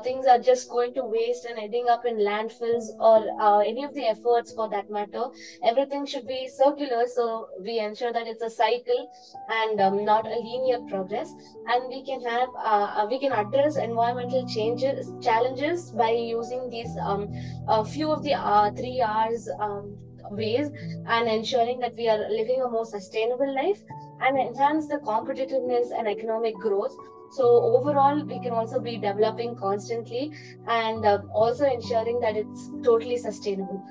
things are just going to waste and ending up in landfills or any of the efforts for that matter. Everything should be circular, so we ensure that it's a cycle and not a linear progress. And we can have we can address environmental challenges by using these a few of the 3 R's ways, and ensuring that we are living a more sustainable life and enhance the competitiveness and economic growth. So overall, we can also be developing constantly and also ensuring that it's totally sustainable.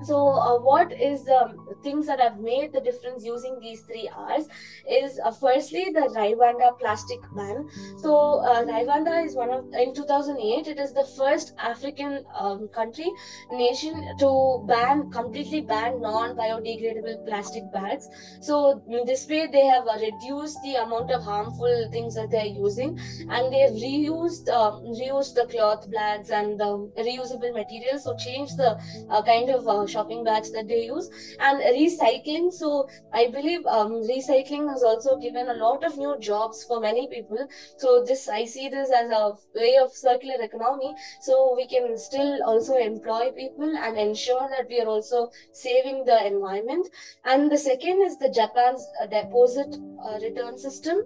So what is the things that have made the difference using these 3 R's is firstly the Rwanda plastic ban. So Rwanda is in 2008, it is the first African country, nation to completely ban non-biodegradable plastic bags. So in this way, they have reduced the amount of harmful things that they're using, and they have reused the cloth bags and the reusable materials. So change the kind of shopping bags that they use, and recycling. So I believe recycling has also given a lot of new jobs for many people. So I see this as a way of circular economy. So we can still also employ people and ensure that we are also saving the environment. And the second is the Japan's deposit return system.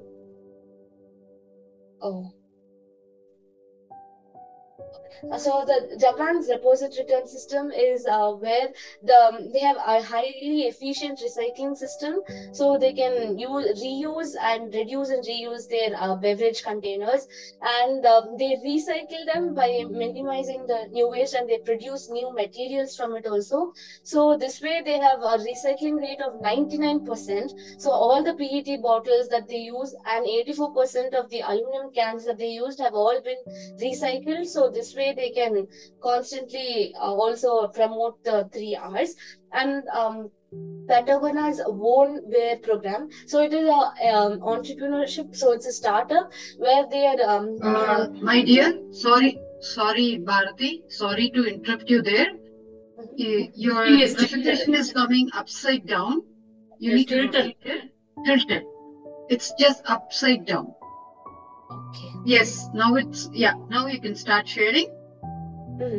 So the Japan's deposit return system is where they have a highly efficient recycling system, so they can reuse and reuse their beverage containers, and they recycle them by minimizing the new waste, and they produce new materials from it also. So this way they have a recycling rate of 99%. So all the PET bottles that they use and 84% of the aluminum cans that they used have all been recycled. So this way they can constantly also promote the 3 R's. And Patagona's Own Wear program. So it is a entrepreneurship. So it's a startup where they are.
My dear, sorry, Bharati, sorry to interrupt you there. Your presentation is coming upside down. You need to rotate it. Tilted. It's just upside down.
Okay.
Yes, now now you can start sharing.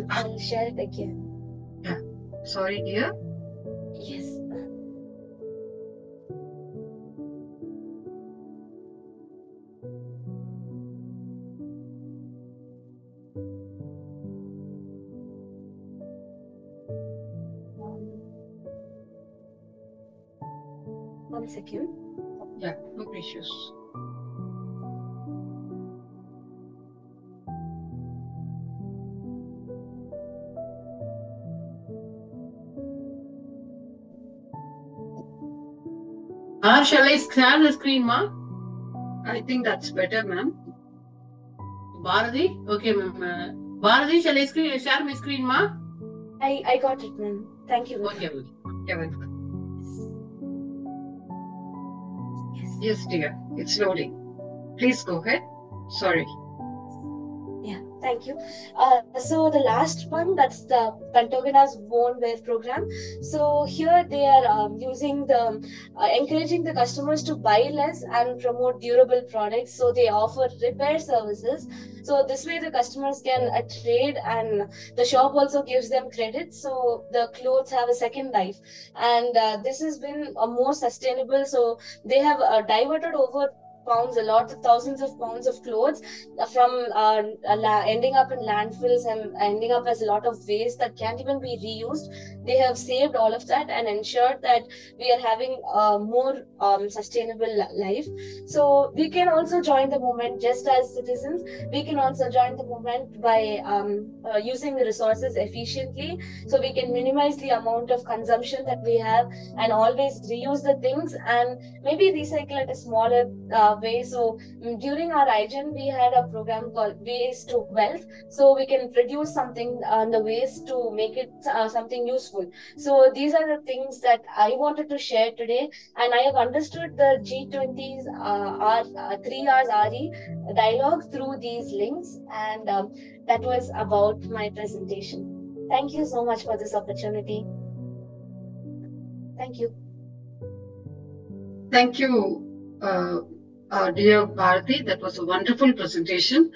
I'll share it again.
Yeah. Sorry, dear.
Yes. One second.
Yeah, no issues.
Shall I share the screen, ma?
I think that's better, ma'am.
Bharati? Okay, ma'am. Bharati, shall I share my screen, ma?
I got it, ma'am. Thank you.
Okay, welcome. Yes, dear. It's loading. Please go ahead. Sorry.
Yeah, thank you. So the last one, that's the Patagona's Own Wear program. So here they are using encouraging the customers to buy less and promote durable products. So they offer repair services. So this way the customers can trade, and the shop also gives them credit. So the clothes have a second life, and this has been more sustainable. So they have diverted over thousands of pounds of clothes from ending up in landfills and ending up as a lot of waste that can't even be reused. They have saved all of that and ensured that we are having a more sustainable life. So we can also join the movement just as citizens. We can also join the movement by using the resources efficiently, so we can minimize the amount of consumption that we have and always reuse the things and maybe recycle at a smaller way. So during our IGEN, we had a program called Waste to Wealth. So we can produce something on the waste to make it something useful. So these are the things that I wanted to share today. And I have understood the G20's 3R's RE dialogue through these links. And that was about my presentation. Thank you so much for this opportunity. Thank you.
Thank you, dear Bharati. That was a wonderful presentation,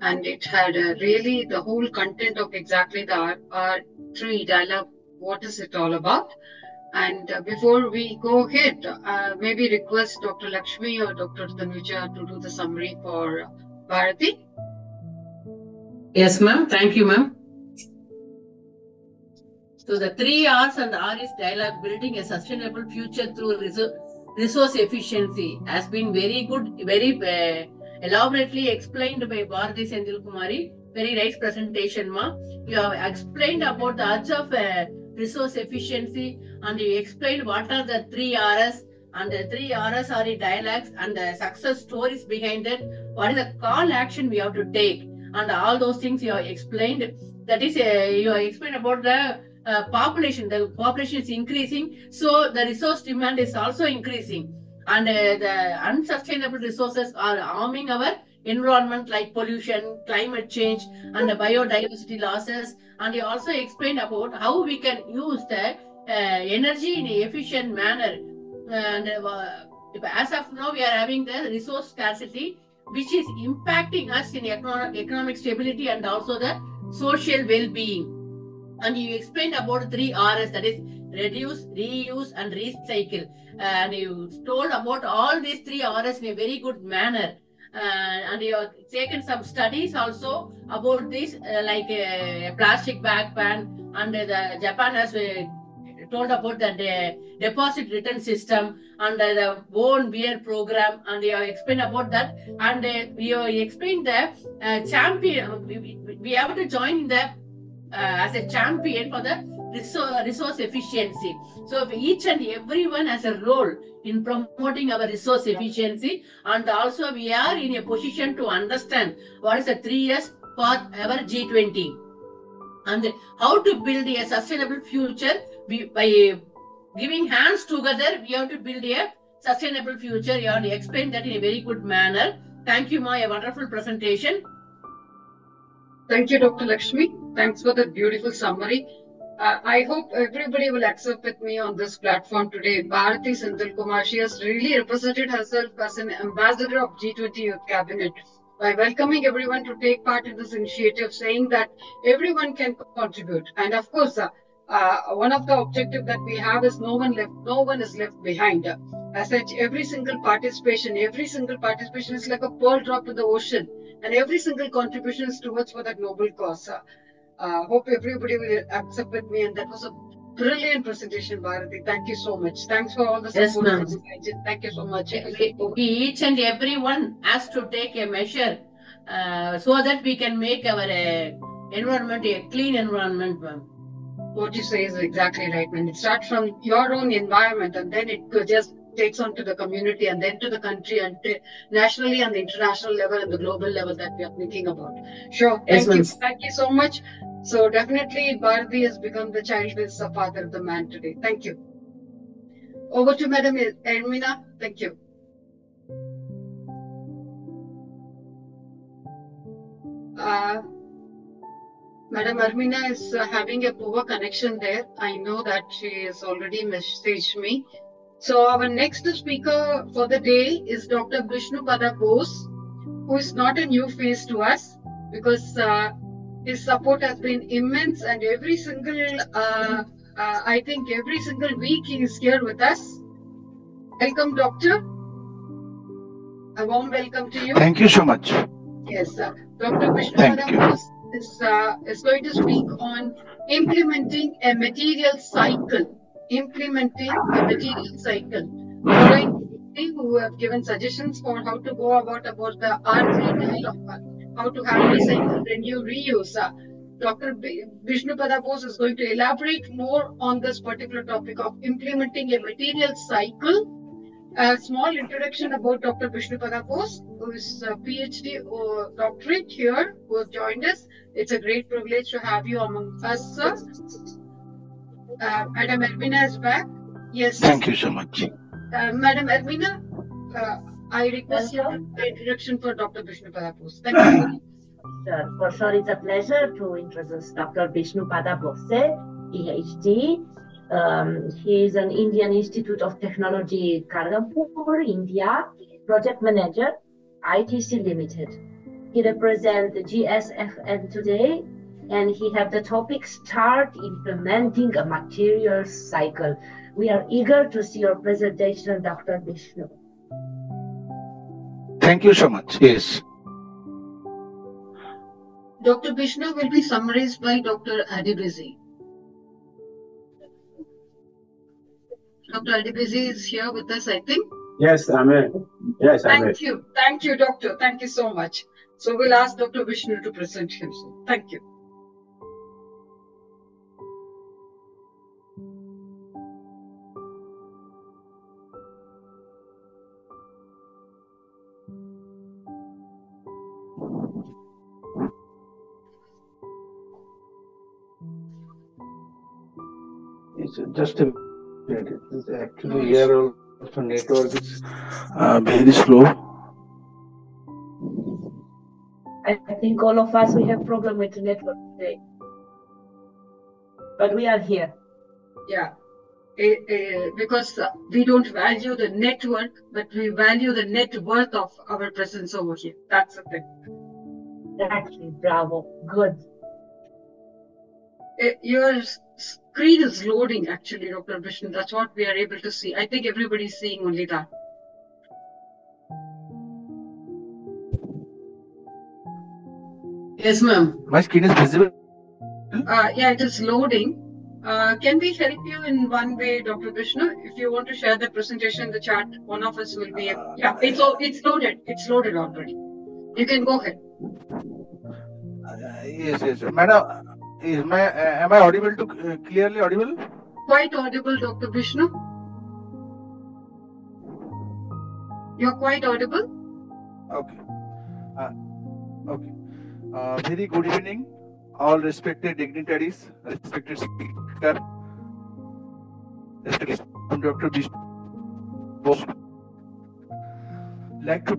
and it had really the whole content of exactly the R3 dialogue. What is it all about? And before we go ahead, maybe request Dr. Lakshmi or Dr. Tanuja to do the summary for Bharati.
Yes, ma'am. Thank you, ma'am. So the 3 R's and R is dialogue, building a sustainable future through resource efficiency, has been very good, very elaborately explained by Bharati Senthil Kumari. Very nice presentation, ma. You have explained about the urge of resource efficiency, and you explained what are the 3 R's, and the 3 R's are the dialogues and the success stories behind it. What is the call action we have to take, and all those things you have explained. That is, you have explained about the population. The population is increasing, so the resource demand is also increasing, and the unsustainable resources are harming our environment, like pollution, climate change, and the biodiversity losses. And you also explained about how we can use the energy in an efficient manner. And as of now, we are having the resource scarcity, which is impacting us in economic stability and also the social well-being. And you explained about 3 R's, that is reduce, reuse, and recycle. And you told about all these 3 R's in a very good manner. And you have taken some studies also about this, like a plastic bag ban, and the Japan has told about the deposit return system, and the bone wear program, and you have explained about that. And you explained the champion. We have to join the as a champion for the resource efficiency. So each and everyone has a role in promoting our resource efficiency, and also we are in a position to understand what is the 3 years for our G20 and how to build a sustainable future. By giving hands together, we have to build a sustainable future. You have explained that in a very good manner. Thank you, Ma, a wonderful presentation. Thank you, Dr. Lakshmi. Thanks for the beautiful summary. I hope everybody will accept with me on this platform today. Bharati Senthil Kumar, she has really represented herself as an ambassador of G20 Youth Cabinet by welcoming everyone to take part in this initiative, saying that everyone can contribute. And of course, one of the objectives that we have is no one is left behind. As such, every single participation is like a pearl drop in the ocean, and every single contribution is towards for that noble cause. Hope everybody will accept with me, and that was a brilliant presentation, Bharati. Thank you so much. Thanks for all the support. Yes, thank you so much. Each and everyone has to take a measure so that we can make our environment a clean environment, ma'am. What you say is exactly right, man. It starts from your own environment, and then it just takes on to the community, and then to the country, and nationally and the international level and the global level that we are thinking about. Sure. Yes, thank you so much. So definitely Bharati has become the child with the father of the man today. Thank you. Over to Madam Ermina. Thank you. Madam Ermina is having a poor connection there. I know that she has already messaged me. So our next speaker for the day is Dr. Vishnupada Bose, who is not a new face to us because his support has been immense, and every single, I think every single week he is here with us. Welcome, Doctor. A warm welcome to you.
Thank you so much.
Yes, Dr. Vishnupada Bose is going to speak on implementing a material cycle. Following who have given suggestions for how to go about the R3 dialogue, how to have recycle, renew, reuse. Dr. Vishnupada Bose is going to elaborate more on this particular topic of implementing a material cycle. A small introduction about Dr. Vishnupada Bose, who is a PhD or doctorate here, who has joined us. It's a great privilege to have you among us, sir. Madam Ermina is back. Yes.
Thank you so much.
Madam Ermina, I request you to do the introduction for Dr. Vishnupada Bose. Thank you.
Sure. For sure, it's a pleasure to introduce Dr. Vishnu Pada Bose, PhD. He is an Indian Institute of Technology, Kharagpur, India, project manager, ITC Limited. He represents the GSFN today, and he have the topic start implementing a materials cycle. We are eager to see your presentation, Dr. Vishnu.
Thank you so much. Yes.
Dr. Vishnu will be summarized by Dr. Adibisi. Dr. Adibisi is here with us, I think.
Yes, I'm in. Yes, I'm in.
Thank you. Thank you, Doctor. Thank you so much. So we'll ask Dr. Vishnu to present himself. Thank you.
It's just a minute. It's actually here also network is very slow.
I think all of us, we have problem with the network today. But we are here.
Yeah. Because we don't value the network, but we value the net worth of our presence over here. That's the thing.
Exactly. Bravo. Good.
Your screen is loading, actually, Dr. Vishnu. That's what we are able to see. I think everybody's seeing only that.
Yes, ma'am.
My screen is visible.
Yeah, it is loading. Can we help you in one way, Dr. Vishnu? If you want to share the presentation in the chat, one of us will be. Yeah, it's loaded. It's loaded already. You can go ahead.
Yes. Madam, am I audible to clearly audible?
Quite audible, Dr. Vishnu. You're quite audible.
Okay. Very good evening, all respected dignitaries, respected speaker, respected Dr. Vishnu. Like to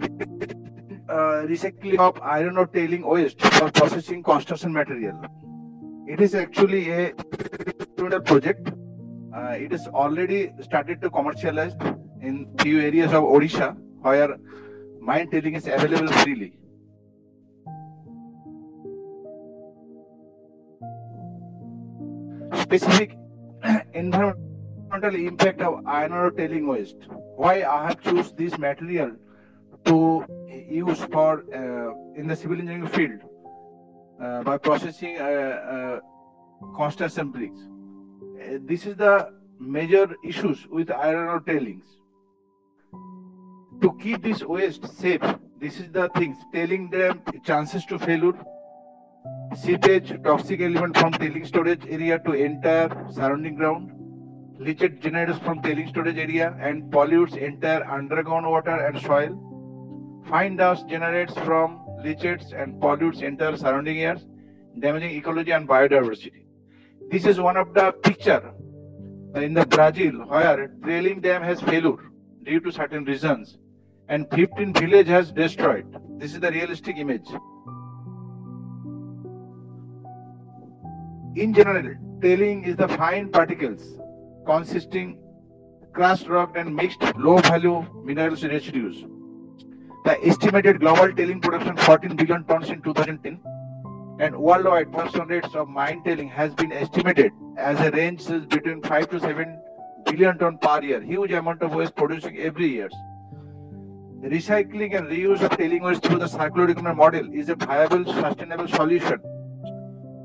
recycling of iron ore tailing waste for processing construction material. It is actually a project. It is already started to commercialize in few areas of Odisha where mine tailing is available freely. Specific environmental impact of iron ore tailing waste. Why I have choose this material to use for in the civil engineering field by processing construction bricks. This is the major issues with iron ore tailings. To keep this waste safe, this is the things: tailing dam chances to failure, seepage, toxic element from tailing storage area to entire surrounding ground, leachate generates from tailing storage area and pollutes entire underground water and soil. Fine dust generates from leachates and pollutes entire surrounding areas, damaging ecology and biodiversity. This is one of the picture in the Brazil where trailing dam has failure due to certain reasons and 15 village has destroyed. This is the realistic image. In general, tailing is the fine particles consisting crushed rock and mixed low-value minerals residues. The estimated global tailing production 14 billion tons in 2010, and worldwide production rates of mine tailing has been estimated as a range between 5 to 7 billion tons per year. Huge amount of waste producing every year. Recycling and reuse of tailing waste through the circular economy model is a viable, sustainable solution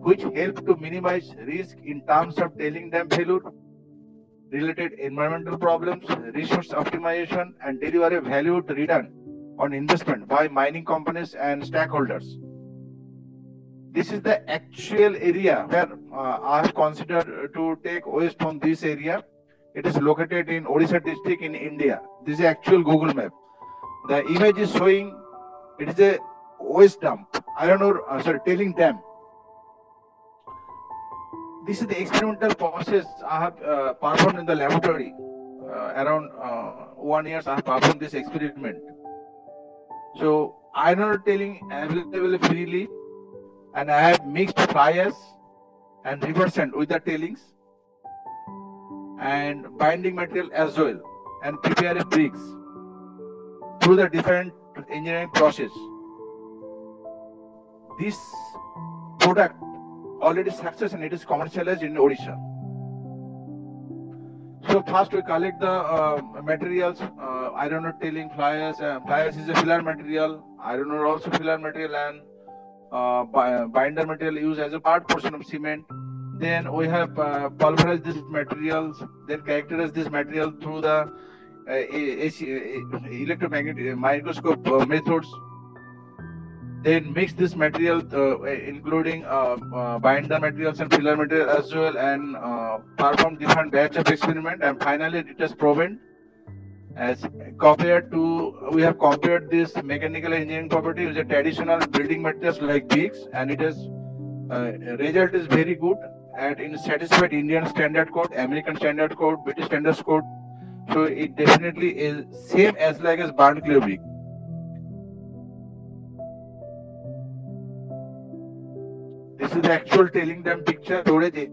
which help to minimize risk in terms of tailing dam failure, related environmental problems, resource optimization, and deliver a valued return on investment by mining companies and stakeholders. This is the actual area where I have considered to take waste from this area. It is located in Odisha district in India. This is the actual Google map. The image is showing it is a waste dump. Tailing dam. This is the experimental process I have performed in the laboratory. Around 1 year I have performed this experiment. So iron ore tailing available freely and I have mixed fly ash and river sand with the tailings and binding material as well, and prepare a bricks through the different engineering process. This product already success and it is commercialized in Odisha. So first we collect the materials, iron ore tailing, fly ash. Fly ash is a filler material, iron ore also filler material, and binder material used as a part portion of cement. Then we have pulverized these materials, then characterize this material through the electromagnetic microscope methods. Then mix this material, including binder materials and filler material as well, and perform different batch of experiment, and finally it is proven. As compared to, we have compared this mechanical engineering property with the traditional building materials like bricks, and it is result is very good, and in satisfied Indian standard code, American standard code, British standards code. So it definitely is same as like as burnt clay brick. This is the actual tailing dam picture, storage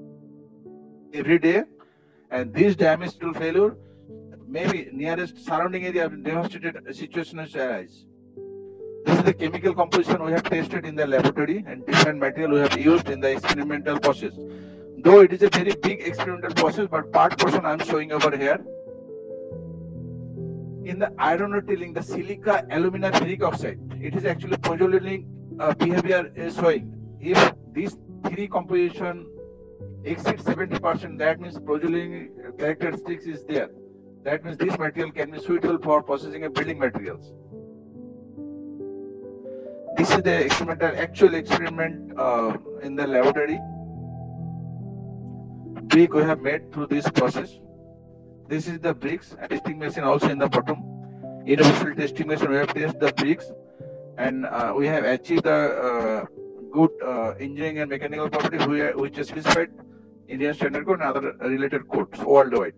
every day, and this dam is still failure. Maybe nearest surrounding area devastated situations arise. This is the chemical composition we have tested in the laboratory, and different material we have used in the experimental process. Though it is a very big experimental process, but part portion I am showing over here. In the iron ore tailing, the silica alumina ferric oxide, it is actually pozzolanic behavior is showing. If these three composition exceed 70%, that means pozzolanic characteristics is there. That means this material can be suitable for processing of building materials. This is the actual experiment in the laboratory. Brick we have made through this process. This is the bricks, and testing machine also in the bottom. Universal testing machine, we have tested the bricks, and we have achieved the good engineering and mechanical property which is specified Indian standard code and other related codes worldwide.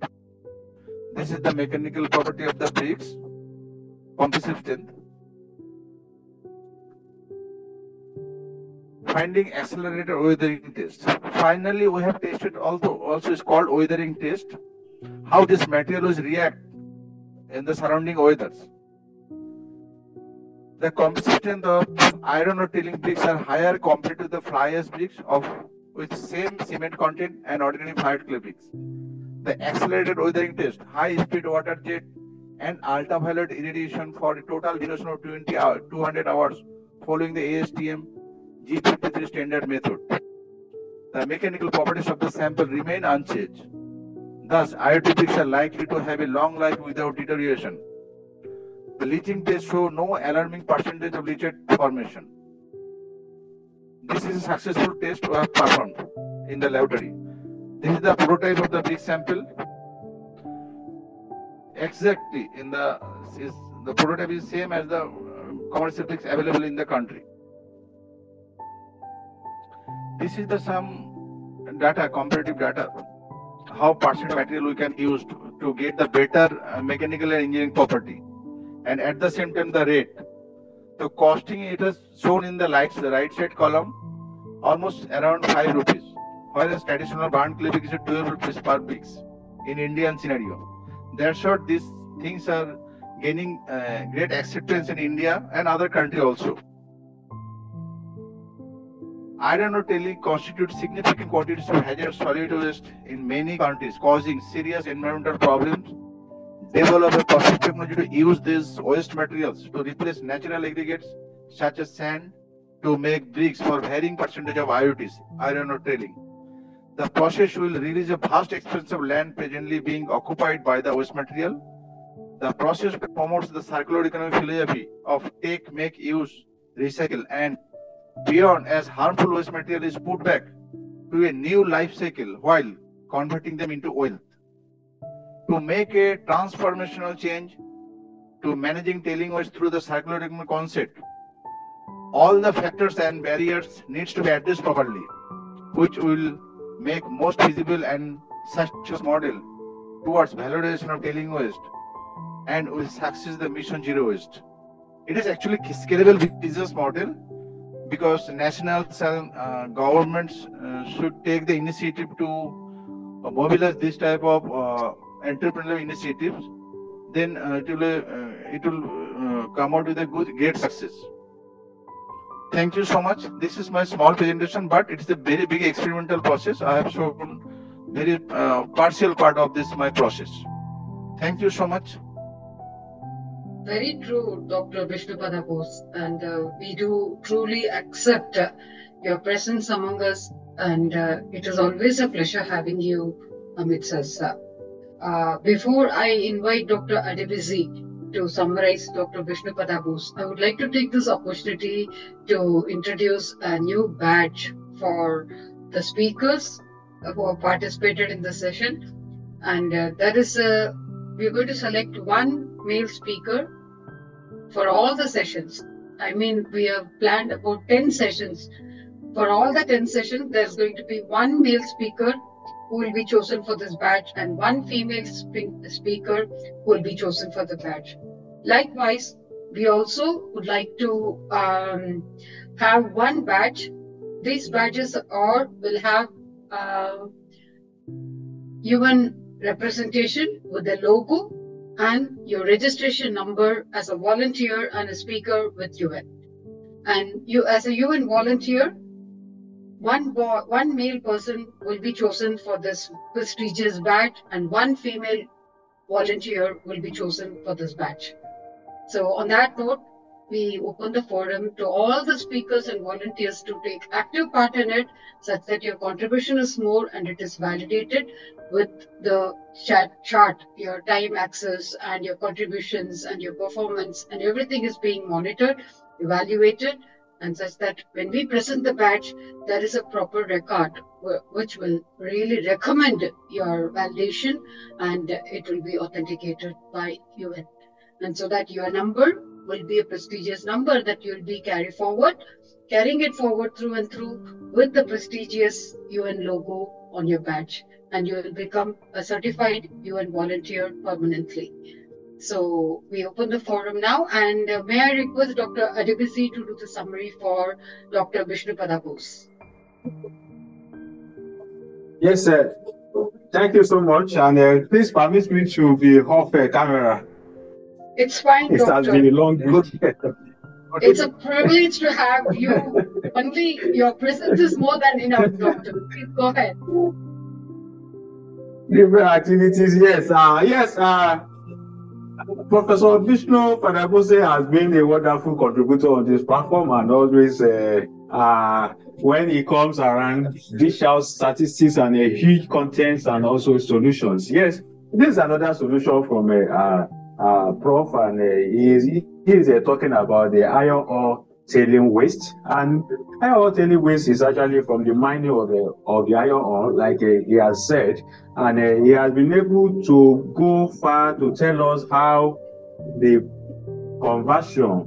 This is the mechanical property of the bricks, compressive strength. Finding accelerator weathering test. Finally, we have tested also is called weathering test. How this material will react in the surrounding weathers. The compressive strength of iron ore tailing bricks are higher compared to the fly ash bricks with same cement content and ordinary fired clay bricks. The accelerated weathering test, high speed water jet and ultraviolet irradiation for a total duration of 200 hours following the ASTM G23 standard method. The mechanical properties of the sample remain unchanged. Thus, IoT bricks are likely to have a long life without deterioration. The leaching tests show no alarming percentage of leachate formation. This is a successful test we have performed in the laboratory. This is the prototype of the brick sample. Exactly, the prototype is same as the commercial bricks available in the country. This is the some data, comparative data, how percent material we can use to get the better mechanical and engineering property, and at the same time the rate. The costing, it is shown in the right side column, almost around 5 rupees, whereas traditional burnt clay brick is 12 rupees per bricks in Indian scenario. That's what these things are gaining great acceptance in India and other countries also. Iron ore tailing constitutes significant quantities of hazardous solid waste in many countries, causing serious environmental problems. Develop a process technology to use these waste materials to replace natural aggregates such as sand to make bricks for varying percentage of IoTs, iron ore tailing. The process will release a vast expanse of land presently being occupied by the waste material. The process promotes the circular economy philosophy of take, make, use, recycle, and beyond, as harmful waste material is put back to a new life cycle while converting them into wealth. To make a transformational change to managing tailing waste through the circular economy concept, all the factors and barriers needs to be addressed properly, which will make most feasible and successful model towards valorization of tailing waste and will success the mission zero waste. It is actually a scalable business model because national governments should take the initiative to mobilize this type of entrepreneurial initiatives, then it will come out with a great success. Thank you so much. This is my small presentation, but it's a very big experimental process. I have shown very partial part of this my process. Thank you so much.
Very true, Dr. Vishnupada Bose, and we do truly accept your presence among us, and it is always a pleasure having you amidst us. Before I invite Dr. Adebisi to summarize Dr. Vishnupada Bose, I would like to take this opportunity to introduce a new badge for the speakers who have participated in the session, and that is we're going to select one male speaker for all the sessions. I mean, we have planned about 10 sessions. For all the 10 sessions, there's going to be one male speaker who will be chosen for this badge and one female speaker who will be chosen for the badge. Likewise, we also would like to have one badge. These badges will have UN representation with the logo and your registration number as a volunteer and a speaker with UN. And you, as a UN volunteer, one male person will be chosen for this prestigious badge and one female volunteer will be chosen for this badge. So on that note, we open the forum to all the speakers and volunteers to take active part in it, such that your contribution is more and it is validated with the chart, your time access and your contributions and your performance, and everything is being monitored, evaluated, and such that when we present the badge, there is a proper record which will really recommend your validation, and it will be authenticated by UN. And so that your number will be a prestigious number that you'll be carrying it forward through and through with the prestigious UN logo on your badge, and you will become a certified UN volunteer permanently. So we open the forum now, and may I request Dr. Adebisi to do the summary for Dr. Vishnupada Bose.
Yes, sir. Thank you so much, and please permit me to be off camera.
It's fine,
It has been a long day.
It's a privilege to have you. Only your presence is more than enough, Doctor. Please go ahead.
Different activities, yes. Professor Vishnupada Bose has been a wonderful contributor on this platform, and always, when he comes around, dish out statistics and a huge contents and also solutions. Yes, this is another solution from Prof, and he is talking about the iron ore tailing waste, and iron ore tailing waste is actually from the mining of the iron ore, like he has said, and he has been able to go far to tell us how the conversion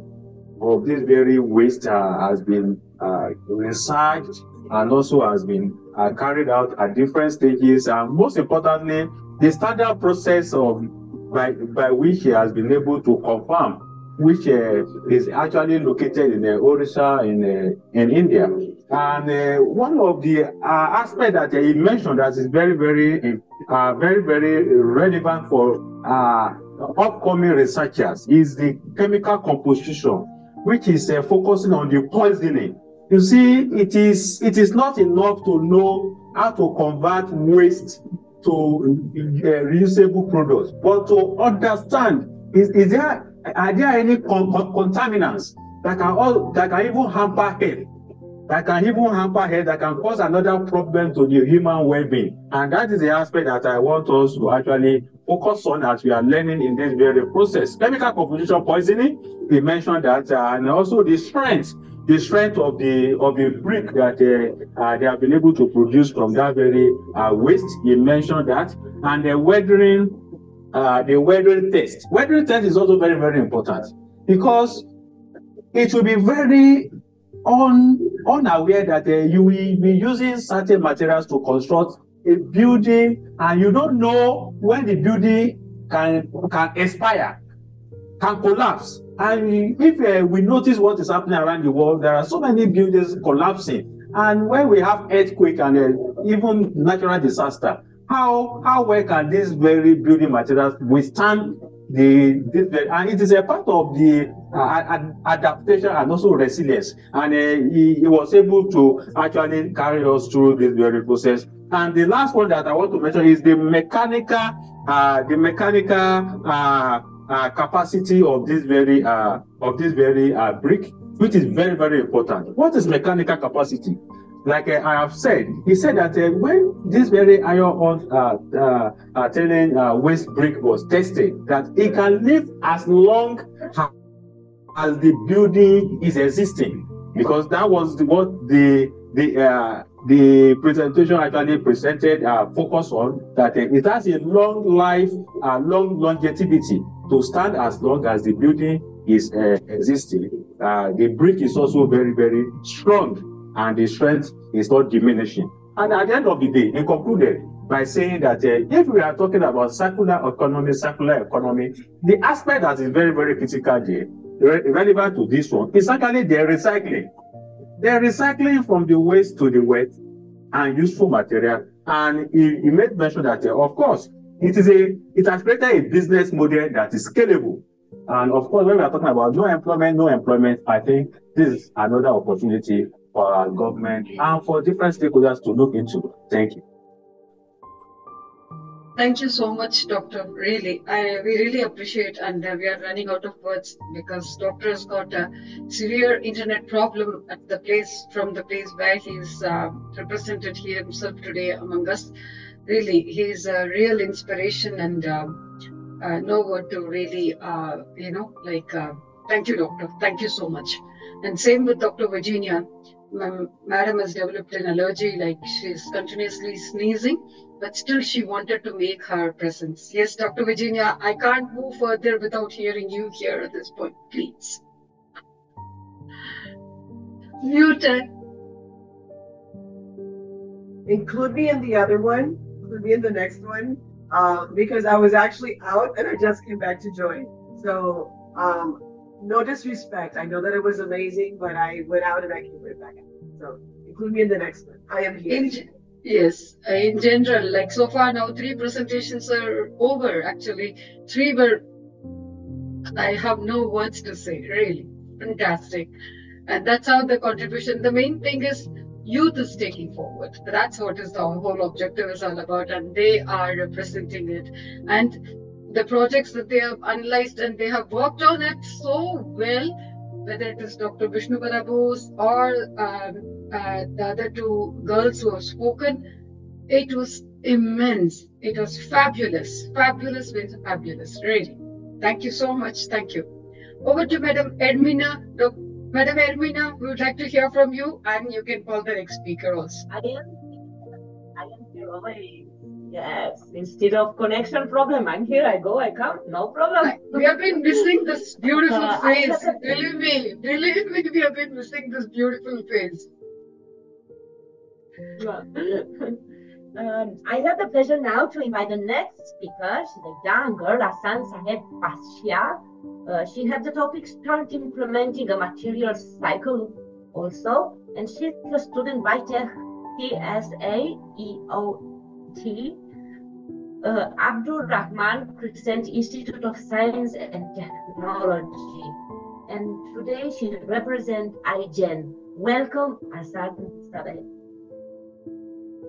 of this very waste has been researched and also has been carried out at different stages, and most importantly, the standard process by which he has been able to confirm, which is actually located in Odisha in India. And one of the aspects that he mentioned that is very relevant for upcoming researchers is the chemical composition, which is focusing on the poisoning. You see, it is not enough to know how to convert waste to reusable products, but to understand are there any contaminants that can even hamper health, that can cause another problem to the human well-being. And that is the aspect that I want us to actually focus on as we are learning in this very process. Chemical composition poisoning, we mentioned that, and also the strength of the brick that they have been able to produce from that very waste. He mentioned that, and the weathering test. Weathering test is also very important, because it will be very unaware that you will be using certain materials to construct a building, and you don't know when the building can expire. can collapse. And if we notice what is happening around the world, there are so many buildings collapsing. And when we have earthquake and even natural disaster, how well can these very building materials withstand and it is a part of the adaptation and also resilience. And he was able to actually carry us through this very process. And the last one that I want to mention is the mechanical capacity of this very brick, which is very, very important. What is mechanical capacity? Like I have said, he said that when this very iron waste brick was tested, that it can live as long as the building is existing, because that was what the presentation actually presented focus on, that it has a long life, long longevity to stand as long as the building is existing. The brick is also very, very strong, and the strength is not diminishing. And at the end of the day, he concluded by saying that if we are talking about circular economy, the aspect that is very, very critical there, relevant to this one, is actually the recycling. The recycling from the waste to the wet and useful material. And he made mention that, of course, it has created a business model that is scalable. And of course, when we are talking about no employment, I think this is another opportunity for our government and for different stakeholders to look into. Thank you.
Thank you so much, Doctor. Really, we really appreciate, and we are running out of words because Doctor has got a severe internet problem at the place, from the place where he's represented here himself today among us. Really, he's a real inspiration, and no word to really, thank you, Doctor. Thank you so much. And same with Dr. Virginia. Madam has developed an allergy, like she's continuously sneezing, but still she wanted to make her presence. Yes, Dr. Virginia, I can't move further without hearing you here at this point, please. Muted.
Include me in the other one, include me in the next one, because I was actually out and I just came back to join. So, no disrespect. I know that it was amazing, but I went out and I came right back. So include me in the next one. I am here.
Yes, in general, like so far now, 3 presentations are over. Actually, 3 were, I have no words to say, really. Fantastic. And that's how the contribution, the main thing is youth is taking forward. That's what is the whole objective is all about, and they are representing it. And the projects that they have analyzed and they have worked on it so well, whether it is Dr. Vishnu Barabose or the other 2 girls who have spoken, it was immense. It was fabulous. Fabulous means fabulous, really. Thank you so much. Thank you. Over to Madam Edmina. Madam Edmina, we would like to hear from you, and you can call the next speaker also.
I am here already. Yes, instead of connection problem, I'm here, I go, I come, no problem.
We have been missing this beautiful face. Believe me, we have been missing this beautiful face.
I have the pleasure now to invite the next speaker. She's a young girl, Asan Saheb Pasya. She had the topic Start Implementing a Material Cycle also, and she's a student by TSAEOT. Abdul Rahman Crescent Institute of Science and Technology, and today she represents IGEN. Welcome, Asan Saheb.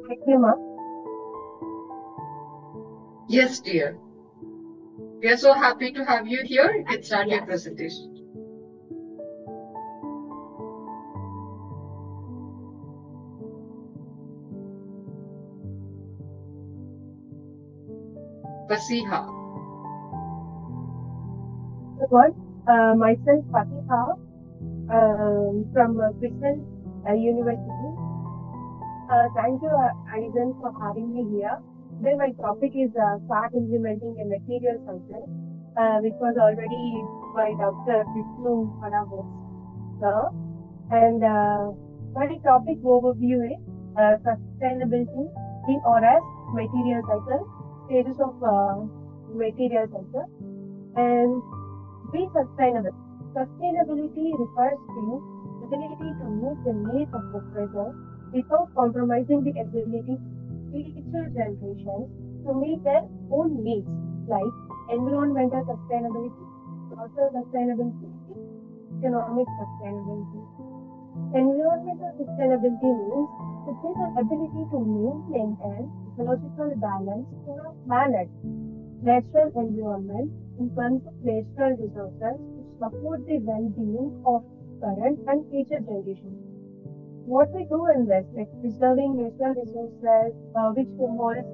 Thank you, ma'am.
Yes, dear. We are so happy to have you here. You can start your presentation. Fasiha.
Myself, Fasiha, from Crescent University. Thank you, IGEN, for having me here. Today, my topic is start implementing a material cycle, which was already by Dr. Vishnu Barabose, sir. And my topic overview is sustainability in or as material cycle, stages of material cycle. And Be sustainable. Sustainability refers to the ability to meet the needs of the present without compromising the ability of future generations to meet their own needs, like environmental sustainability, social sustainability, economic sustainability. Environmental sustainability means it is the ability to maintain an ecological balance in a planet, natural environment, in terms of natural resources to support the well-being of current and future generations. What we do in this, like preserving natural resources, which involves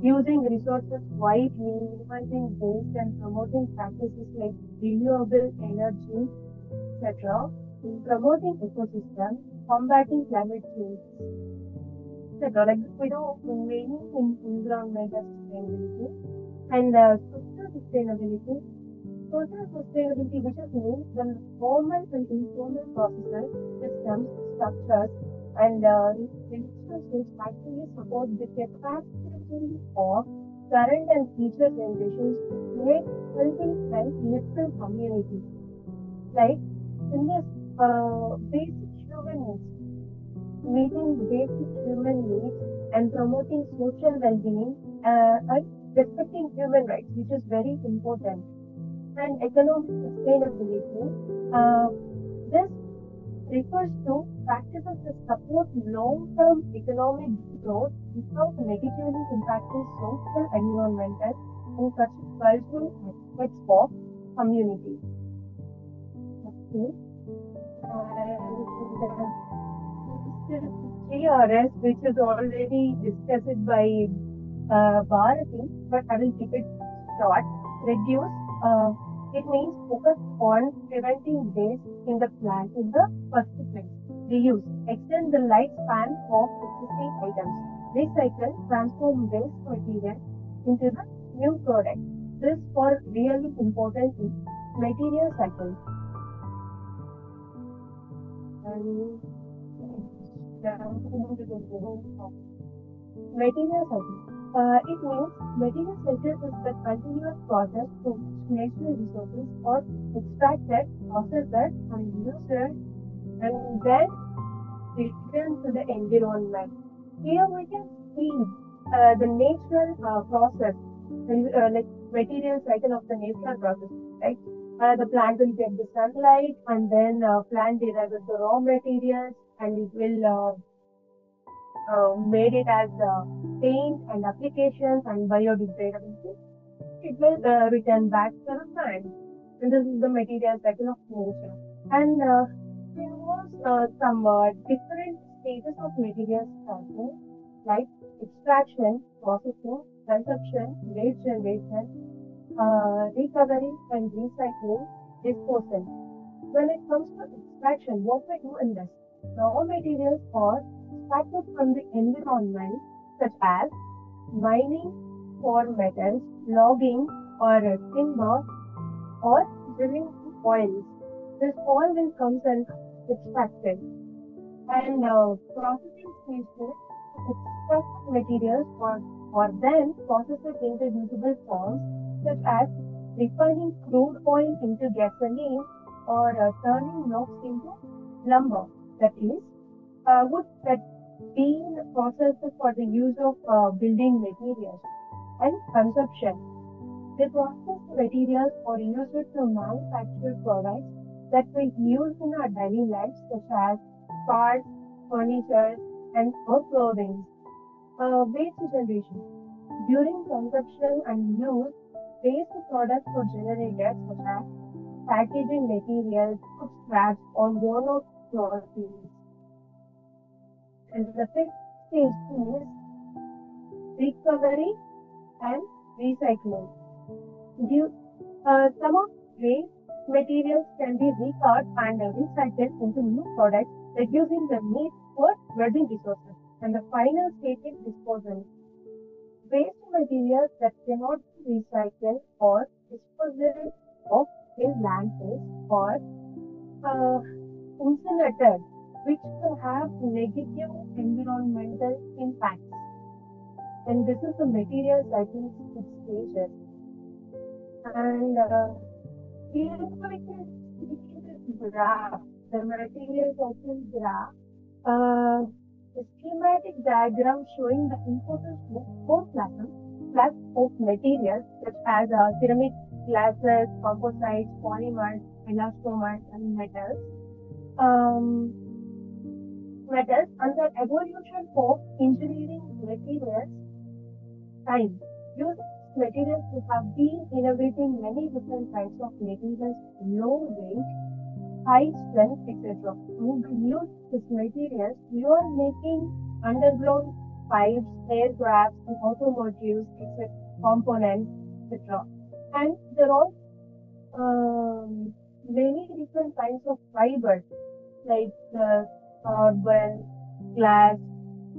using resources wisely, minimizing waste, and promoting practices like renewable energy, etc. Promoting ecosystems, combating climate change, etc. Like we do many in environmental sustainability and social sustainability. Social sustainability, which is means when formal and informal processes, systems, structures, and relationships actually support the capacity of current and future generations to create healthy and livable communities. Like in this basic human needs, meeting basic human needs and promoting social well-being and respecting human rights, which is very important. And economic sustainability, this refers to practices that support long-term economic growth without negatively impacting social, environmental, and cultural aspects of community. Okay. And GRS, which is already discussed by Bharati, but I will keep it short. Reduce. It means focus on preventing waste in the plant in the first place. Reuse. Extend the lifespan of existing items. Recycle. Transform waste material into the new product. This for really important is material cycle. And material cycle. It means material cycle is the continuous process through which natural resources are extracted, processed, and used, and then returned to the environment. Here we can see the natural process, like material cycle of the natural process, right? The plant will get the sunlight, and then plant derives the raw materials, and it will made it as paint and applications and biodegradability. It will return back to the plant. And this is the material cycle of nature. And it involves some different stages of material cycle, like extraction, processing, consumption, waste generation, recovery and recycling, disposal. When it comes to extraction, what we do in this? Raw materials are extracted from the environment, such as mining for metals, logging or timber, or drilling oils. This oil will come and extracted. And processing stages extract materials or then processed into usable forms, such as refining crude oil into gasoline or turning logs into lumber. That is, wood that being processed for the use of building materials. And consumption. The processed materials are used to manufacture products that we use in our daily lives, such as cars, furniture, and clothing. Waste generation. During consumption and use, waste products are generated, such as packaging materials, food scraps, or worn-out clothing. And the fifth stage is recovery and recycling. Some of waste materials can be recovered and recycled into new products, reducing the need for virgin resources. And the final stage is disposal. Waste materials that cannot be recycled or disposed of in landfills or incinerated, which will have negative environmental impacts. And this is the material cycle stages. And here we can see this graph, the material cycle graph. The schematic diagram showing the importance of four classes of materials such as ceramic, glasses, composites, polymers, elastomers, and metals. Metals and the evolution of engineering materials time. Use materials we have been innovating many different types of materials, low weight, high strength, etc. We use these materials. We are making underground pipes, aircrafts, and automotives, etc. components, etc. And there are many different kinds of fibers like carbon, glass,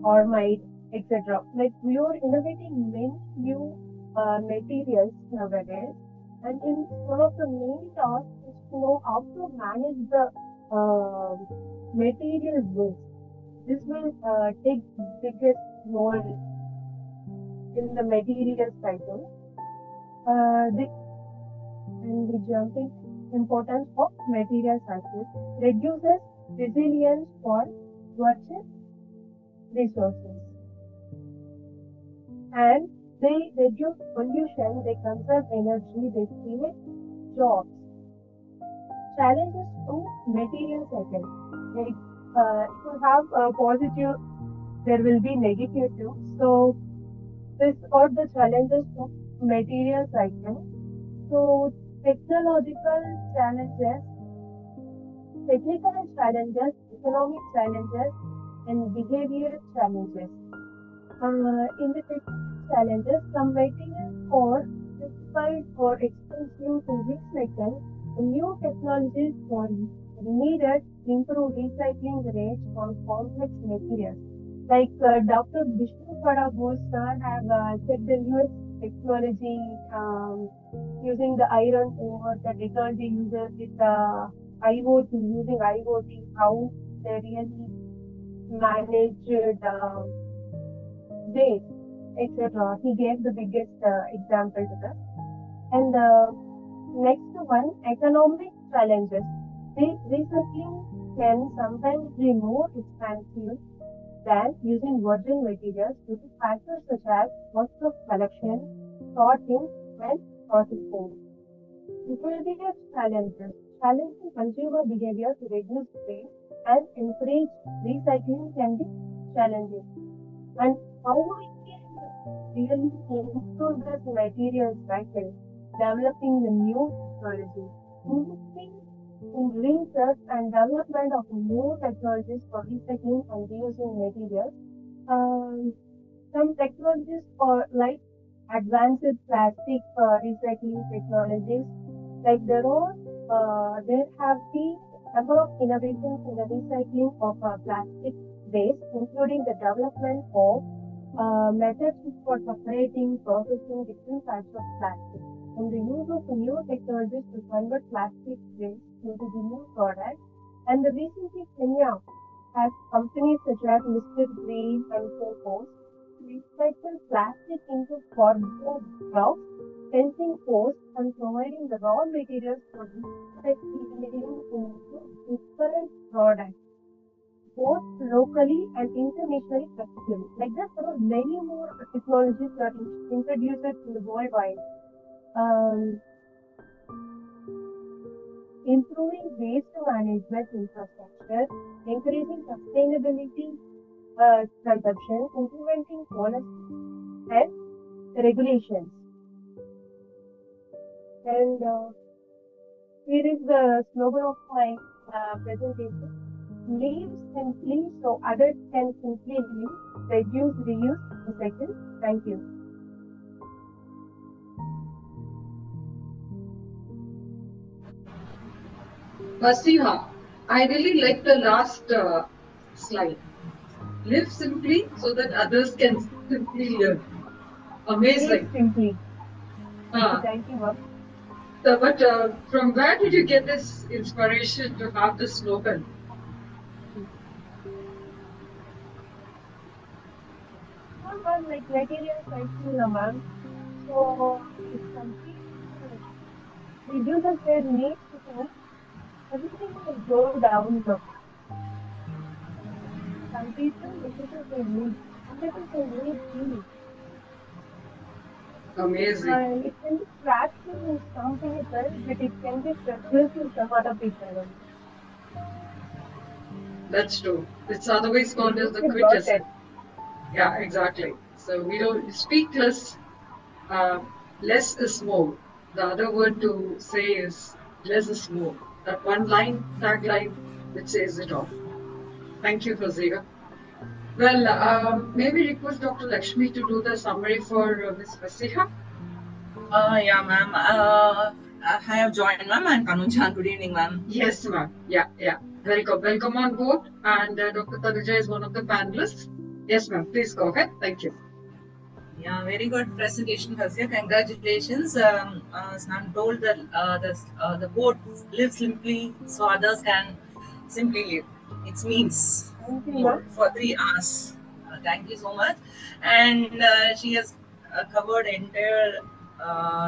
ormite, etc. Like we are innovating many new materials nowadays, and in one of the main tasks is to know how to manage the material waste. This will take biggest role in the material cycle. The jumping importance of material cycle reduces resilience for virtual resources, and they reduce pollution, they conserve energy, they create jobs. Challenges to material cycle. Like, if you have a positive, there will be negative too. So, these are the challenges to material cycle. So, technological challenges, technical challenges, economic challenges, and behavioral challenges. In the technical challenges, some materials are specified or expensive to recycle. New technologies are needed to improve recycling rates for complex materials. Like Dr. Vishnu Kadabose sir have said the newest technology using the iron ore, the technology uses with IoT, using IoT, how they really managed dates, etc. He gave the biggest example to that. And next one, economic challenges. Recycling can sometimes be more expensive than using virgin materials due to factors such as cost of collection, sorting, and processing. Behavior challenges. Challenging consumer behavior to reduce waste and encourage recycling can be challenging. And how we can really improve this material cycle, developing the new technology, investing in research and development of new technologies for recycling and reusing materials. Some technologies are like advanced plastic recycling technologies. Like there have been a number of innovations in the recycling of plastic waste, including the development of methods for separating, processing different types of plastic, and the use of new technologies to convert plastic waste into the new products. And the recently Kenya has companies such as Mr. Green and Coco recycle plastic into cardboard blocks, fencing posts, and providing the raw materials for recycling into different products, both locally and internationally practically. Like this, there are many more technologies that are introduced in the worldwide. Improving waste management infrastructure, encouraging sustainability consumption, implementing policies and regulations. And here is the slogan of my presentation. Live simply so others can simply live, reduce, reuse, recycle. Thank you.
Vasiha, I really like the last slide. Live simply so that others can simply live. Amazing.
Live simply. Thank you, ma'am.
So, but from where did you get this inspiration to have this slogan?
Like material cycle, ma'am. So it's complete reduces their need to think, everything will go down now. Some people, this is their need. This is their need too.
Amazing.
And it can be tracked in some people, but it can be suppressed in some other people.
That's true. It's otherwise called as the quitters. Yeah, exactly. So we don't speak less. Less is more. The other word to say is less is more. That one line, tagline, which says it all. Thank you, Fazega. Well, maybe request Dr. Lakshmi to do the summary for Ms. Fasiha.
Yeah, ma'am. I have joined, ma'am, and Kanuja. Good evening, ma'am.
Yes, ma'am. Yeah. Very good. Welcome on board. And Dr. Tanuja is one of the panelists. Yes, ma'am. Please go ahead. Thank you.
Yeah, very good presentation, Fazia. Congratulations. As I'm told that the quote, live simply so others can simply live. It means for 3 hours. Thank you so much. And she has covered entire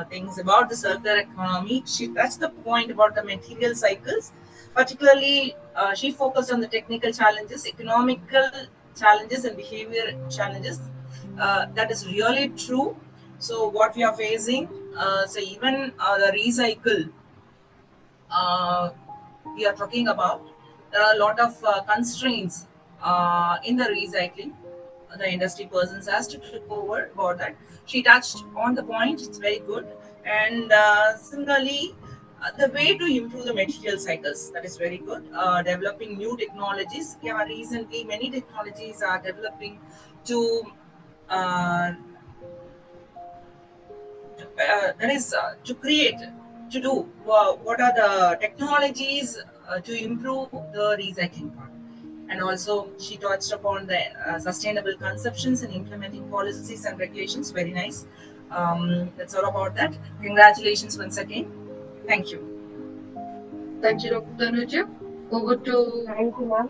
things about the circular economy. She touched the point about the material cycles. Particularly, she focused on the technical challenges, economical challenges, and behavior challenges. That is really true. So what we are facing, so even the recycle we are talking about, there are a lot of constraints in the recycling. The industry persons has to take over about that. She touched on the point, it's very good. And similarly, the way to improve the material cycles, that is very good. Developing new technologies. Yeah, recently many technologies are developing to to create, to do what are the technologies to improve the recycling part. And also she touched upon the sustainable conceptions and implementing policies and regulations. Very nice. That's all about that. Congratulations once again. Thank you.
Thank you, Dr. Tanuja. Over to...
Thank you, ma'am.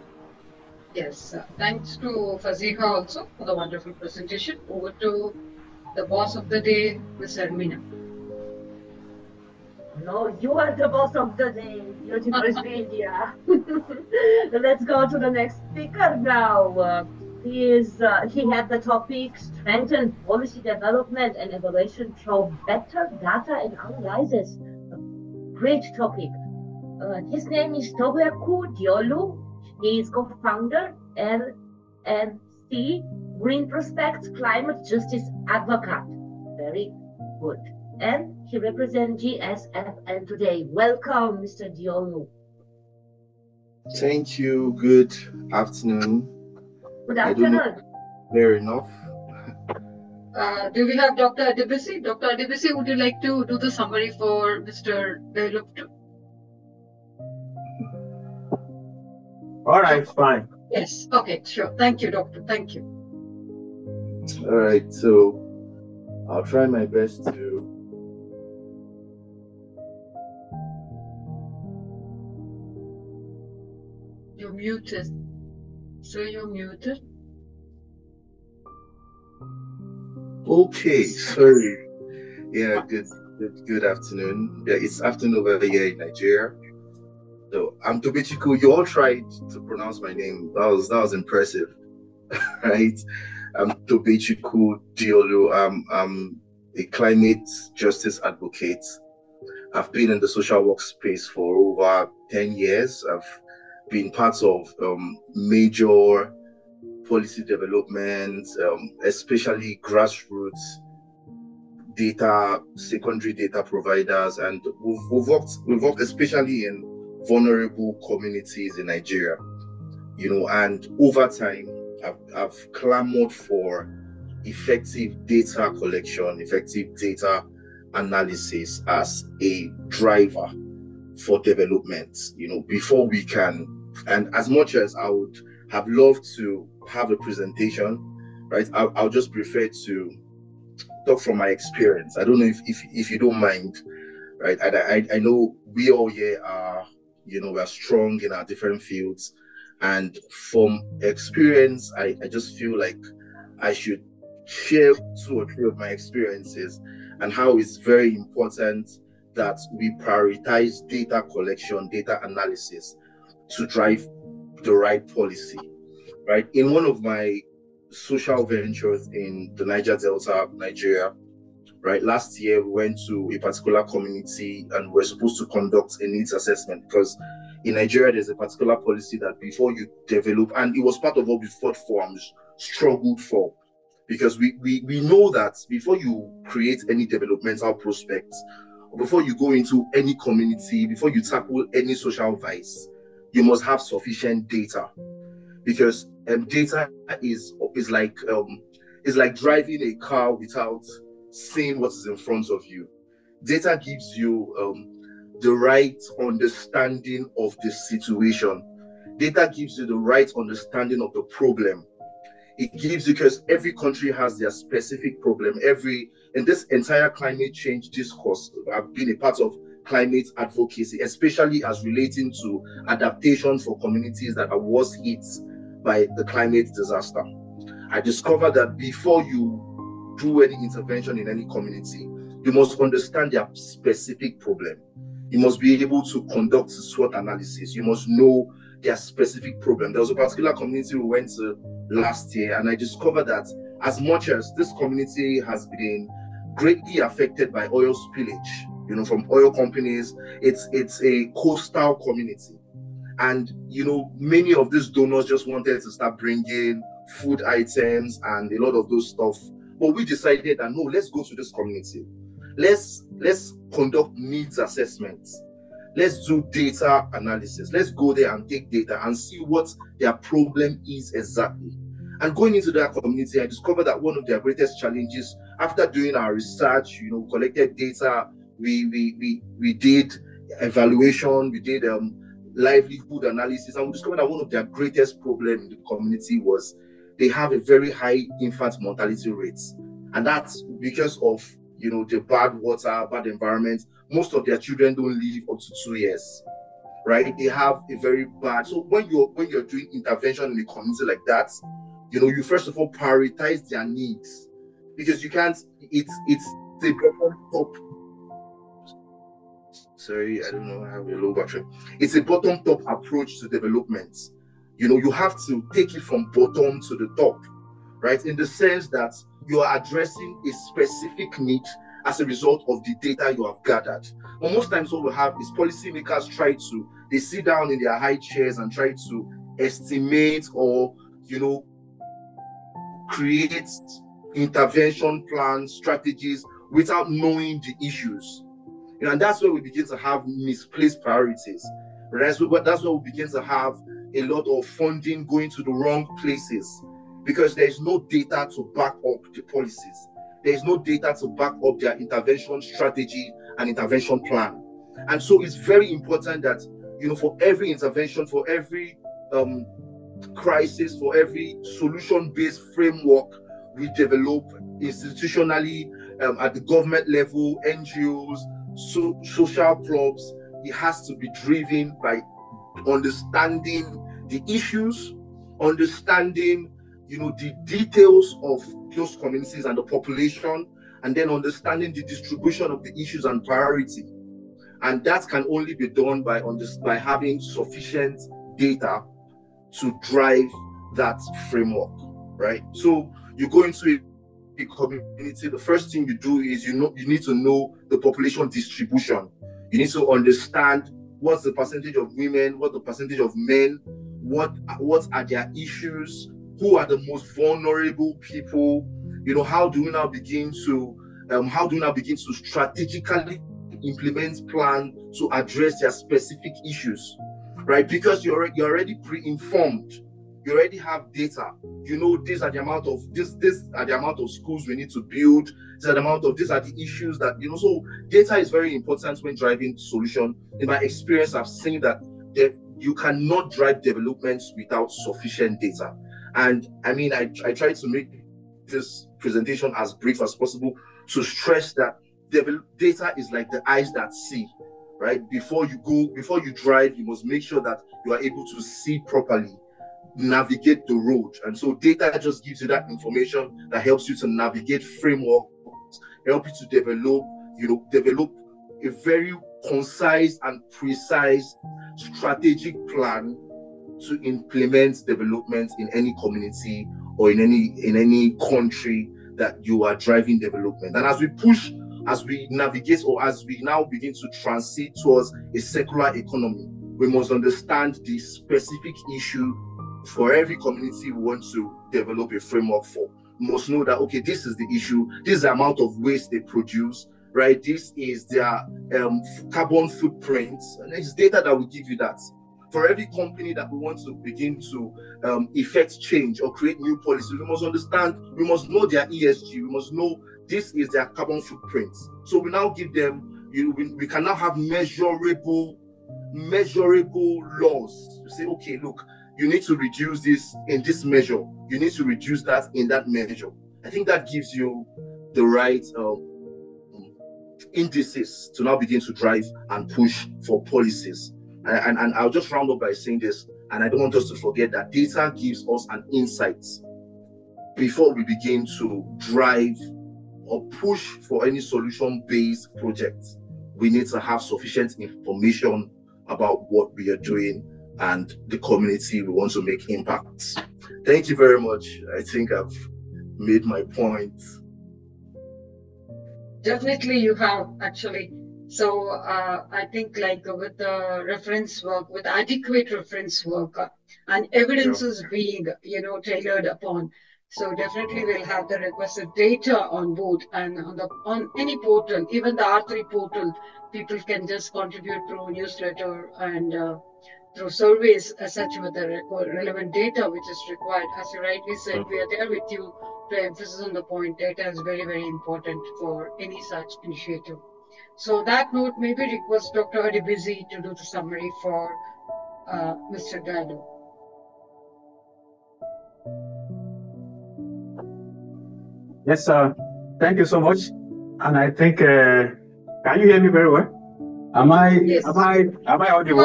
Yes, thanks to Fazika also for the wonderful presentation. Over to the boss of the day, Ms. Armina.
No, you are the boss of the day, beautiful Srividhya. Let's go to the next speaker now. He had the topic strengthen policy development and evaluation through better data and analysis. Great topic. His name is Tobeku Diolu. He is co-founder LNC Green Prospects Climate Justice Advocate. Very good. And he represents GSFN today. Welcome, Mr. Diolu.
Thank you. Good afternoon.
Good afternoon.
Fair enough.
Do we have Dr. Adebisi? Dr. Adebisi, would you like to do the summary for Mr. Diolu?
All right, fine.
Yes. Okay, sure. Thank you, Doctor. Thank you.
All right, so I'll try my best to
You're muted. So you're muted.
Okay, sorry. Yeah, good afternoon. Yeah, it's afternoon over here in Nigeria. So I'm Tobechiku. You all tried to pronounce my name. That was impressive, right? I'm Tobechiku Diolu. I'm a climate justice advocate. I've been in the social work space for over 10 years. I've been part of major policy development, especially grassroots data, secondary data providers, and we've worked especially in vulnerable communities in Nigeria, and over time I've clamored for effective data collection, effective data analysis as a driver for development, before we can. And as much as I would have loved to have a presentation, right, I'll just prefer to talk from my experience. I don't know if you don't mind, right? I know we all here are, we are strong in our different fields, and from experience, I just feel like I should share 2 or 3 of my experiences and how it's very important that we prioritize data collection, data analysis to drive the right policy, right? In one of my social ventures in the Niger Delta, Nigeria, right, last year we went to a particular community and we're supposed to conduct a needs assessment, because in Nigeria there's a particular policy that before you develop, and it was part of what we fought for and struggled for, because we know that before you create any developmental prospects, or before you go into any community, before you tackle any social vice, you must have sufficient data, because data is like driving a car without seeing what is in front of you. Data gives you the right understanding of the situation. Data gives you the right understanding of the problem. It gives you, because every country has their specific problem. In this entire climate change discourse, I've been a part of climate advocacy, especially as relating to adaptation for communities that are worst hit by the climate disaster. I discovered that before you do any intervention in any community, you must understand their specific problem. You must be able to conduct SWOT analysis. You must know their specific problem. There was a particular community we went to last year, and I discovered that as much as this community has been greatly affected by oil spillage, from oil companies, it's a coastal community. And, many of these donors just wanted to start bringing food items and a lot of those stuff. But we decided that, no, let's go to this community. Let's conduct needs assessments. Let's do data analysis. Let's go there and take data and see what their problem is exactly. And going into that community, I discovered that one of their greatest challenges, after doing our research, collected data, we did evaluation, we did livelihood analysis, and we discovered that one of their greatest problems in the community was they have a very high infant mortality rates. And that's because of the bad water, bad environment. Most of their children don't live up to 2 years, right? They have a very bad. So when you're doing intervention in a community like that, you first of all prioritize their needs, because you can't. It's the bottom top. Sorry, I don't know. I have a low battery. It's a bottom top approach to development. You have to take it from bottom to the top, right? In the sense that you are addressing a specific need as a result of the data you have gathered. But most times what we have is policymakers they sit down in their high chairs and try to estimate or, create intervention plans, strategies without knowing the issues. And that's where we begin to have misplaced priorities. That's where we begin to have a lot of funding going to the wrong places, because there is no data to back up the policies. There is no data to back up their intervention strategy and intervention plan. And so it's very important that, for every intervention, for every crisis, for every solution-based framework we develop institutionally, at the government level, NGOs, social clubs, it has to be driven by understanding the issues, understanding the details of those communities and the population, and then understanding the distribution of the issues and priority. And that can only be done by having sufficient data to drive that framework, right? So you go into a community, the first thing you do is you need to know the population distribution. You need to understand what's the percentage of women, what the percentage of men, what are their issues, who are the most vulnerable people. How do we now begin to strategically implement plan to address their specific issues, right? Because you're already pre-informed. You already have data. These are the amount of schools we need to build. These are the issues that So data is very important when driving solution. In my experience, I've seen that you cannot drive developments without sufficient data. And I try to make this presentation as brief as possible to stress that data is like the eyes that see, right? Before you drive, you must make sure that you are able to see properly, navigate the road. And so data just gives you that information that helps you to navigate framework, help you to develop a very concise and precise strategic plan to implement development in any community or in any country that you are driving development. And as we push, as we navigate, or as we now begin to transit towards a circular economy, we must understand the specific issue for every community we want to develop a framework for. We must know that, okay, this is the issue, this is the amount of waste they produce, right? This is their carbon footprint, and it's data that will give you that. For every company that we want to begin to effect change or create new policies, we must understand, we must know their ESG, we must know this is their carbon footprint. So we now give them, we can now have measurable laws to say, okay, look, you need to reduce this in this measure, you need to reduce that in that measure. I think that gives you the right indices to now begin to drive and push for policies. And I'll just round up by saying this, and I don't want us to forget that data gives us an insight before we begin to drive or push for any solution-based project. We need to have sufficient information about what we are doing and the community we want to make impacts. Thank you very much. I think I've made my point.
Definitely you have, actually. So I think like with the reference work, with adequate reference work and evidences being, tailored upon. So definitely we'll have the requested data on board, and on any portal, even the R3 portal, people can just contribute through newsletter and through surveys as such with the relevant data which is required. As you rightly said, we are there with you to emphasize on the point. Data is very, very important for any such initiative. So that note, maybe request Dr. Adibisi to do the summary for Mr. Gallo.
Yes, thank you so much. And I think, can you hear me very well?
Yes.
Am I audible?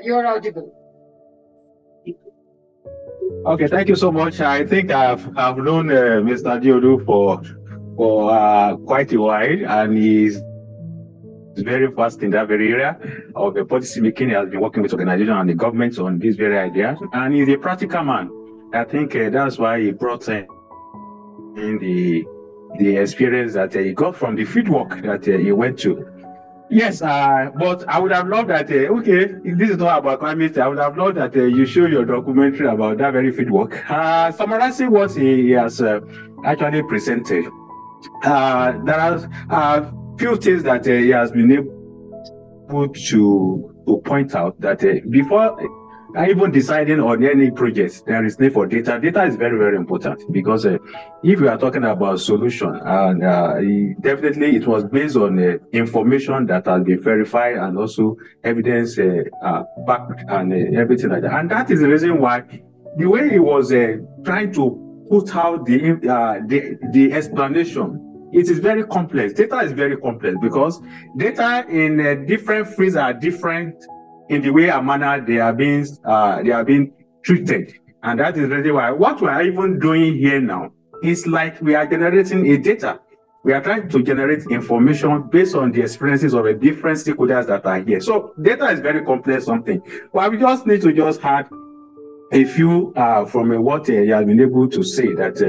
You're audible.
Okay, thank you so much. I think I've known Mr. Diodu for quite a while, and he's very fast in that very area of the policy making. He has been working with organizations and the government on these very ideas, and he's a practical man. I think that's why he brought in the experience that he got from the fieldwork that he went to. Yes, but I would have loved that, okay, this is not about climate, I would have loved that you show your documentary about that very fieldwork. Summarizing what he has actually presented, there are few things that he has been able to point out that before even deciding on any project, there is need for data. Data is very, very important, because if we are talking about solution, and definitely it was based on information that has been verified and also evidence backed and everything like that. And that is the reason why the way he was trying to put out the explanation, it is very complex. Data is very complex, because data in different fields are different in the way and manner they are being treated. And that is really why what we are even doing here now is like we are generating a data. We are trying to generate information based on the experiences of the different stakeholders that are here. So data is very complex something. But we just need to just add a few from what he has been able to say, that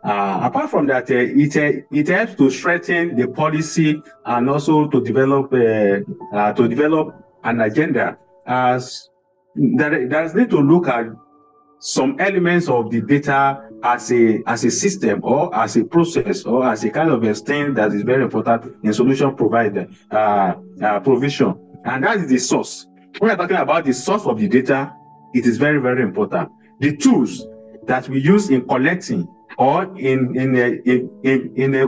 apart from that, it helps to strengthen the policy and also to develop an agenda. As there is need to look at some elements of the data as a system, or as a process, or as a kind of a thing that is very important in solution provision, and that is the source. When we are talking about the source of the data, it is very, very important. The tools that we use in collecting or in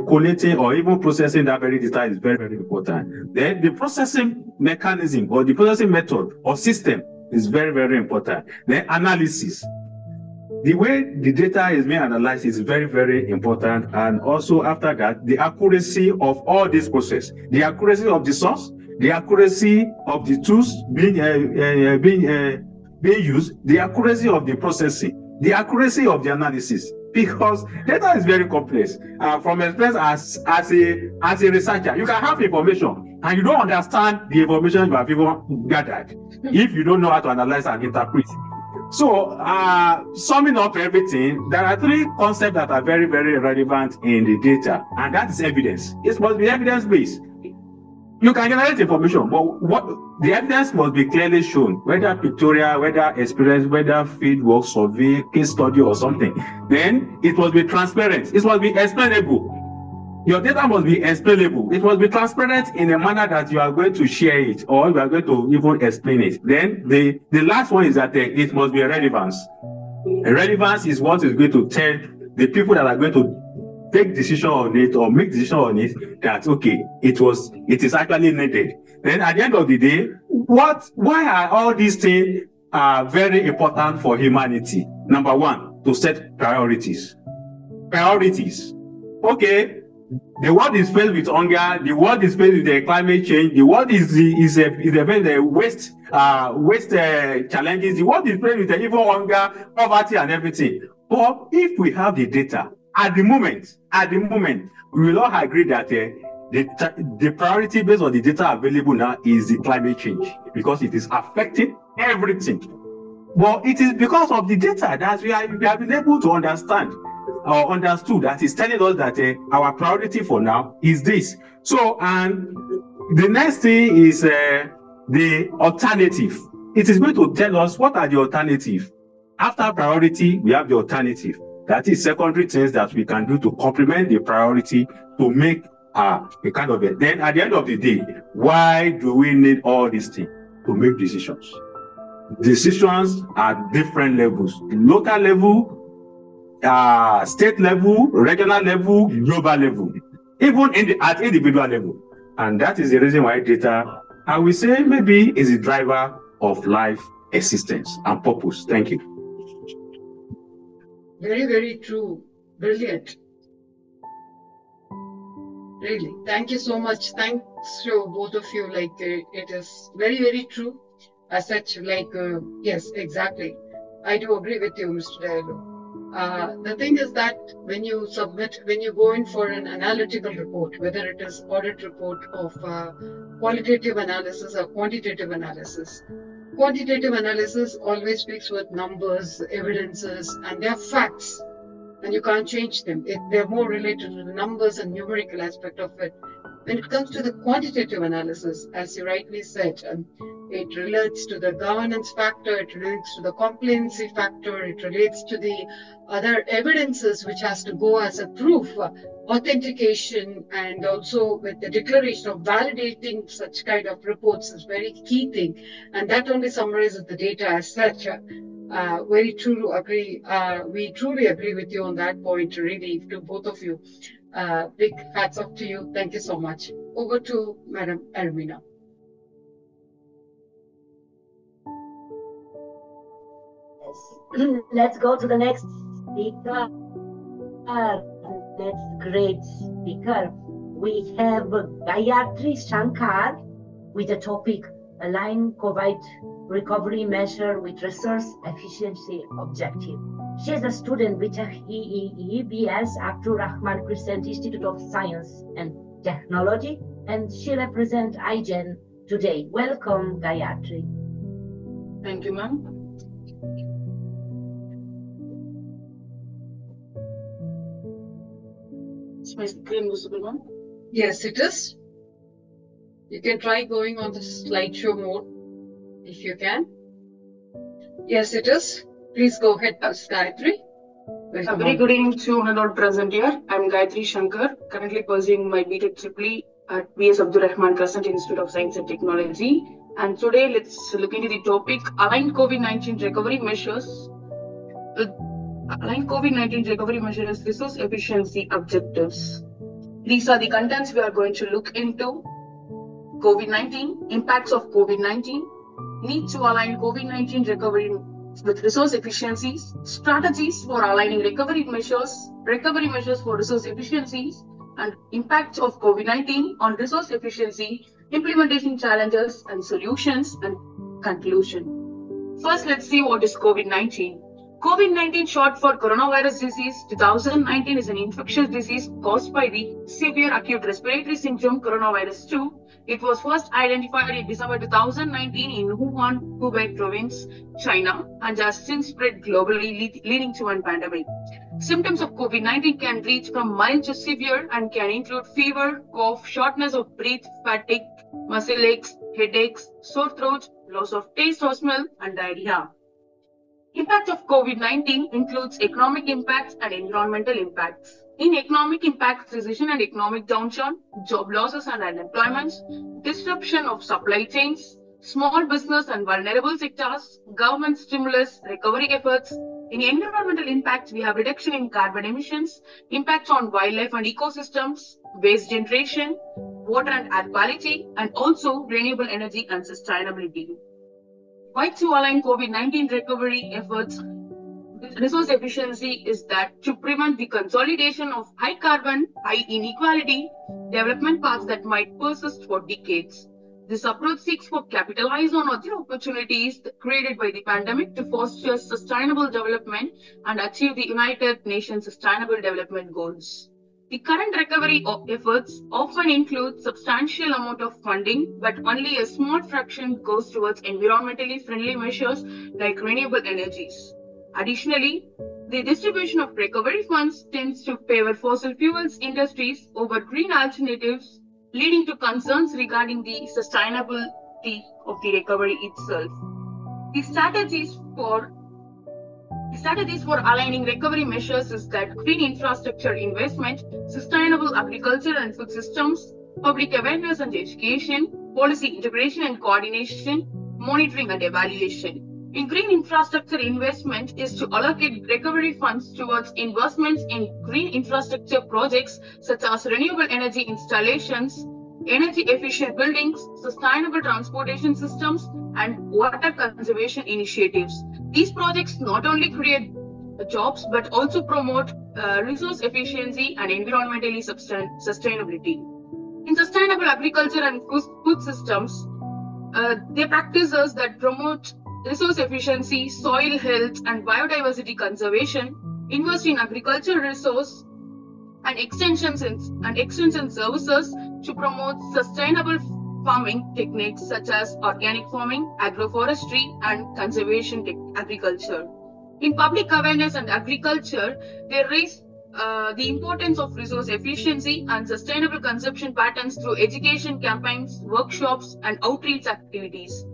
collating or even processing that very data is very, very important. Then the processing mechanism or the processing method or system is very, very important. Then analysis. The way the data is being analyzed is very, very important. And also after that, the accuracy of all this process, the accuracy of the source, the accuracy of the tools being used, the accuracy of the processing, the accuracy of the analysis. Because data is very complex. From experience as a researcher, you can have information, and you don't understand the information you have even gathered if you don't know how to analyze and interpret. So, summing up everything, there are three concepts that are very, very relevant in the data, and that is evidence. It must be evidence-based. You can generate information, but what the evidence must be clearly shown, whether pictorial, whether experience, whether fieldwork, survey, case study, or something. Then it must be transparent. It must be explainable. Your data must be explainable. It must be transparent in a manner that you are going to share it, or you are going to even explain it. Then the last one is that it must be relevance. Relevance is what is going to tell the people that are going to take decision on it or make decision on it that okay, it is actually needed. Then at the end of the day, why are all these things very important for humanity? Number one, to set priorities. Priorities. Okay, the world is faced with hunger. The world is faced with the climate change. The world is faced with waste challenges. The world is faced with even hunger, poverty, and everything. But if we have the data, at the moment, we will all agree that the priority based on the data available now is the climate change, because it is affecting everything. But it is because of the data that we have been able to understand or understood that is telling us that our priority for now is this. So, and the next thing is the alternative. It is going to tell us what are the alternatives. After priority, we have the alternative. That is secondary things that we can do to complement the priority to make a kind of it. Then at the end of the day, why do we need all these things? To make decisions. Decisions at different levels. Local level, state level, regional level, global level, even at individual level. And that is the reason why data, I will say, maybe is a driver of life existence and purpose. Thank you.
Very, very true. Brilliant. Really. Thank you so much. Thanks to both of you. Like, it is very, very true. As such, like, yes, exactly. I do agree with you, Mr. Diallo. The thing is that when you go in for an analytical report, whether it is audit report of qualitative analysis or quantitative analysis always speaks with numbers, evidences, and they're facts, and you can't change them. They're more related to the numbers and numerical aspect of it. When it comes to the quantitative analysis, as you rightly said, it relates to the governance factor, it relates to the compliancy factor, it relates to the other evidences which has to go as a proof, authentication, and also with the declaration of validating such kind of reports is very key thing. And that only summarizes the data as such. Very true to agree. We truly agree with you on that point, really, to both of you. Big hats off to you. Thank you so much. Over to Madam Armina.
Let's go to the next speaker. Next great speaker. We have Gayatri Shankar with the topic Align COVID Recovery Measure with Resource Efficiency Objective. She is a student with a EEBS Abdur Rahman Crescent Institute of Science and Technology, and she represents IGEN today. Welcome, Gayatri.
Thank you, ma'am. Is my screen visible, ma'am?
Yes, it is. You can try going on the slideshow mode if you can. Yes, it is. Please go ahead, Ms. Gayatri.
A very good evening to all present here. I'm Gayatri Shankar, currently pursuing my BTech Triple at BS Abdur Rahman Crescent Institute of Science and Technology. And today, let's look into the topic Align COVID-19 Recovery Measures. Align COVID-19 Recovery Measures Resource Efficiency Objectives. These are the contents we are going to look into. COVID-19, impacts of COVID-19, need to align COVID-19 recovery with resource efficiencies, strategies for aligning recovery measures for resource efficiencies, and impacts of COVID-19 on resource efficiency, implementation challenges and solutions, and conclusion. First, let's see what is COVID-19.
COVID-19, short for coronavirus disease 2019, is an infectious disease caused by the severe acute respiratory syndrome coronavirus 2. It was first identified in December 2019 in Wuhan, Hubei province, China, and has since spread globally, leading to a pandemic. Symptoms of COVID-19 can range from mild to severe and can include fever, cough, shortness of breath, fatigue, muscle aches, headaches, sore throat, loss of taste or smell, and diarrhea. Impact of COVID-19 includes economic impacts and environmental impacts. In economic impacts, recession and economic downturn, job losses and unemployment, disruption of supply chains, small business and vulnerable sectors, government stimulus, recovery efforts. In environmental impacts, we have reduction in carbon emissions, impacts on wildlife and ecosystems, waste generation, water and air quality, and also renewable energy and sustainability. Why to align COVID-19 recovery efforts with resource efficiency is that to prevent the consolidation of high carbon, high inequality development paths that might persist for decades. This approach seeks to capitalize on other opportunities created by the pandemic to foster sustainable development and achieve the United Nations Sustainable Development Goals. The current recovery efforts often include substantial amount of funding, but only a small fraction goes towards environmentally friendly measures like renewable energies. Additionally, the distribution of recovery funds tends to favor fossil fuels industries over green alternatives, leading to concerns regarding the sustainability of the recovery itself. The strategies for aligning recovery measures is that green infrastructure investment, sustainable agriculture and food systems, public awareness and education, policy integration and coordination, monitoring and evaluation. In green infrastructure investment is to allocate recovery funds towards investments in green infrastructure projects such as renewable energy installations, energy efficient buildings, sustainable transportation systems, and water conservation initiatives. These projects not only create jobs but also promote resource efficiency and environmentally sustainability. In sustainable agriculture and food systems, they practices that promote resource efficiency, soil health, and biodiversity conservation, invest in agricultural resource and extension services to promote sustainable farming techniques such as organic farming, agroforestry, and conservation agriculture. In public awareness and agriculture, they raise the importance of resource efficiency and sustainable consumption patterns through education campaigns, workshops, and outreach activities.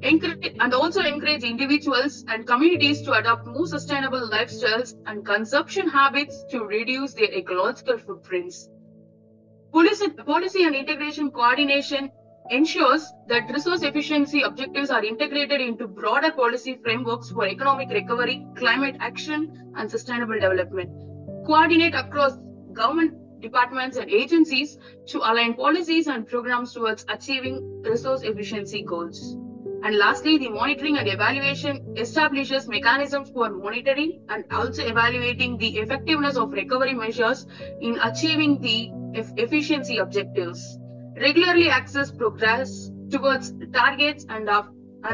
And also encourage individuals and communities to adopt more sustainable lifestyles and consumption habits to reduce their ecological footprints. Policy and integration coordination ensures that resource efficiency objectives are integrated into broader policy frameworks for economic recovery, climate action, and sustainable development. Coordinate across government departments and agencies to align policies and programs towards achieving resource efficiency goals. And lastly, the monitoring and evaluation establishes mechanisms for monitoring and also evaluating the effectiveness of recovery measures in achieving the efficiency objectives. Regularly assess progress towards targets and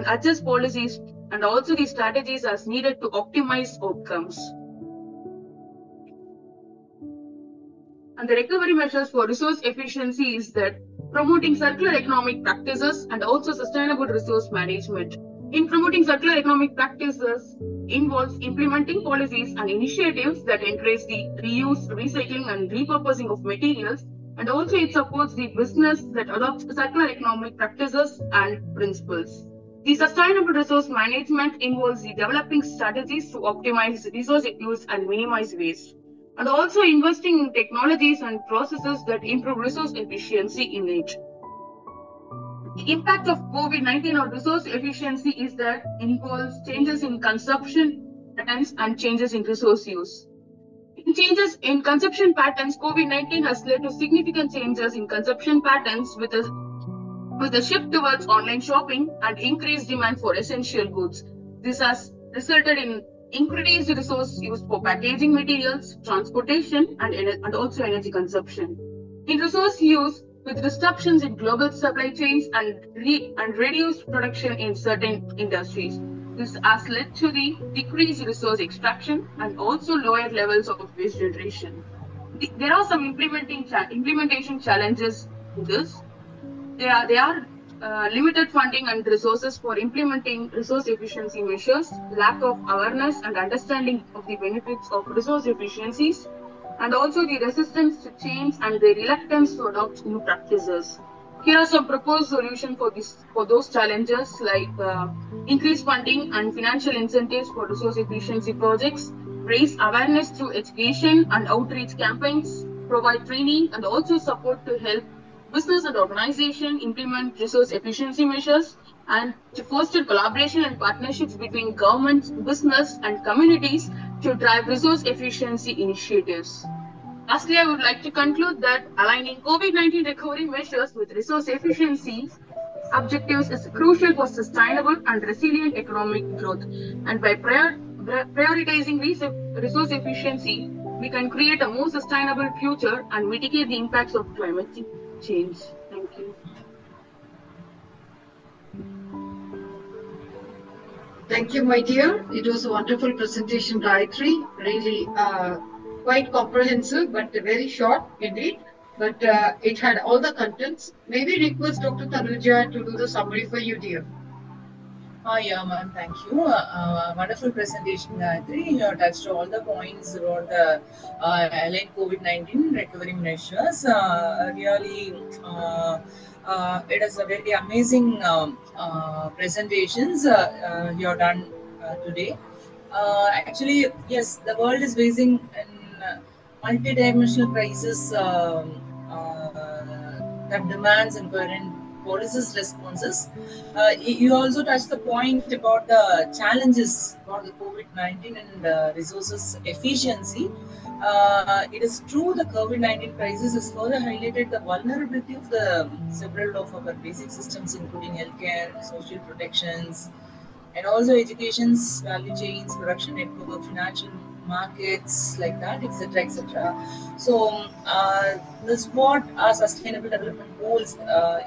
adjust policies and also the strategies as needed to optimize outcomes. And the recovery measures for resource efficiency is that promoting circular economic practices and also sustainable resource management. In promoting circular economic practices involves implementing policies and initiatives that encourage the reuse, recycling, and repurposing of materials, and also it supports the business that adopts circular economic practices and principles. The sustainable resource management involves the developing strategies to optimize resource use and minimize waste, and also investing in technologies and processes that improve resource efficiency in it. The impact of COVID-19 on resource efficiency is that it involves changes in consumption patterns and changes in resource use. In changes in consumption patterns, COVID-19 has led to significant changes in consumption patterns with a shift towards online shopping and increased demand for essential goods. This has resulted in increased resource use for packaging materials, transportation, and also energy consumption. In resource use, with disruptions in global supply chains and reduced production in certain industries. This has led to the decreased resource extraction and also lower levels of waste generation. There are some implementation challenges to this. There are limited funding and resources for implementing resource efficiency measures, lack of awareness and understanding of the benefits of resource efficiencies, and also the resistance to change and the reluctance to adopt new practices. Here are some proposed solutions for those challenges, like increased funding and financial incentives for resource efficiency projects, raise awareness through education and outreach campaigns, provide training and also support to help business and organization implement resource efficiency measures, and to foster collaboration and partnerships between government, business, and communities to drive resource efficiency initiatives. Lastly, I would like to conclude that aligning COVID-19 recovery measures with resource efficiency objectives is crucial for sustainable and resilient economic growth. And by prioritizing resource efficiency, we can create a more sustainable future and mitigate the impacts of climate change. Thank you.
Thank you, my dear. It was a wonderful presentation, Gayatri. Really quite comprehensive, but very short indeed. But it had all the contents. Maybe request Dr. Tanuja to do the summary for you, dear.
Yeah, ma'am, thank you. Wonderful presentation, Gayatri. You have touched all the points about the allied COVID-19 recovery measures. Really, it is a very amazing presentations you have done today. Actually, yes, the world is facing an multi-dimensional crisis that demands incoherent policies responses. You also touched the point about the challenges for the COVID-19 and resources efficiency. It is true the COVID-19 crisis has further highlighted the vulnerability of the several of our basic systems, including healthcare, social protections, and also education's value chains, production network, financial markets, like that, etc., etc. So this what our sustainable development goals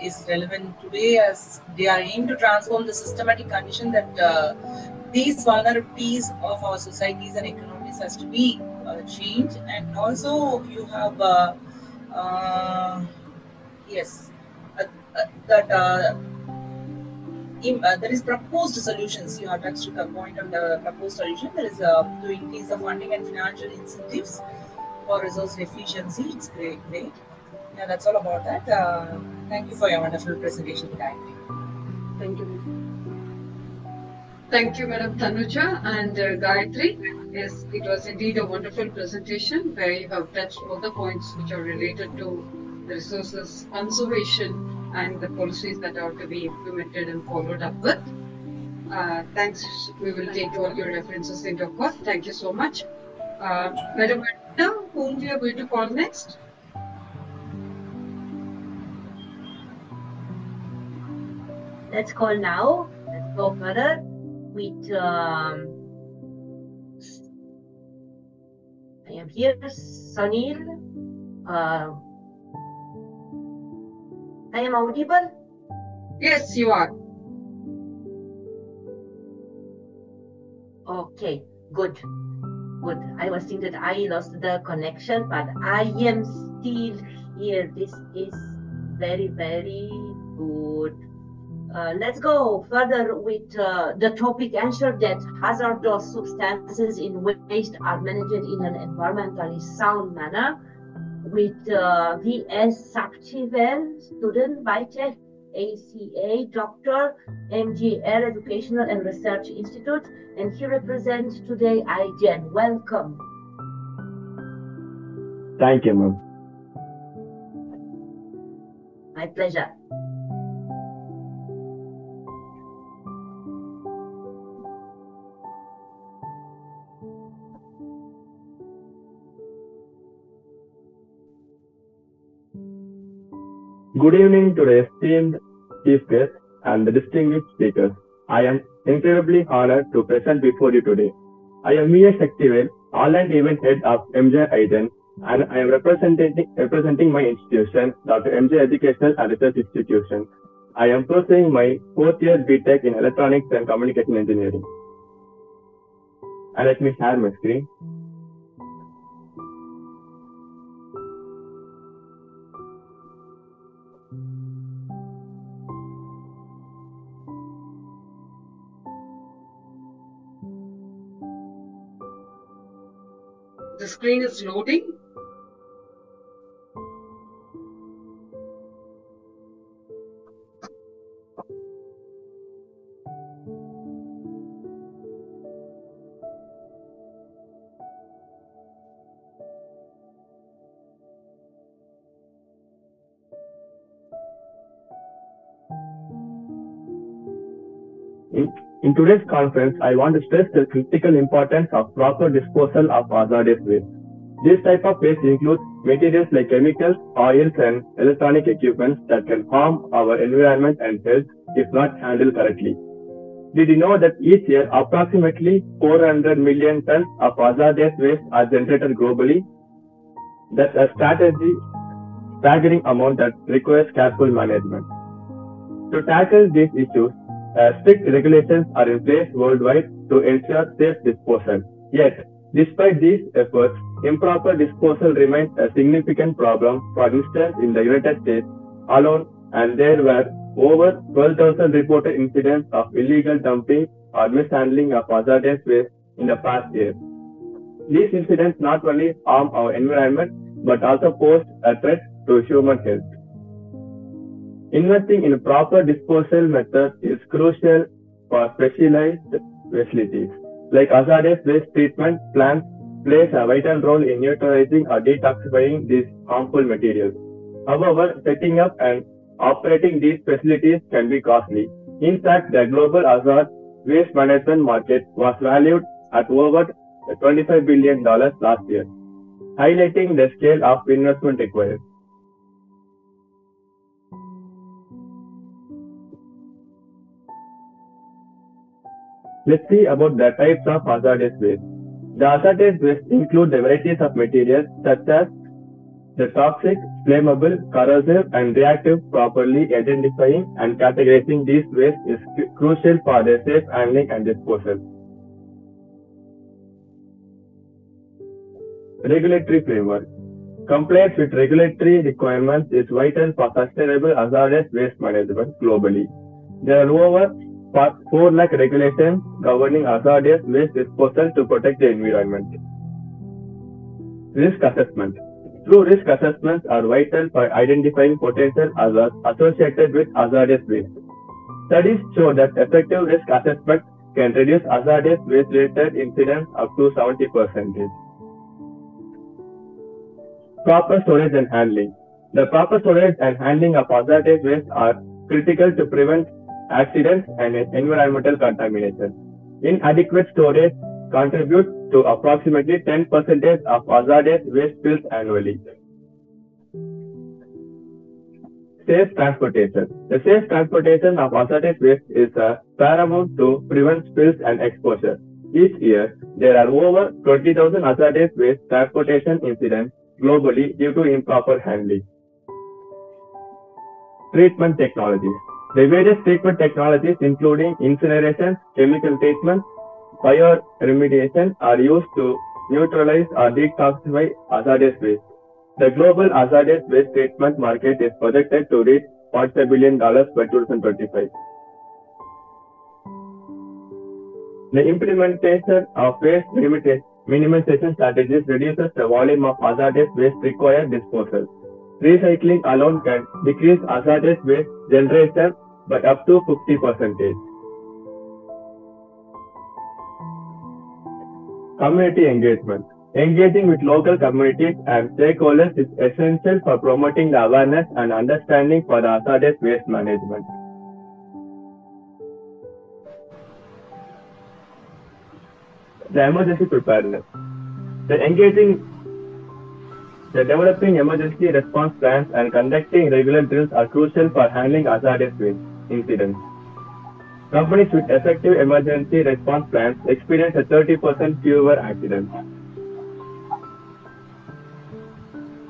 is relevant today, as they are aimed to transform the systematic condition that these vulnerabilities of our societies and economies has to be changed. And also you have yes, that there is proposed solutions. You have touched the point on the proposed solution. There is to increase the funding and financial incentives for resource efficiency. It's great. Yeah, that's all about that. Thank you for your wonderful presentation, Gayatri.
Thank you. Thank you, Madam Tanuja and Gayatri. Yes, it was indeed a wonderful presentation where you have touched all the points which are related to the resources conservation and the policies that are to be implemented and followed up with. Thanks. We will take all your references into account. Thank you so much. Madam Vanita, whom we are going to call next?
Let's call now. Let's go further with I am here, Sunil. I am audible?
Yes, you are.
Okay, good. I was thinking that I lost the connection, but I am still here. This is very, very good. Let's go further with the topic. Ensure that hazardous substances in waste are managed in an environmentally sound manner, with V.S. Saktivel, student Biotech, ACA, Doctor, MGL Educational and Research Institute, and he represents today IGEN. Welcome.
Thank you, ma'am.
My pleasure.
Good evening to the esteemed chief guest and the distinguished speakers. I am incredibly honored to present before you today. I am V.S. Saktivel, all-round event head of MJ IGEN, and I am representing my institution, Dr. MJ Educational and Research Institution. I am pursuing my 4th year BTech in Electronics and Communication Engineering. And let me share my screen.
The screen is loading.
In today's conference, I want to stress the critical importance of proper disposal of hazardous waste. This type of waste includes materials like chemicals, oils, and electronic equipment that can harm our environment and health if not handled correctly. Did you know that each year approximately 400 million tons of hazardous waste are generated globally? That's a staggering amount that requires careful management. To tackle these issues, strict regulations are in place worldwide to ensure safe disposal. Yet, despite these efforts, improper disposal remains a significant problem. For instance, in the United States alone, and there were over 12,000 reported incidents of illegal dumping or mishandling of hazardous waste in the past year. These incidents not only harm our environment but also pose a threat to human health. Investing in proper disposal methods is crucial for specialized facilities. Like hazardous waste treatment plants plays a vital role in neutralizing or detoxifying these harmful materials. However, setting up and operating these facilities can be costly. In fact, the global hazard waste management market was valued at over $25 billion last year, highlighting the scale of investment required. Let's see about the types of hazardous waste. The hazardous waste include the varieties of materials such as the toxic, flammable, corrosive, and reactive. Properly identifying and categorizing these waste is crucial for their safe handling and disposal. Regulatory framework. Compliance with regulatory requirements is vital for sustainable hazardous waste management globally. There are over 4 lakh regulations governing hazardous waste disposal to protect the environment. Risk assessment. True risk assessments are vital for identifying potential hazards associated with hazardous waste. Studies show that effective risk assessment can reduce hazardous waste-related incidents up to 70%. Proper storage and handling. The proper storage and handling of hazardous waste are critical to prevent accidents and environmental contamination. Inadequate storage contributes to approximately 10% of hazardous waste spills annually. Safe transportation. The safe transportation of hazardous waste is paramount to prevent spills and exposure. Each year, there are over 20,000 hazardous waste transportation incidents globally due to improper handling. Treatment technologies. The various treatment technologies, including incineration, chemical treatment, bioremediation, are used to neutralize or detoxify hazardous waste. The global hazardous waste treatment market is projected to reach $45 billion by 2025. The implementation of waste minimization strategies reduces the volume of hazardous waste required disposal. Recycling alone can decrease hazardous waste generation by up to 50%. Community engagement. Engaging with local communities and stakeholders is essential for promoting the awareness and understanding for the hazardous waste management. The emergency preparedness. Developing emergency response plans and conducting regular drills are crucial for handling hazardous waste incidents. Companies with effective emergency response plans experience a 30% fewer accidents.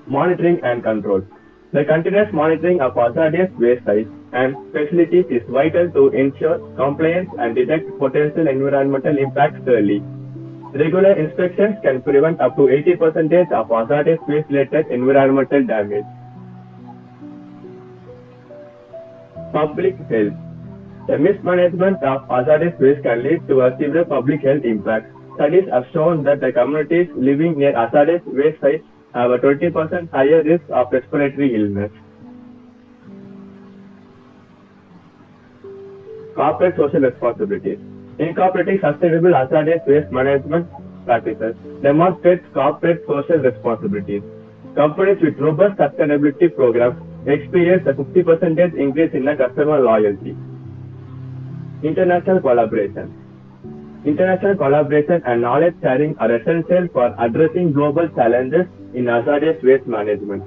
Monitoring and control. The continuous monitoring of hazardous waste sites and facilities is vital to ensure compliance and detect potential environmental impacts early. Regular inspections can prevent up to 80% of hazardous waste-related environmental damage. Public health. The mismanagement of hazardous waste can lead to a severe public health impact. Studies have shown that the communities living near hazardous waste sites have a 20% higher risk of respiratory illness. Corporate social responsibilities. Incorporating sustainable hazardous waste management practices demonstrates corporate social responsibilities. Companies with robust sustainability programs experience a 50% increase in customer loyalty. International collaboration. International collaboration and knowledge sharing are essential for addressing global challenges in hazardous waste management.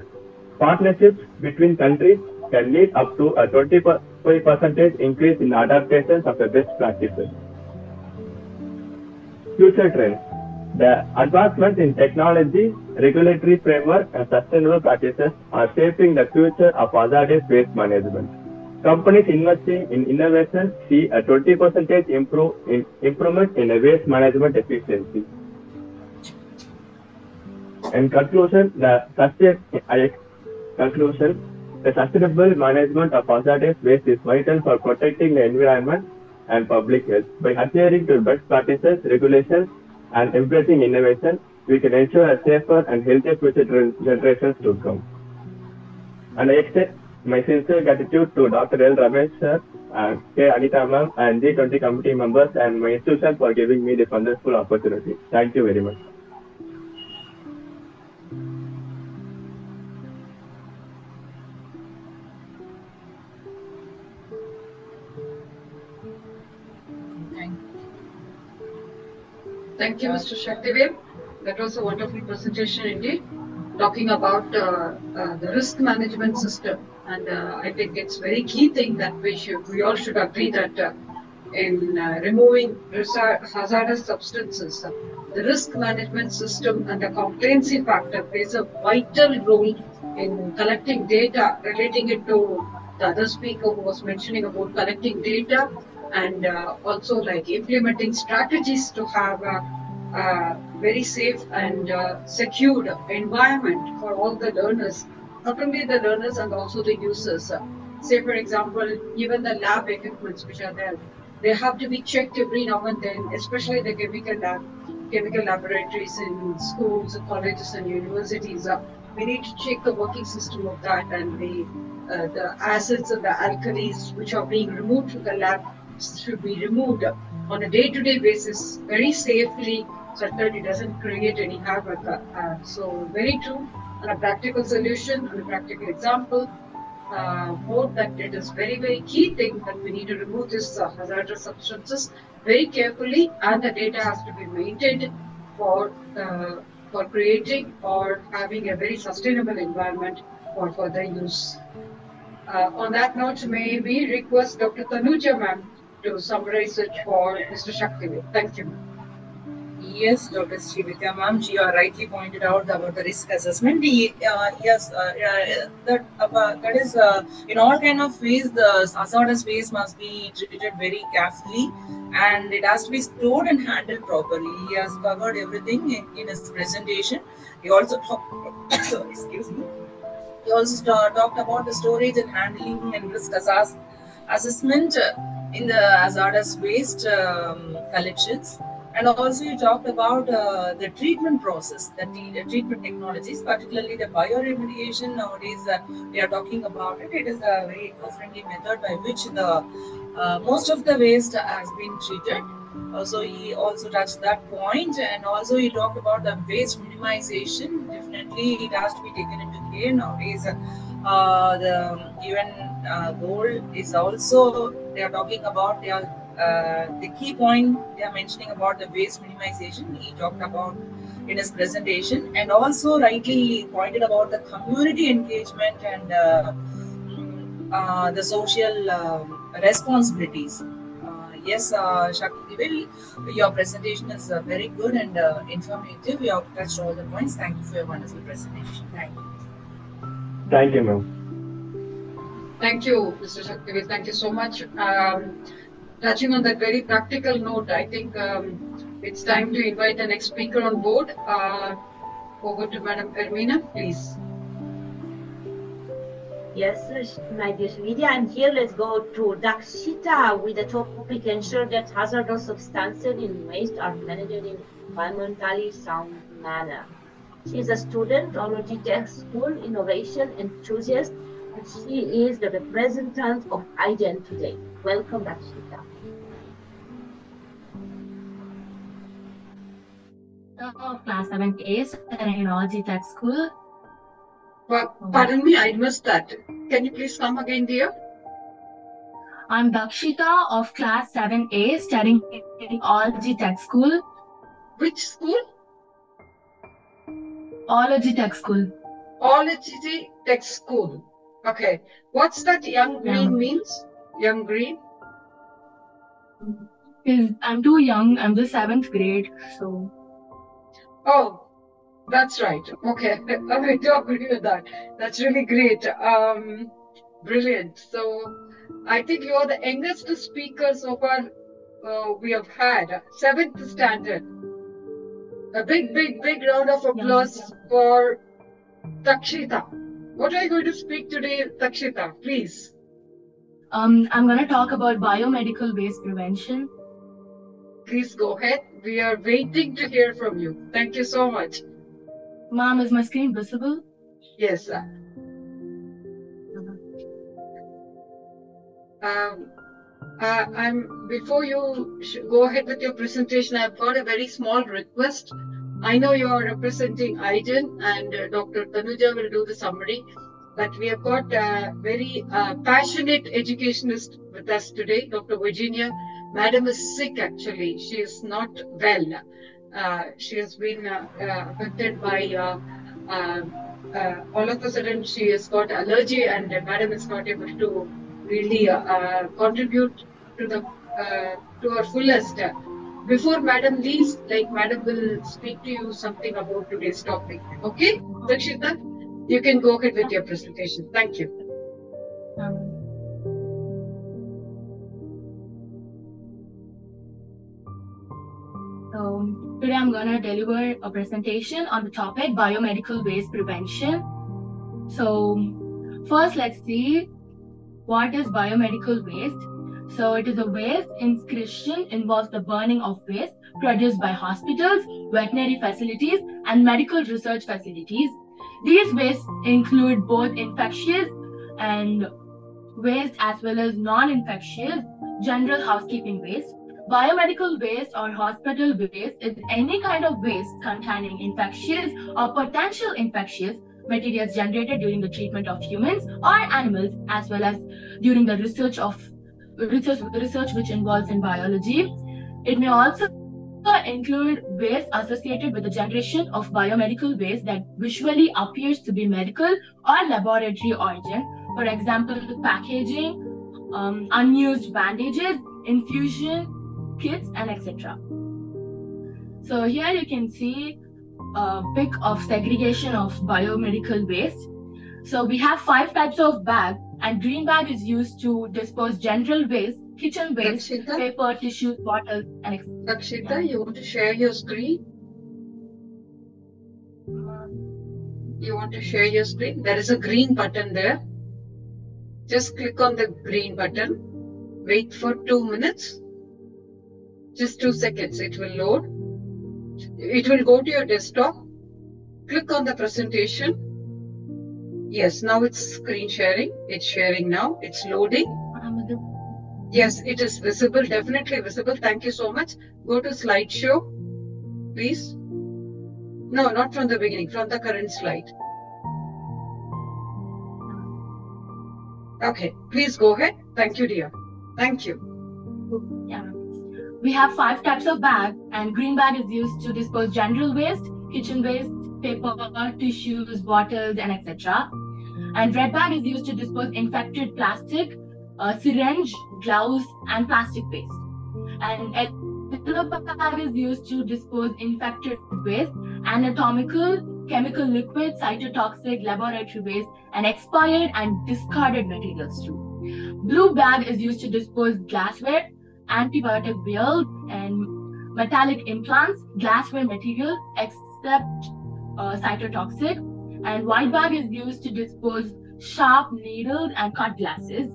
Partnerships between countries can lead up to a 25% increase in adaptations of the best practices. Future trends. The advancements in technology, regulatory framework, and sustainable practices are shaping the future of hazardous waste management. Companies investing in innovation see a 20% improvement in waste management efficiency. In conclusion, the sustainable management of hazardous waste is vital for protecting the environment and public health. By adhering to best practices, regulations, and embracing innovation, we can ensure a safer and healthier future generations to come. And I extend my sincere gratitude to Dr. L. Ramesh sir, K. Anita ma'am, and G20 committee members and my institution for giving me this wonderful opportunity. Thank you very much.
Thank you, Mr. Shaktivel. That was a wonderful presentation indeed, talking about the risk management system. And I think it's very key thing that we all should agree that in removing hazardous substances, the risk management system and the complacency factor plays a vital role in collecting data, relating it to the other speaker who was mentioning about collecting data, and also like implementing strategies to have a very safe and secured environment for all the learners, not only the learners and also the users. Say for example, even the lab equipments which are there, they have to be checked every now and then, especially the chemical laboratories in schools, colleges and universities. We need to check the working system of that, and the acids and the alkalis which are being removed from the lab should be removed on a day-to-day basis very safely, so that it doesn't create any havoc. So very true, and a practical solution and a practical example. Both that it is very key thing that we need to remove this hazardous substances very carefully, and the data has to be maintained for creating or having a very sustainable environment for further use. On that note, may we request Dr. Tanuja ma'am to summarize it for Mr. Shaktivel. Thank you.
Yes, Dr. Srividhya ma'am, you are rightly pointed out about the risk assessment. Yes, that is in all kind of ways, the hazardous waste must be treated very carefully, and it has to be stored and handled properly. He has covered everything in his presentation. He also talked, excuse me. He also talked about the storage and handling and risk assessment in the hazardous waste collections. And also you talked about the treatment process, the treatment technologies, particularly the bioremediation. Nowadays we are talking about it. It is a very eco-friendly method by which the most of the waste has been treated. So he also touched that point, and also he talked about the waste minimization. Definitely it has to be taken into care. Nowadays the UN goal is also, they are talking about the key point they are mentioning about the waste minimization. He talked about in his presentation, and also rightly pointed about the community engagement and the social responsibilities. Yes, Shaktivel, your presentation is very good and informative. You have touched all the points. Thank you for your wonderful presentation. Thank you.
Thank you, ma'am.
Thank you, Mr. Shaktiveer. Thank you so much. Touching on that very practical note, I think it's time to invite the next speaker on board. Over to Madam Ermina, please.
Yes, my dear Srividhya, and here let's go to Dakshita with the topic ensure that hazardous substances in waste are managed in environmentally sound manner. She is a student on Tech School Innovation Enthusiast, and she is the representative of IGEN today. Welcome, Dakshita.
Class 7A, Technology Tech School.
Pardon me, I missed that. Can you please come again, dear?
I'm Dakshita of Class 7A, studying in Ology Tech School.
Which school?
Ology Tech School.
Ology Tech School. Okay. What's that young green means? Young green?
Because I'm too young. I'm the 7th grade, so.
Oh, that's right. Okay. I do agree with that. That's really great. Brilliant. So, I think you are the youngest speaker so far we have had. 7th standard. A big round of applause for Dakshita. What are you going to speak today, Dakshita? Please.
I'm going to talk about biomedical waste prevention.
Please go ahead. We are waiting to hear from you. Thank you so much.
Ma'am, is my screen visible?
Yes, sir. Before you go ahead with your presentation, I've got a very small request. I know you are representing IGEN and Dr. Tanuja will do the summary, but we have got a very passionate educationist with us today, Dr. Virginia. Madam is sick actually. She is not well. She has been affected by, all of a sudden she has got allergy and Madam is not able to really contribute to the to her fullest. Before Madam leaves, Madam will speak to you something about today's topic. Okay, Dakshita, you can go ahead with your presentation. Thank you.
So today I'm going to deliver a presentation on the topic biomedical waste prevention. So first, let's see what is biomedical waste. So it is a waste inscription involves the burning of waste produced by hospitals, veterinary facilities, and medical research facilities. These wastes include both infectious and waste as well as non-infectious general housekeeping waste. Biomedical waste or hospital waste is any kind of waste containing infectious or potential infectious materials generated during the treatment of humans or animals, as well as during the research which involves in biology. It may also include waste associated with the generation of biomedical waste that visually appears to be medical or laboratory origin. For example, packaging, unused bandages, infusion kits, and etc. So here you can see a pic of segregation of biomedical waste. So we have 5 types of bag, and green bag is used to dispose general waste, kitchen waste,
Dakshita?
paper, tissues, bottles, and etc.
Dakshita, you want to share your screen? You want to share your screen? There is a green button there. Just click on the green button. Wait for 2 minutes. Just 2 seconds. It will load. It will go to your desktop. Click on the presentation. Yes, now it's screen sharing. It's sharing now. It's loading. Yes, it is visible. Definitely visible. Thank you so much. Go to slideshow, please. No, not from the beginning. From the current slide. Okay, please go ahead. Thank you, dear. Thank you.
Yeah. We have 5 types of bag, and green bag is used to dispose general waste, kitchen waste, paper, tissues, bottles, and etc. And red bag is used to dispose infected plastic, syringe, gloves, and plastic waste. And yellow bag is used to dispose infected waste, anatomical, chemical liquids, cytotoxic, laboratory waste, and expired and discarded materials too. Blue bag is used to dispose glassware, antibiotic vials, and metallic implants, glassware material, except cytotoxic. And white bag is used to dispose sharp needles and cut glasses.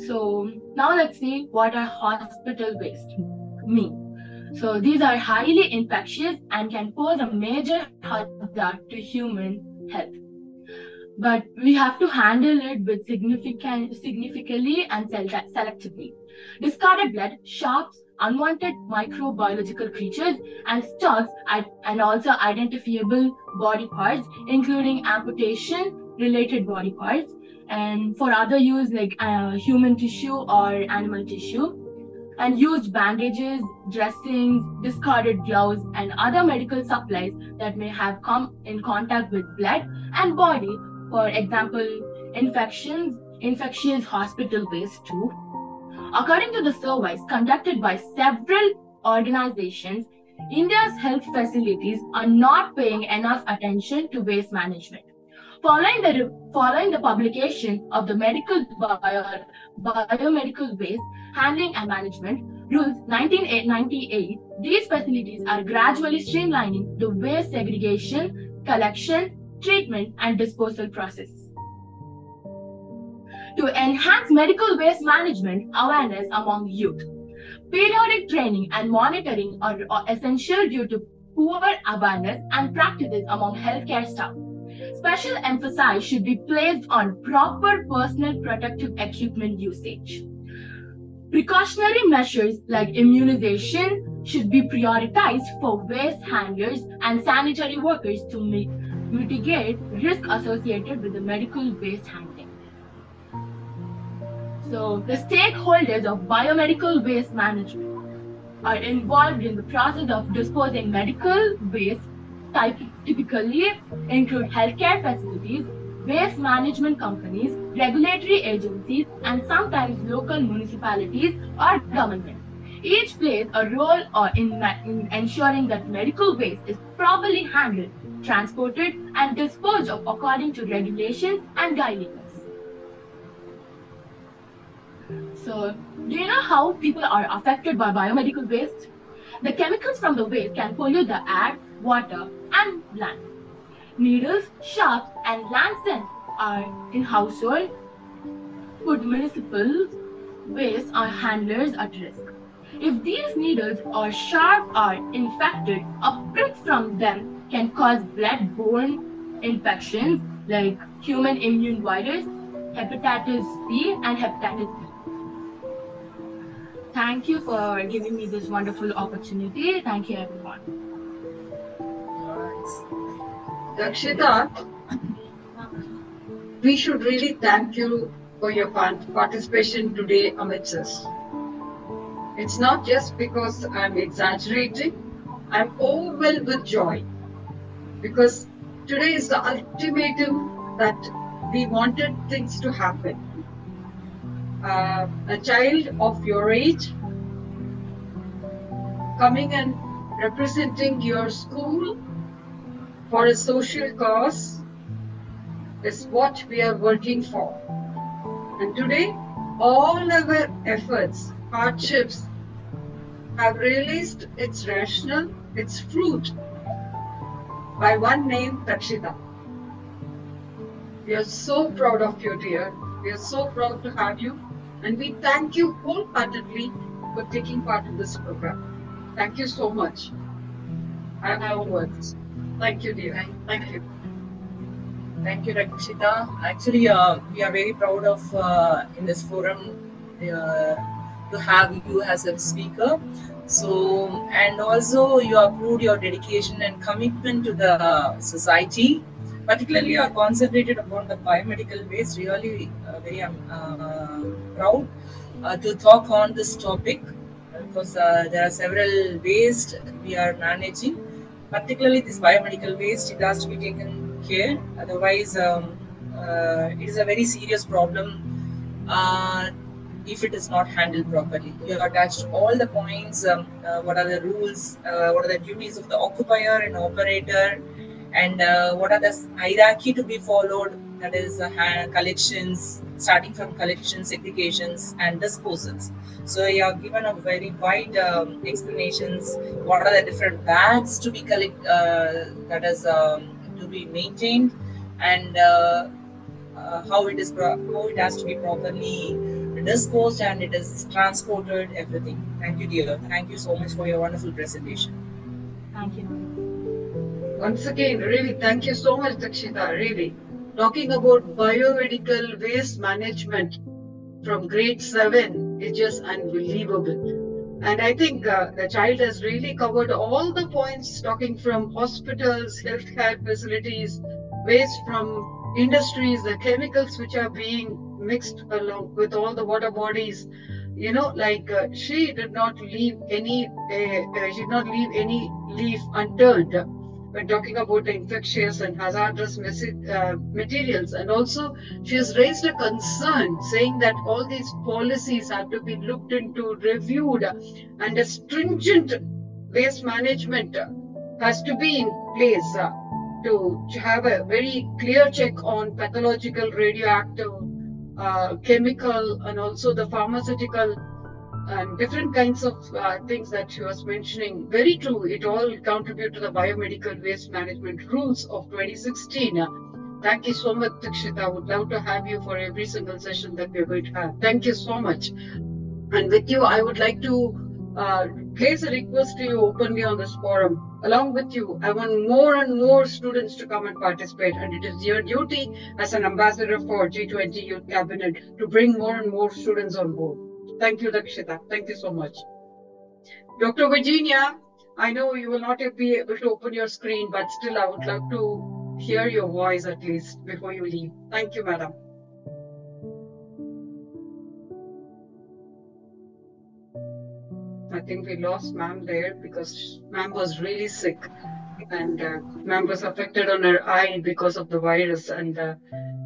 So now let's see what are hospital waste mean. So these are highly infectious and can pose a major hazard to human health. But we have to handle it with significantly and selectively. Discarded blood, sharps, unwanted microbiological creatures, and stocks and also identifiable body parts, including amputation-related body parts, and for other use like human tissue or animal tissue, and used bandages, dressings, discarded gloves, and other medical supplies that may have come in contact with blood and body. For example, infectious hospital waste too. According to the surveys conducted by several organizations, India's health facilities are not paying enough attention to waste management. Following the publication of the Biomedical Waste Handling and Management Rules 1998, these facilities are gradually streamlining the waste segregation, collection, treatment, and disposal process. To enhance medical waste management awareness among youth, periodic training and monitoring are essential due to poor awareness and practices among healthcare staff. Special emphasis should be placed on proper personal protective equipment usage. Precautionary measures like immunization should be prioritized for waste handlers and sanitary workers to mitigate risk associated with the medical waste handling. So the stakeholders of biomedical waste management are involved in the process of disposing medical waste, typically include healthcare facilities, waste management companies, regulatory agencies, and sometimes local municipalities or governments. Each plays a role in ensuring that medical waste is properly handled, transported, and disposed of according to regulations and guidelines. So, do you know how people are affected by biomedical waste? The chemicals from the waste can pollute the air, water, and land. Needles, sharps, and lancet are in household, put municipal waste or handlers at risk. If these needles or sharp are infected, a prick from them can cause blood-borne infections like human immune virus, hepatitis C, and hepatitis B. Thank you for giving me this wonderful opportunity. Thank you, everyone.
Dakshita, we should really thank you for your participation today amidst us. It's not just because I'm exaggerating, I'm overwhelmed with joy because today is the ultimatum that we wanted things to happen. A child of your age coming and representing your school for a social cause is what we are working for. And today, all our efforts, hardships have realized its rationale, its fruit by one name, Dakshita. We are so proud of you, dear. We are so proud to have you. And we thank you wholeheartedly for taking part in this program. Thank you so much. I have no words. Thank you, dear. Thank you.
Thank you, Dakshita. Actually, we are very proud of in this forum to have you as a speaker. So, and also you have proved your dedication and commitment to the society. Particularly, you are concentrated upon the biomedical waste. Really, very proud to talk on this topic because there are several waste we are managing. Particularly, this biomedical waste, it has to be taken care. Otherwise, it is a very serious problem if it is not handled properly. You have attached all the points. What are the rules? What are the duties of the occupier and operator? and what are the hierarchy to be followed, that is collections, starting from collections, segregations and disposals. So you have given a very wide explanations, what are the different bags to be that is to be maintained, and how it has to be properly disposed and it is transported, everything. Thank you, dear. Thank you so much for your wonderful presentation.
Thank you.
Once again, really, thank you so much, Dakshita. Really, talking about biomedical waste management from grade 7 is just unbelievable. And I think the child has really covered all the points, talking from hospitals, healthcare facilities, waste from industries, the chemicals which are being mixed along with all the water bodies. You know, like she did not leave any leaf unturned when talking about the infectious and hazardous materials. And also she has raised a concern saying that all these policies have to be looked into, reviewed, and a stringent waste management has to be in place to have a very clear check on pathological, radioactive, chemical, and also the pharmaceutical and different kinds of things that she was mentioning. Very true. It all contribute to the biomedical waste management rules of 2016. Thank you so much, Dakshita. I would love to have you for every single session that we're going to have. Thank you so much. And with you, I would like to place a request to you openly on this forum. Along with you, I want more and more students to come and participate, and it is your duty as an ambassador for G20 Youth Cabinet to bring more and more students on board. Thank you, Dakshita. Thank you so much. Dr. Virginia, I know you will not be able to open your screen, but still I would love to hear your voice at least before you leave. Thank you, madam. I think we lost ma'am there because ma'am was really sick, and ma'am was affected on her eye because of the virus, and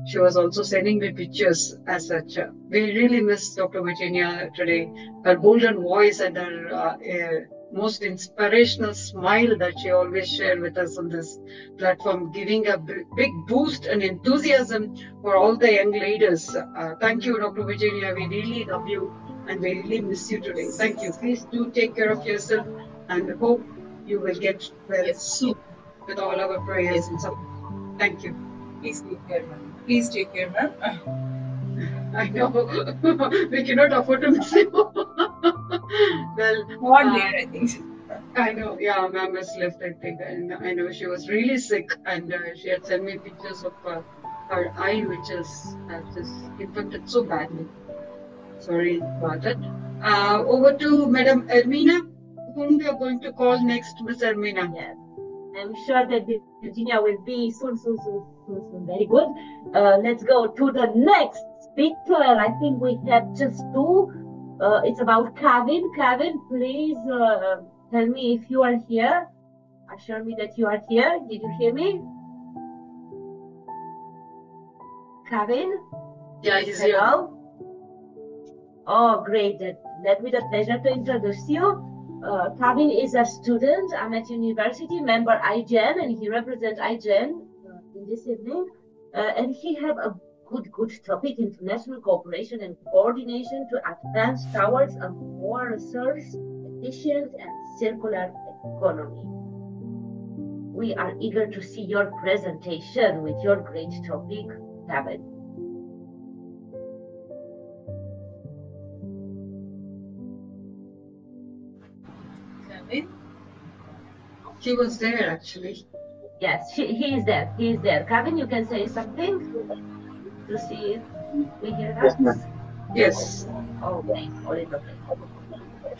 she was also sending me pictures as such. We really miss Dr. Virginia today. Her golden voice and her most inspirational smile that she always shared with us on this platform, giving a big boost and enthusiasm for all the young leaders. Thank you, Dr. Virginia. We really love you and we really miss you today. Thank you. Please do take care of yourself and hope you will get well soon with all our prayers and support. Thank you.
Please take care, ma'am. Please take care, ma'am.
I know. We cannot afford to miss you. Well,
one day, I think.
I know. Yeah, ma'am has left, I think. And I know she was really sick, and she had sent me pictures of her eye, which is just infected so badly. Sorry about that. Over to Madam Ermina, whom we are going to call next, Miss Ermina.
Yes. I'm sure that Virginia will be soon. Very good. Let's go to the next speaker. I think we have just two. It's about Kevin. Kevin, please tell me if you are here. Assure me that you are here. Did you hear me? Kevin?
Yeah, he's
here.
Hello?
Oh, great. Let me the pleasure to introduce you. Kevin is a student. I'm at university, member IGEN, and he represents IGEN in this evening. And he have a good topic: international cooperation and coordination to advance towards a more resource efficient and circular economy. We are eager to see your presentation with your great topic, Kevin.
He was there actually.
Yes, he is there. He is there. Kevin, you can say something to see if we hear us.
Yes.
Okay. All is okay.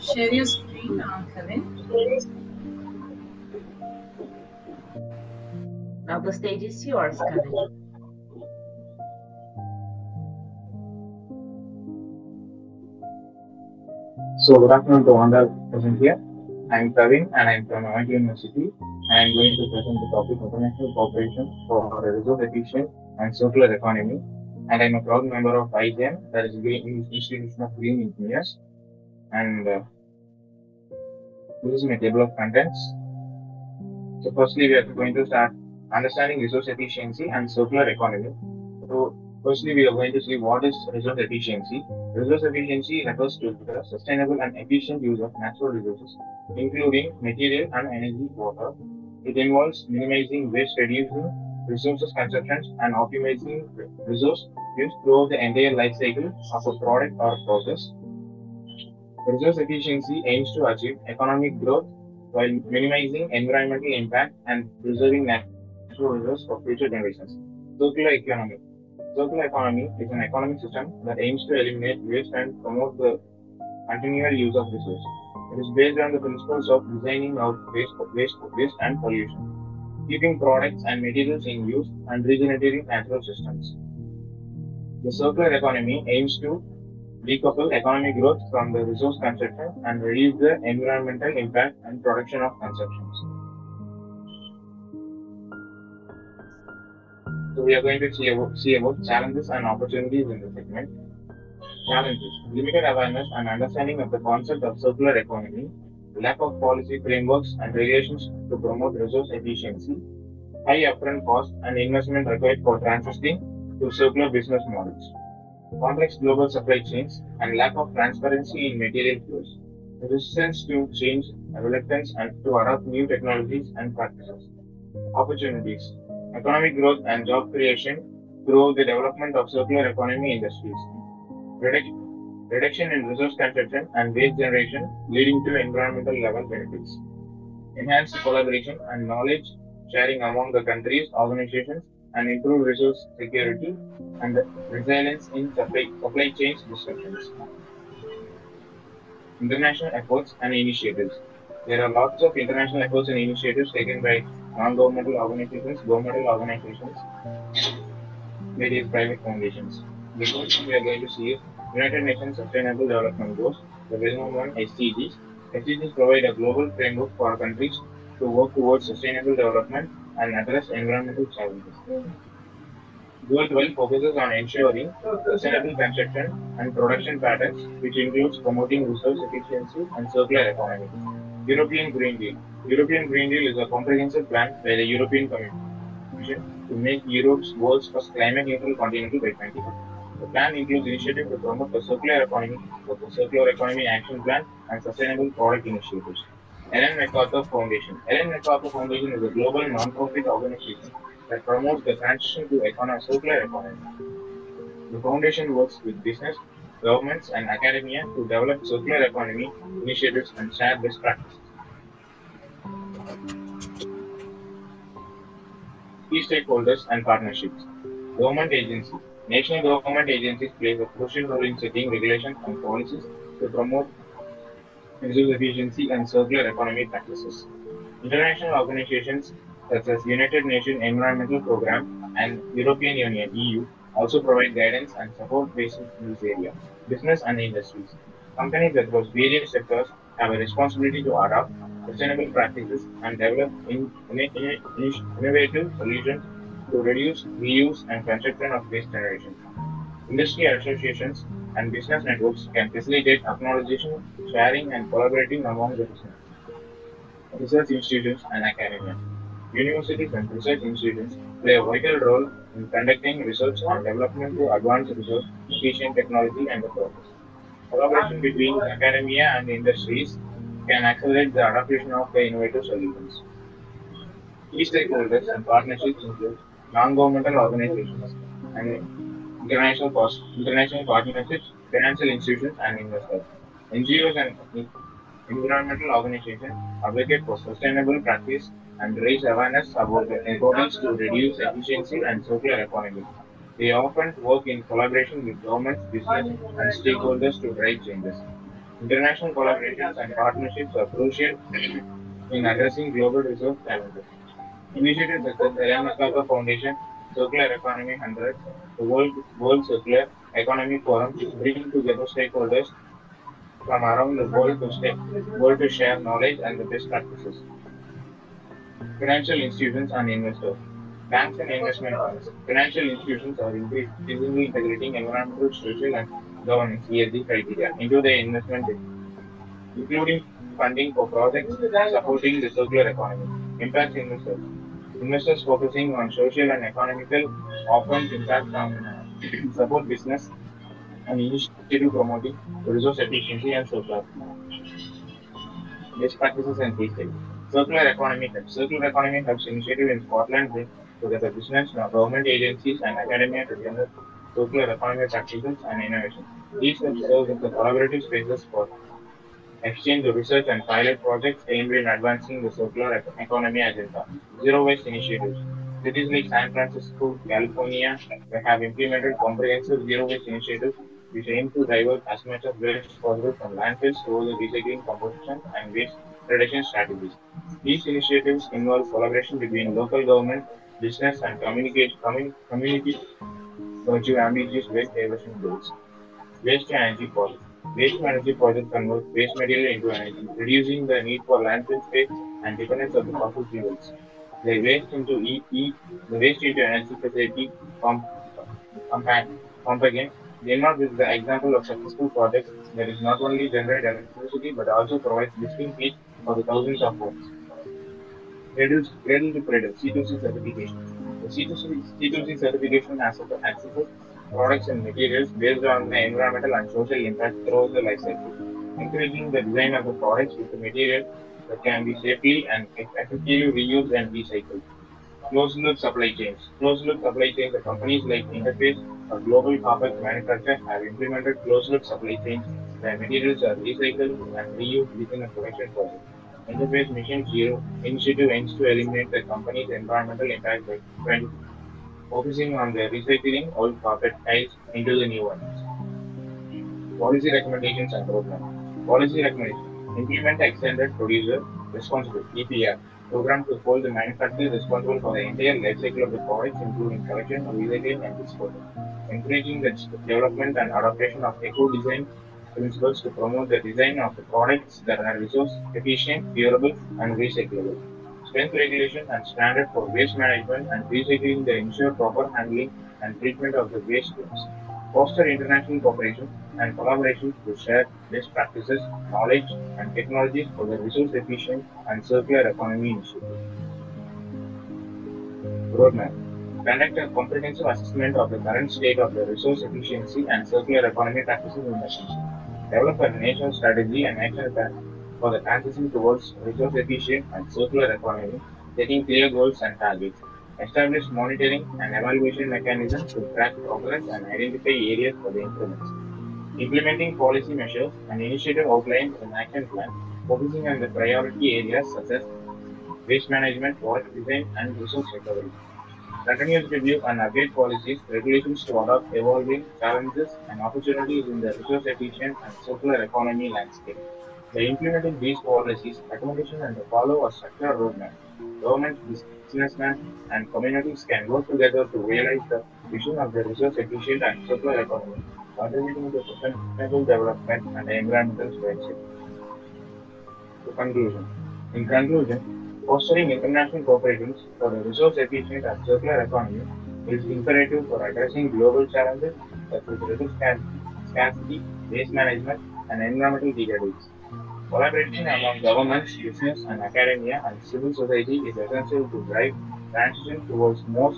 Share your screen, Kevin.
Now the stage is yours, Kevin.
So good afternoon to all the present here. I'm Praveen and I'm from IIU University. I'm going to present the topic international cooperation for a resource efficient and circular economy. And I'm a proud member of IGEN, that is Green Institution of Green Engineers. And this is my table of contents. So firstly, we are going to start understanding resource efficiency and circular economy. So, firstly, we are going to see what is resource efficiency. Resource efficiency refers to the sustainable and efficient use of natural resources, including material and energy, water. It involves minimizing waste, reducing resources consumption, and optimizing resource use throughout the entire life cycle of a product or process. Resource efficiency aims to achieve economic growth while minimizing environmental impact and preserving natural resources for future generations. Circular economy. Circular economy is an economic system that aims to eliminate waste and promote the continual use of resources. It is based on the principles of designing out waste and pollution, keeping products and materials in use, and regenerating natural systems. The circular economy aims to decouple economic growth from the resource consumption and reduce the environmental impact and production of consumptions. So we are going to see about challenges and opportunities in the segment. Challenges: limited awareness and understanding of the concept of circular economy, lack of policy frameworks and regulations to promote resource efficiency, high upfront cost and investment required for transitioning to circular business models, complex global supply chains, and lack of transparency in material flows, resistance to change, reluctance and to adopt new technologies and practices. Opportunities: economic growth and job creation through the development of circular economy industries, reduction in resource consumption and waste generation leading to environmental level benefits, enhanced collaboration and knowledge sharing among the countries, organizations, and improve resource security and resilience in supply chain disruptions. International efforts and initiatives. There are lots of international efforts and initiatives taken by non-governmental organizations, governmental organizations, various private foundations. The first one we are going to see is United Nations Sustainable Development Goals, the well-known one SDGs. SDGs provide a global framework for countries to work towards sustainable development and address environmental challenges. Goal 12 focuses on ensuring sustainable construction and production patterns, which includes promoting resource efficiency and circular economy. European Green Deal. European Green Deal is a comprehensive plan by the European Commission to make Europe's world's first climate-neutral continent by 2050. The plan includes initiatives to promote the circular economy, the Circular Economy Action Plan, and sustainable product initiatives. Ellen MacArthur Foundation. Ellen MacArthur Foundation is a global non-profit organization that promotes the transition to circular economy. The foundation works with business, governments, and academia to develop circular economy initiatives and share best practices. Key stakeholders and partnerships. Government agencies. National government agencies play a crucial role in setting regulations and policies to promote resource efficiency and circular economy practices. International organizations such as United Nations Environmental Programme and European Union (EU) also provide guidance and support based in this area. Business and industries. Companies across various sectors have a responsibility to adopt sustainable practices and develop innovative solutions to reduce, reuse, and construction of waste generation. Industry associations and business networks can facilitate acknowledging, sharing, and collaborating among the business. Research institutions and academia. Universities and research institutions play a vital role in conducting research and development to advance resource efficient technology and the process. Collaboration between academia and industries can accelerate the adoption of the innovative solutions. Key stakeholders and partnerships include non-governmental organizations and international partnerships, financial institutions, and investors. NGOs and environmental organizations advocate for sustainable practice and raise awareness about the importance to reduce efficiency and circular economy. They often work in collaboration with governments, business, and stakeholders to drive changes. International collaborations and partnerships are crucial in addressing global resource challenges. Initiatives such as the Ellen MacArthur Foundation, Circular Economy 100, the World Circular Economy Forum bring together stakeholders from around the world to share knowledge and the best practices. Financial institutions and investors. Banks and investment funds. Financial institutions are increasingly integrating environmental, social, and governance (ESG) criteria into their investment, including funding for projects supporting the circular economy. Impact investors. Investors focusing on social and economical often impact on support business and initiative promoting resource efficiency and circular best practices and case studies. Circular economy hubs. Circular economy hubs initiative in Scotland bring together business, government agencies, and academia to develop circular economy practices and innovation. These hubs serve as the collaborative spaces for exchange of research and pilot projects aimed at advancing the circular economy agenda. Zero waste initiatives. Cities like San Francisco, California have implemented comprehensive zero waste initiatives which aim to divert as much of waste possible from landfills towards the recycling, composition, and waste reduction strategies. These initiatives involve collaboration between local government, business, and community to achieve ambitious waste diversion goals. Waste to energy projects. Waste to energy projects convert waste material into energy, reducing the need for landfill space and dependence on the fossil fuels. The waste into energy facility Compagine. Denmark is the example of successful projects that is not only generate electricity but also provides distinct heat for the thousands of homes. Cradle to cradle C2C certification. The C2C certification accesses products and materials based on the environmental and social impact throughout the life cycle, encouraging the design of the products with the material that can be safely and effectively reused and recycled. Closed-loop supply chains. Closed-loop supply chains, the companies like Interface or Global Carpet Manufacturer have implemented closed-loop supply chains where materials are recycled and reused within a production process. Interface Mission Zero initiative aims to eliminate the company's environmental impact by 2020, focusing on the recycling old carpet tiles into the new ones. Policy recommendations and roadmap. Policy recommendations. Implement extended producer responsibility (EPR) program to hold the manufacturer responsible for the entire life cycle of the products, including collection, recycling, and disposal. Encouraging the development and adaptation of eco-design principles to promote the design of the products that are resource efficient, durable, and recyclable. Strength regulation and standard for waste management and recycling to ensure proper handling and treatment of the waste streams. Foster international cooperation and collaboration to share best practices, knowledge, and technologies for the resource-efficient and circular economy initiative. Roadmap. Conduct a comprehensive assessment of the current state of the resource efficiency and circular economy practices in the nation. Develop a national strategy and action plan for the transition towards resource-efficient and circular economy, setting clear goals and targets. Establish monitoring and evaluation mechanisms to track progress and identify areas for the improvements. Implementing policy measures and initiative outlines an action plan, focusing on the priority areas such as waste management, water design, and resource recovery. Continuous review and update policies, regulations to adopt evolving challenges and opportunities in the resource-efficient and circular economy landscape. By implementing these policies, recommendations, and follow a structured roadmap, governments, businessmen, and communities can work together to realize the vision of the resource-efficient and circular economy, contributing to sustainable development and environmental stewardship. In conclusion, fostering international cooperation for the resource-efficient and circular economy is imperative for addressing global challenges such as resource scarcity, waste management, and environmental degradation. Collaboration among governments, business, and academia and civil society is essential to drive transition towards more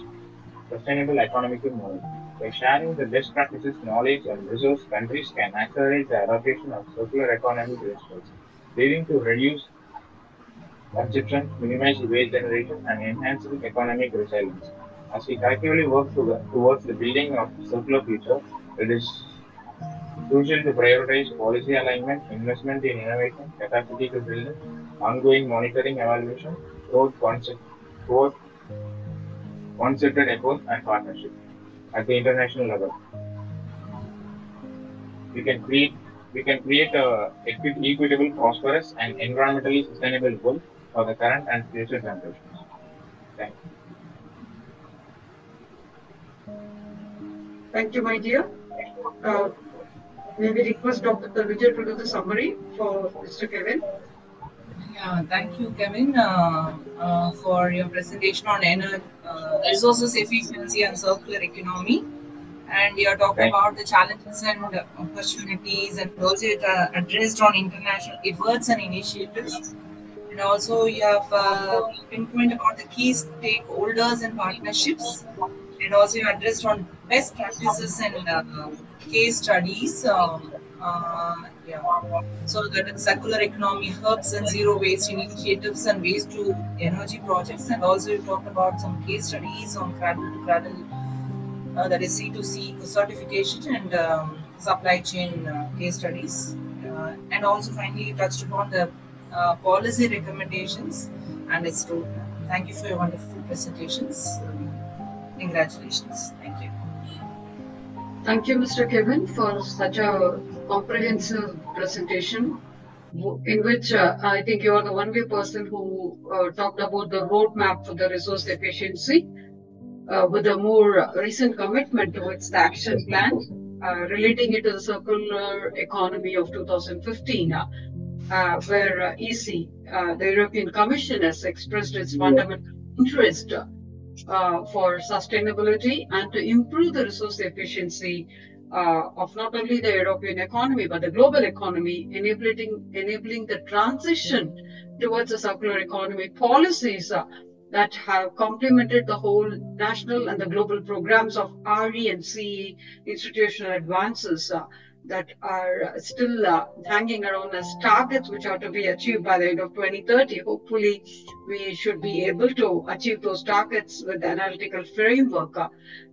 sustainable economic model. By sharing the best practices, knowledge, and resource, countries can accelerate the adoption of circular economy principles, leading to reduced consumption, minimize waste generation, and enhancing economic resilience. As we collectively work towards the building of a circular future, it is crucial to prioritize policy alignment, investment in innovation, capacity to build, ongoing monitoring evaluation, toward concerted efforts and partnership at the international level. We can create a equitable, prosperous, and environmentally sustainable world for the current and future generations. Thank you.
Thank you, my dear. May we request Dr. Srividhya to do the summary for Mr. Kevin?
Yeah, thank you, Kevin, for your presentation on resources efficiency and circular economy. And you are talking about the challenges and opportunities, and also it addressed on international efforts and initiatives. And also you have pinpointed about the key stakeholders and partnerships. And also you addressed on best practices and case studies. Yeah. So that circular economy hubs and zero waste initiatives and waste to energy projects. And also you talked about some case studies on cradle to cradle, that is C2C certification and supply chain case studies. And also finally you touched upon the policy recommendations and its roadmap. Thank you for your wonderful presentations. Congratulations. Thank you.
Thank you, Mr. Kevin, for such a comprehensive presentation, in which I think you are the only person who talked about the roadmap for the resource efficiency with a more recent commitment towards the action plan, relating it to the circular economy of 2015, where EC, the European Commission, has expressed its fundamental interest for sustainability and to improve the resource efficiency of not only the European economy but the global economy, enabling the transition towards a circular economy policies that have complemented the whole national and the global programs of RE and CE institutional advances that are still hanging around as targets which are to be achieved by the end of 2030. Hopefully, we should be able to achieve those targets with the analytical framework,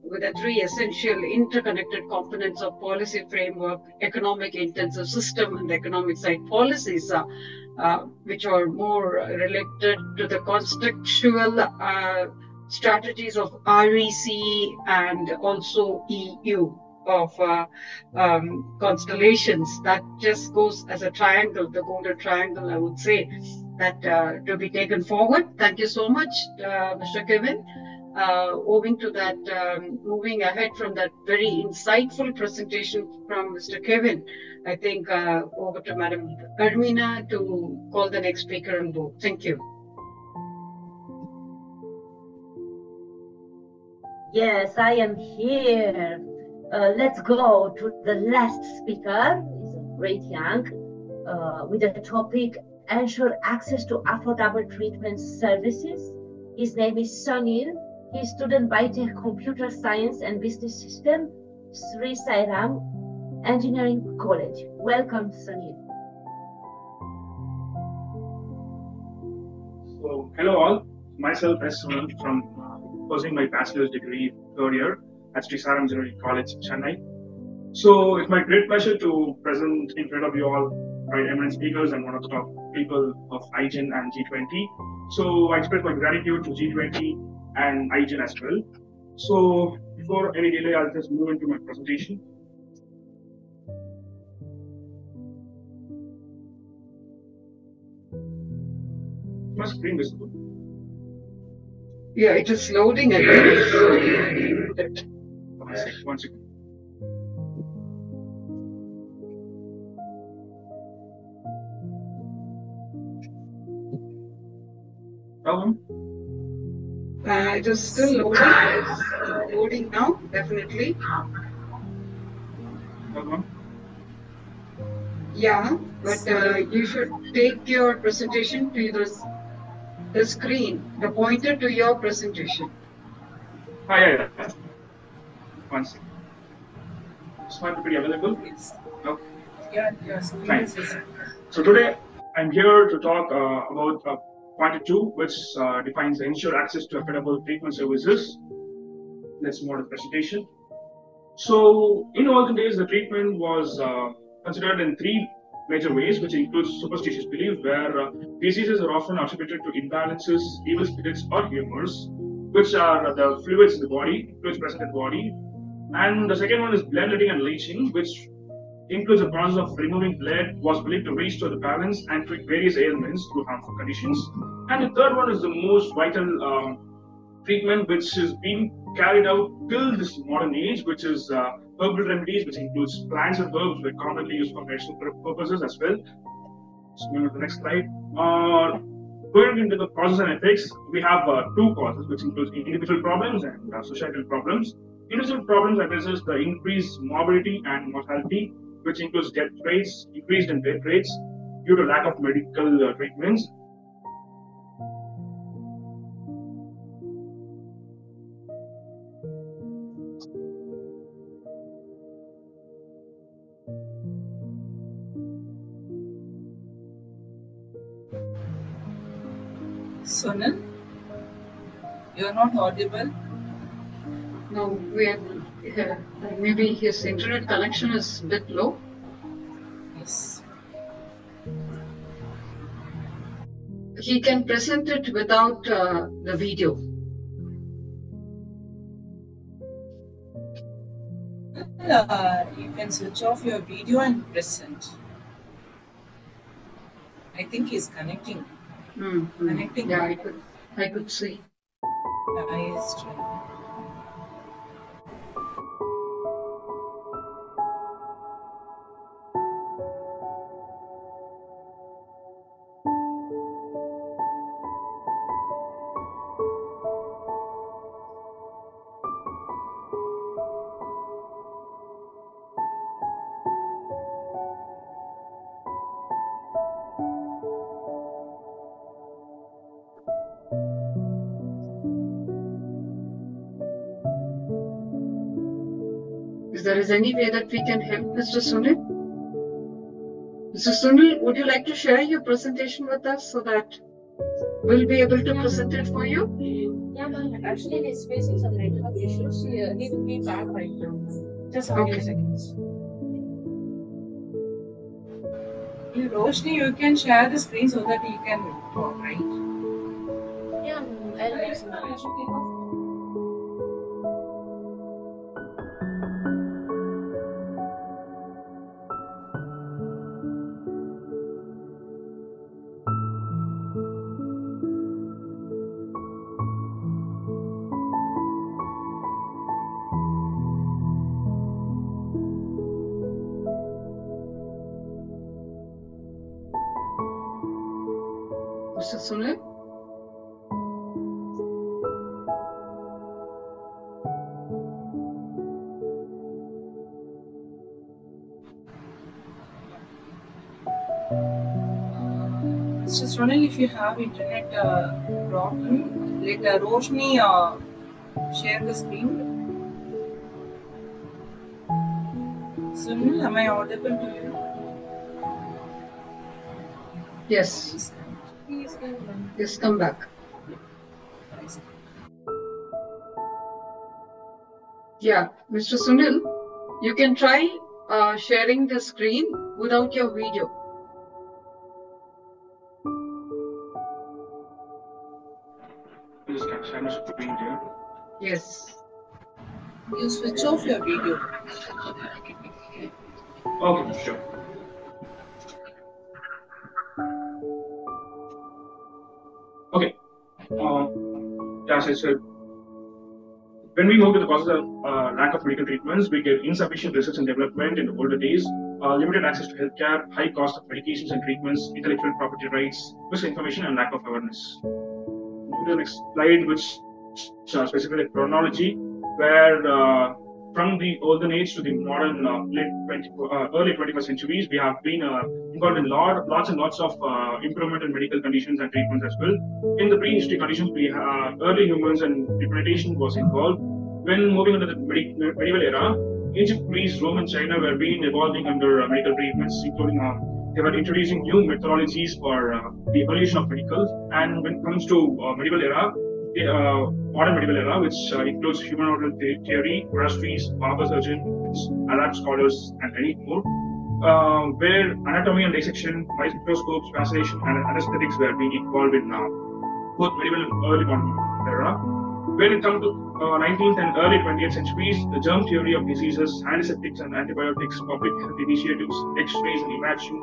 with the three essential interconnected components of policy framework, economic intensive system, and economic side policies, which are more related to the contextual strategies of RECE and also EU of constellations. That just goes as a triangle, the golden triangle, I would say, that to be taken forward. Thank you so much, Mr. Kevin. Owing to that, moving ahead from that very insightful presentation from Mr. Kevin, I think over to Madam Armina to call the next speaker on board. Thank you.
Yes, I am here. Let's go to the last speaker. He's a great young, with the topic ensure access to affordable treatment services. His name is Sunil. He's student Biotech Computer Science and Business System, Sri Sairam Engineering College. Welcome, Sunil.
So, hello all. Myself S. Sunil from pursuing my bachelor's degree third year at Sri Sairam Engineering College, Chennai. So it's my great pleasure to present in front of you all right eminent speakers and one of the top people of IGEN and G20. So I express my gratitude to G20 and IGEN as well. So before any delay, I'll just move into my presentation. Is my screen visible?
Yeah, it is loading again.
One second.
It is still loading. It's loading now, definitely. Yeah, but you should take your presentation to the screen, the pointer to your presentation.
Yeah. One second. Is my PPT available? No?
Yes.
Fine. So today I'm here to talk about point 2, which defines ensure access to affordable treatment services. Let's move on to the presentation. So in olden days, the treatment was considered in 3 major ways, which includes superstitious belief, where diseases are often attributed to imbalances, evil spirits, or humors, which are the fluids in the body, fluids present in the body. And the second one is bloodletting and leaching, which includes a process of removing blood, was believed to restore the balance and treat various ailments through harmful conditions. And the third one is the most vital treatment, which is being carried out till this modern age, which is herbal remedies, which includes plants and herbs that are commonly used for medicinal purposes as well. So move to the next slide. Going into the causes and effects, we have 2 causes, which includes individual problems and societal problems. Individual problems addresses the increased morbidity and mortality, which includes death rates, increased in death rates due to lack of medical treatments.
Sonal, you're not audible.
No, we are, maybe his internet connection is a bit low.
Yes.
He can present it without the video.
You can switch off your video and present. I think he's connecting. Connecting.
Yeah, I could see.
Nice.
If there is any way that we can help Mr. Sunil? Mr. Sunil, would you like to share your presentation with us so that we'll be able to present it for you?
Yeah, ma'am. Actually, he's facing some network issues. He will be back right now. Just a few seconds.
Yeah, Roshni, you can share the screen so that you can talk, right?
Yeah, I'll make some.
Mr. Sunil?
Mr. Sonal, if you have internet problem, let Roshni share the screen. Sunil, am I audible to you?
Yes. Yes, come back. Yeah, Mr. Sunil, you can try sharing the screen without your video.
Just can share my screen here.
Yes.
You switch off your video.
Okay, sure. Okay. As I said, when we move to the causes of lack of medical treatments, we get insufficient research and development in the older days, limited access to healthcare, high cost of medications and treatments, intellectual property rights, misinformation, and lack of awareness. Move to the next slide, which specifically chronology, where from the olden age to the modern early 21st centuries, we have been involved in lots and lots of improvement in medical conditions and treatments as well. In the prehistory conditions, we early humans and depredation was involved. When moving into the medieval era, ancient Greece, Rome, and China were being evolving under medical treatments, including they were introducing new methodologies for the evolution of medicals. And when it comes to medieval era, modern medieval era, which includes human organ theory, forestries, barber surgeons, Arab scholars, and many more, where anatomy and dissection, microscopes, fascination, and anesthetics were being involved in both medieval and early modern era. When it comes to 19th and early 20th centuries, the germ theory of diseases, antiseptics and antibiotics, public health initiatives, X-rays and imaging,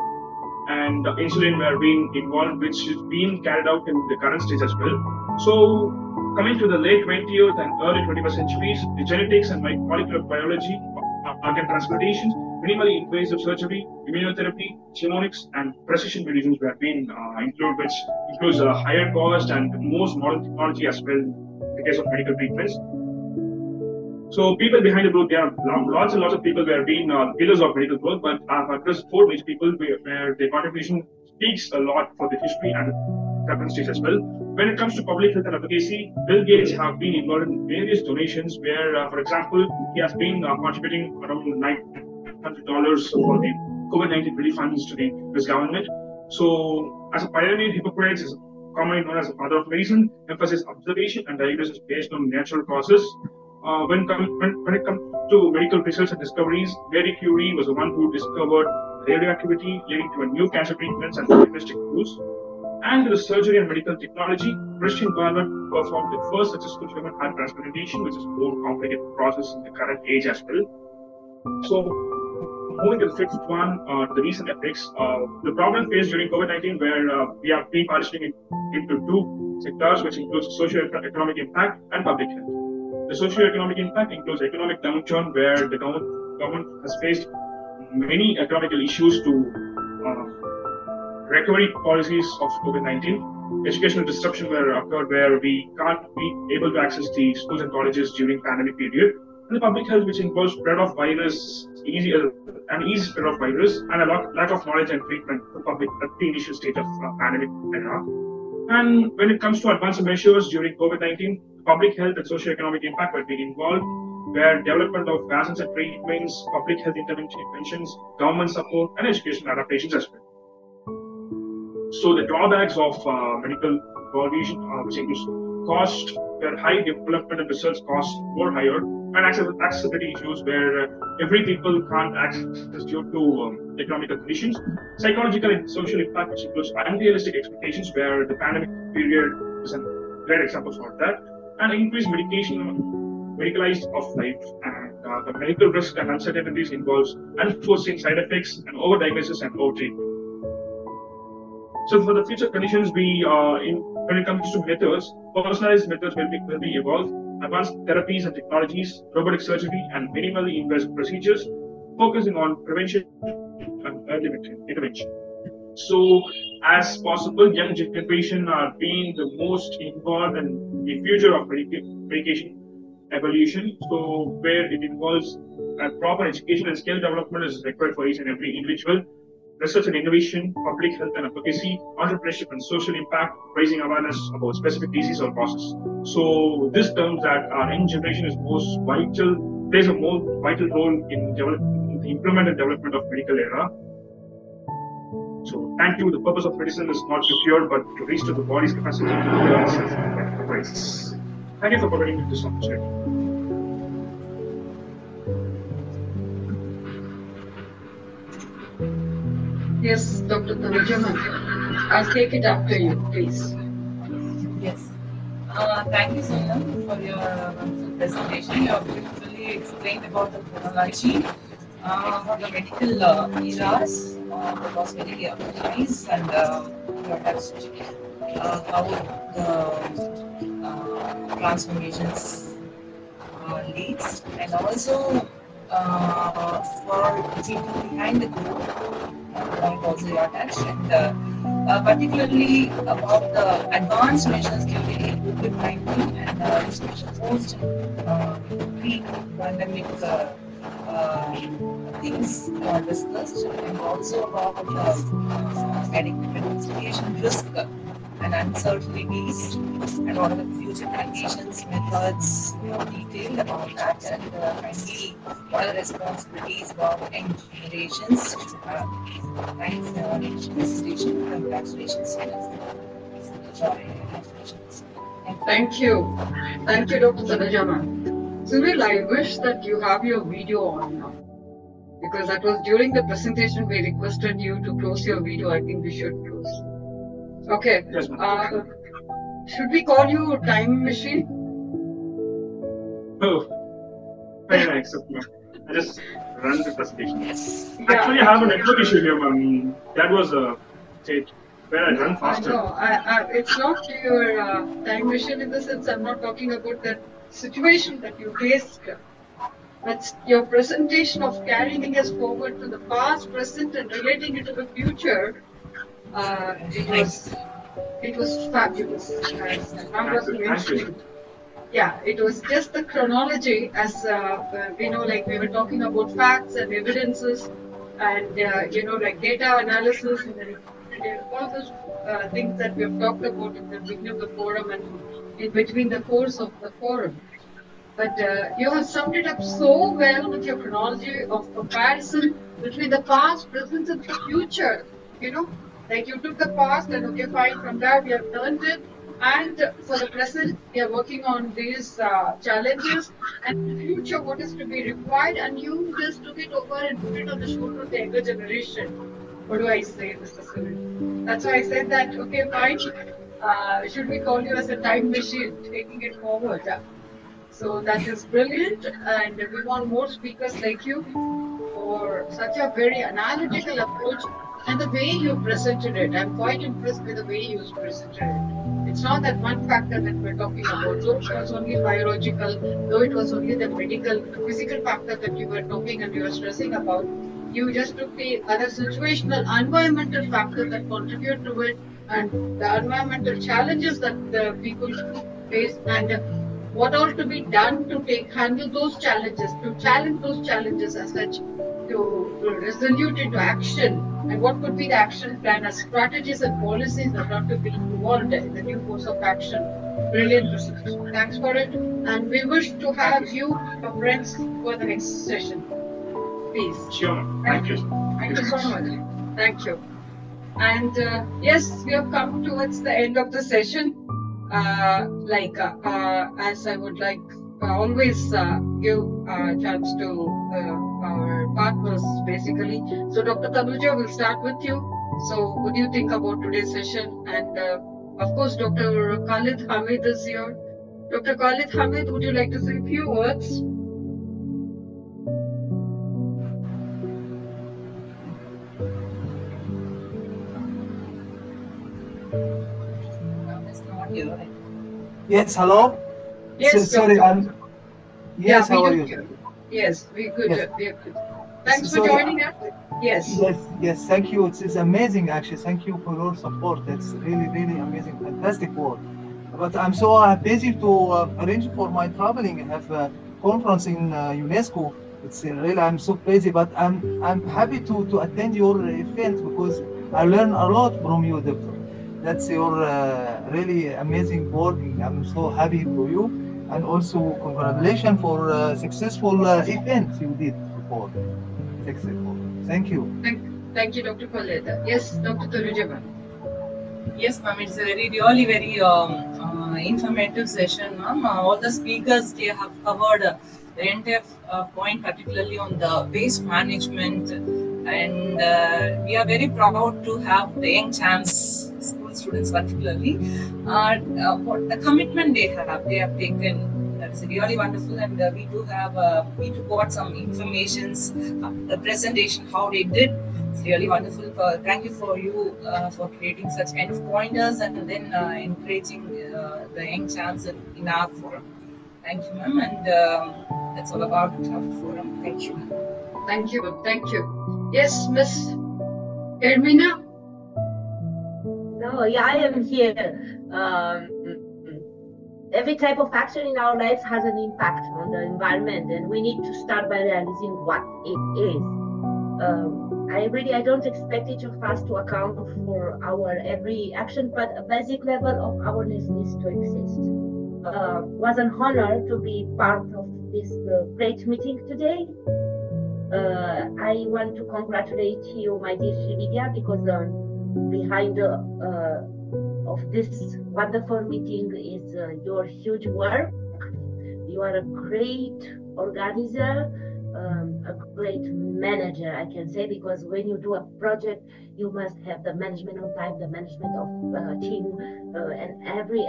and insulin were being involved, which is being carried out in the current stage as well. So, coming to the late 20th and early 21st centuries, the genetics and molecular biology, organ transplantations, minimally invasive surgery, immunotherapy, genomics, and precision medicines were being included, which includes a higher cost and most modern technology as well in the case of medical treatments. So people behind the growth, there are lots and lots of people who have been pillars of medical growth, but I've addressed four major people where their contribution speaks a lot for the history and current stage as well. When it comes to public health and advocacy, Bill Gates have been involved in various donations where, for example, he has been contributing around $900 for the COVID-19 relief funds to the US government. So as a pioneer, Hippocrates commonly known as the father of medicine, emphasizes observation and diagnosis based on natural causes. When it comes to medical research and discoveries, Marie Curie was the one who discovered radioactivity, leading to a new cancer treatments and diagnostic tools. And the surgery and medical technology, Christian Barnett performed the first successful human heart transplantation, which is a more complicated process in the current age as well. So, moving to the fifth one, the recent ethics. The problem faced during COVID-19, where we have been participating into two sectors, which includes socio-economic impact and public health. The socio-economic impact includes economic downturn, where the government has faced many economical issues to recovery policies of COVID-19. Educational disruption occurred, where we can't be able to access the schools and colleges during pandemic period. And the public health, which involves spread of virus, easy spread of virus, and a lack of knowledge and treatment for public at the initial stage of pandemic era. And when it comes to advanced measures during COVID-19, public health and socio-economic impact were being involved, where development of vaccines and treatments, public health interventions, government support, and educational adaptations as well. So the drawbacks of medical evolution, which includes cost, where high development and research costs were higher, and accessibility issues, where every people can't access due to economical conditions. Psychological and social impact, which includes unrealistic expectations, where the pandemic period is a great example for that, and increased medicalized of life, and the medical risk and uncertainties involves unforeseen side effects and overdiagnosis and overtreatment. So for the future conditions, when it comes to methods, personalized methods will be evolved, advanced therapies and technologies, robotic surgery, and minimally invasive procedures, focusing on prevention and early intervention. So, as possible, young generation are being the most involved in the future of medication evolution. So, where it involves proper education and skill development is required for each and every individual. Research and innovation, public health and advocacy, entrepreneurship and social impact, raising awareness about specific disease or causes. So this terms that our young generation is most vital, plays a more vital role in the implement and development of medical era. So thank you. The purpose of medicine is not to cure, but to restore the body's capacity to heal itself and rise. Thank you for providing me this opportunity.
Yes, Dr. Tanuja, I'll take it after you, please.
Yes. Thank you, Sonia, for your wonderful presentation. You have beautifully explained about the chronology for the medical eras. That was very nice, and you have touched how the transformations leads, and also for people behind the group. Point also you attached, and particularly about the advanced measures during COVID-19 and especially post pre-pandemic things discussed, and also about medication risk and uncertainties, and what are the future conditions, methods, detailed about that, and finally, what are the responsibilities about young generations to have. Thanks, presentation. Congratulations.
Thank you. Thank you, Dr. Tanuja. Cyril, I wish that you have your video on now, because that was during the presentation we requested you to close your video. I think we should close. Okay.
Yes,
should we call you Time Machine?
Oh, very nice. I just run the presentation.
Yeah,
actually, I have a network issue here, ma'am. That was a stage where I run faster.
No, it's not your time machine in the sense I'm not talking about that situation that you faced. That's your presentation of carrying us forward to the past, present, and relating it to the future. It was fabulous. As Ram was mentioning. Yeah, it was just the chronology, as like we were talking about facts and evidences, and like data analysis, and all those things that we have talked about in the beginning of the forum and in between the course of the forum. But you have summed it up so well with your chronology of comparison between the past, present, and the future. Like you took the past and okay, fine, from that we have learned it. And for the present, we are working on these challenges and in the future, what is to be required. And you just took it over and put it on the shoulder of the younger generation. What do I say, Mr. Sunil? That's why I said that, okay, fine. Should we call you as a time machine, taking it forward? So that is brilliant. And we want more speakers like you for such a very analytical approach. And the way you presented it, I'm quite impressed with the way you presented it. It's not that one factor that we're talking about, though it was only biological, though it was only the medical, the physical factor that you were talking and you were stressing about. You just took the other situational, environmental factor that contribute to it and the environmental challenges that the people face and what all to be done to handle those challenges, to challenge those challenges as such, to resolute into action, and what could be the action plan as strategies and policies that are to be involved in the new course of action. Brilliant research. Thanks for it. And we wish to have you, your friends, for the next session. Please.
Sure. Thank you.
Thank you so much. Thank you. And yes, we have come towards the end of the session. As I would like always give a chance to our partners basically. So Dr. Tanuja, will start with you. So what do you think about today's session? And of course, Dr. Khalid Hamid is here. Dr. Khalid Hamid, would you like to say a few words?
Yes, hello?
Yes,
sorry, yes, how are you?
Yes, we're good.
Yes.
We're good. Thanks for
Sorry,
joining us. Yes.
Yes, thank you. It's amazing, actually. Thank you for your support. It's really, really amazing, fantastic work. But I'm so busy to arrange for my traveling. I have a conference in UNESCO. It's really, I'm so busy, but I'm happy to attend your event because I learn a lot from you, Doctor. That's your really amazing work. I'm so happy for you, and also congratulations for successful event you did before. Successful. Thank you.
Thank you, Dr. Khalid. Yes, Dr. Tanuja.
Yes, ma'am. It's a really very informative session, ma'am. All the speakers, they have covered the entire point, particularly on the waste management, and we are very proud to have the young champs, school students particularly, for the commitment they have taken. That is really wonderful, and we got some informations, the presentation, how they did. It's really wonderful. Thank you for creating such kind of pointers and then encouraging the young champs in our forum. Thank you, ma'am, and that's all about our forum. Thank you.
Thank you. Thank you. Yes, Miss Ermina.
No, yeah, I am here. Every type of action in our lives has an impact on the environment, and we need to start by realizing what it is. I don't expect each of us to account for our every action, but a basic level of awareness needs to exist. Was an honor to be part of this great meeting today. I want to congratulate you, my dear Srividhya, because behind of this wonderful meeting is your huge work. You are a great organizer, a great manager, I can say, because when you do a project, you must have the management of time, the management of team, and every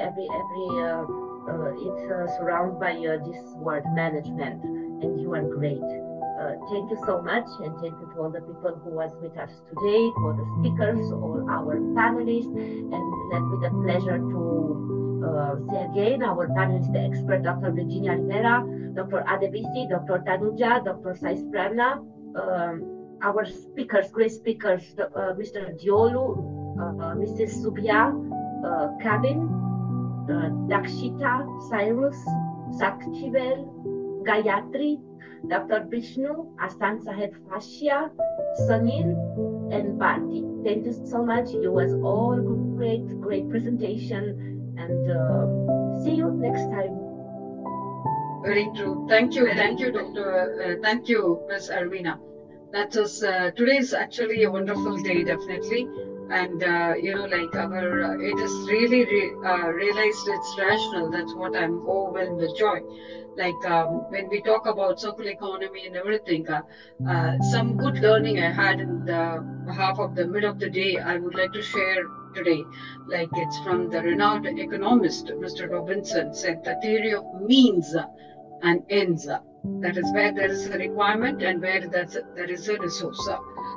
it's surrounded by this word management, and you are great. Thank you so much, and thank you to all the people who was with us today, to all the speakers, all our panelists, and let me the pleasure to say again, our panelists, the expert, Dr. Virginia Rivera, Dr. Adebisi, Dr. Tanuja, Dr. Sais Prana, our speakers, great speakers, Mr. Diolu, Mrs. Subia, Kevin, Dakshita, Cyrus, Sakchivel, Gayatri, Dr. Vishnu, Asan Saheb Fashia, Sunil, and Bharti. Thank you so much. You was all great presentation, and see you next time.
Very true. Thank you, Doctor. Thank you, Ms. Arvina. That was today is actually a wonderful day, definitely. And like it is really realized it's rational. That's what I'm overwhelmed with joy. Like when we talk about circular economy and everything, some good learning I had in the half of the mid of the day, I would like to share today. Like it's from the renowned economist, Mr. Robinson, said the theory of means and ends. That is where there is a requirement and where there is a resource.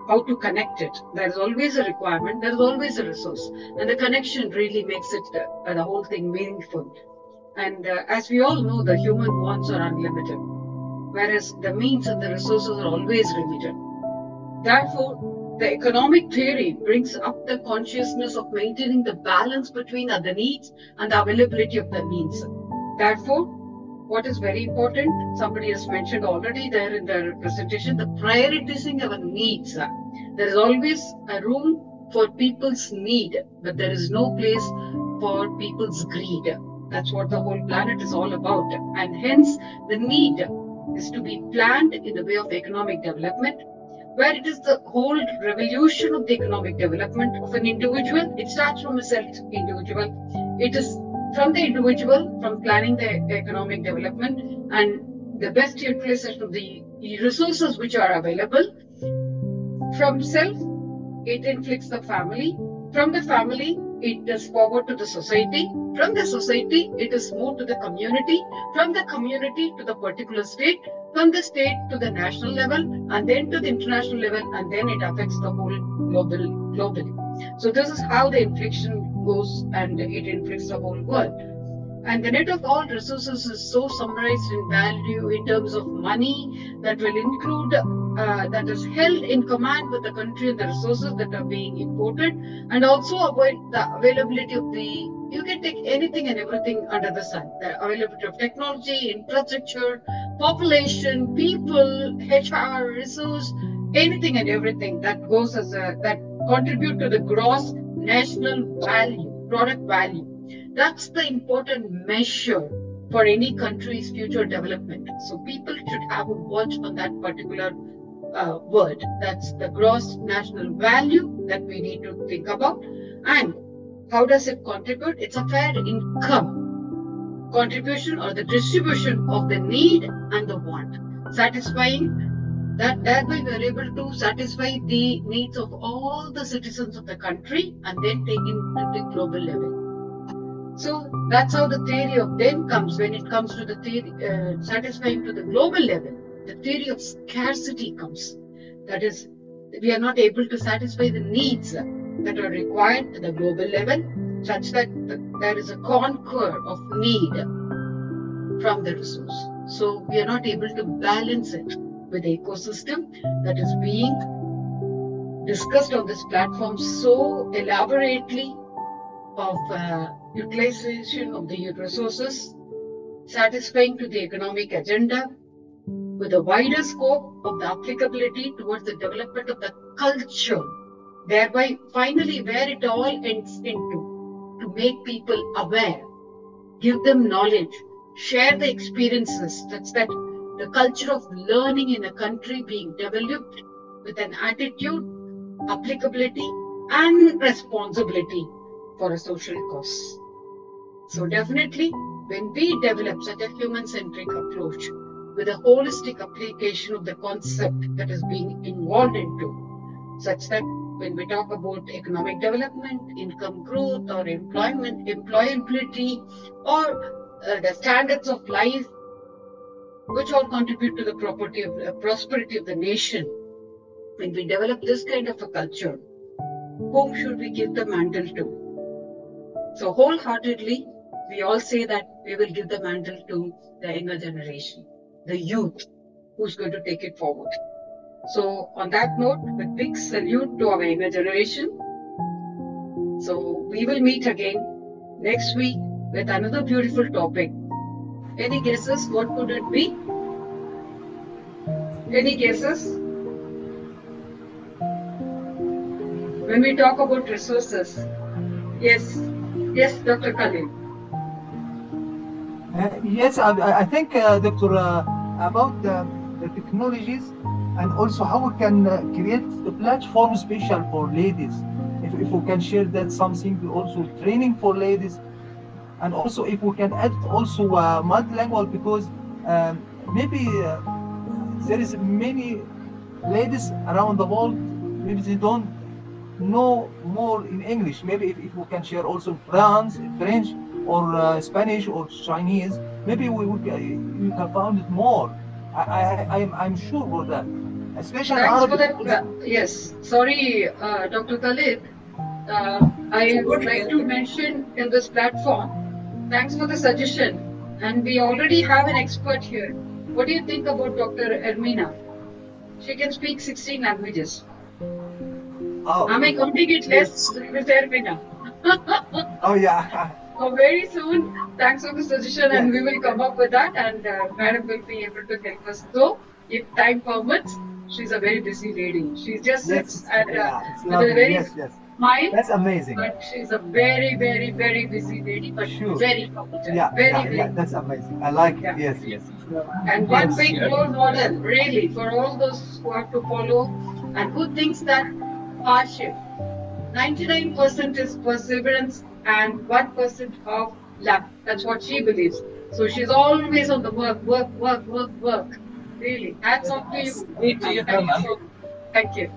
How to connect it. There is always a requirement, there is always a resource. And the connection really makes it the whole thing meaningful. And as we all know, the human wants are unlimited, whereas the means and the resources are always limited. Therefore, the economic theory brings up the consciousness of maintaining the balance between the needs and the availability of the means. Therefore, what is very important, somebody has mentioned already there in their presentation, the prioritizing our needs. There is always a room for people's need, but there is no place for people's greed. That's what the whole planet is all about. And hence, the need is to be planned in the way of economic development, where it is the whole revolution of the economic development of an individual. It starts from a self-individual. It is from the individual, from planning the economic development and the best utilization of the resources which are available. From self, it inflicts the family. From the family, it is forward to the society. From the society, it is moved to the community. From the community to the particular state. From the state to the national level, and then to the international level, and then it affects the whole globally. So this is how the infliction goes, and it inflicts the whole world. And the net of all resources is so summarized in value in terms of money that will include, that is held in command with the country and the resources that are being imported, and also avoid the availability of you can take anything and everything under the sun. The availability of technology, infrastructure, population, people, HR, resource, anything and everything that goes that contribute to the gross national value, product value. That's the important measure for any country's future development. So people should have a watch on that particular word. That's the gross national value that we need to think about. And how does it contribute? It's a fair income contribution or the distribution of the need and the want, satisfying that thereby we are able to satisfy the needs of all the citizens of the country and then take it to the global level. So that's how the theory of then comes when it comes to the theory satisfying to the global level. The theory of scarcity comes. That is, we are not able to satisfy the needs that are required at the global level, such that there is a conquer of need from the resource. So we are not able to balance it with the ecosystem that is being discussed on this platform so elaborately of utilization of the resources, satisfying to the economic agenda with a wider scope of the applicability towards the development of the culture, thereby finally where it all ends into, to make people aware, give them knowledge, share the experiences, such that the culture of learning in a country being developed with an attitude, applicability and responsibility for a social cause. So definitely, when we develop such a human-centric approach with a holistic application of the concept that is being involved into, such that when we talk about economic development, income growth or employment, employability or the standards of life, which all contribute to the prosperity of the nation, when we develop this kind of a culture, whom should we give the mantle to? So wholeheartedly, we all say that we will give the mantle to the younger generation, the youth, who's going to take it forward. So on that note, with big salute to our younger generation. So we will meet again next week with another beautiful topic. Any guesses? What could it be? Any guesses? When we talk about resources, yes, Dr. Khalil.
Yes, I think, Doctor, about the technologies and also how we can create a platform special for ladies. if we can share that something, also training for ladies, and also if we can add also multilingual, because maybe there is many ladies around the world, maybe they don't know more in English. Maybe if we can share also French or Spanish or Chinese, maybe we can find it more. I'm sure for that. Especially
Thanks
Arabic.
for that. Yes. Sorry, Dr. Khalid. I would like to mention in this platform, thanks for the suggestion. And we already have an expert here. What do you think about Dr. Ermina? She can speak 16 languages.
Oh.
Am I counting it less, Ms. Ermina?
Oh, yeah.
So very soon, thanks for the suggestion, and we will come up with that, and Madam will be able to help us. So, if time permits, she's a very busy lady. She just sits at with a very smile.
That's amazing.
But she's a very, very, very busy lady, but very competent.
Yeah, that's amazing. I like it. Yes, yes.
And one big role model, really, for all those who have to follow and who thinks that hardship, 99% is perseverance and 1% of luck. That's what she believes. So she's always on the work. Really, hats off to you. Thank you.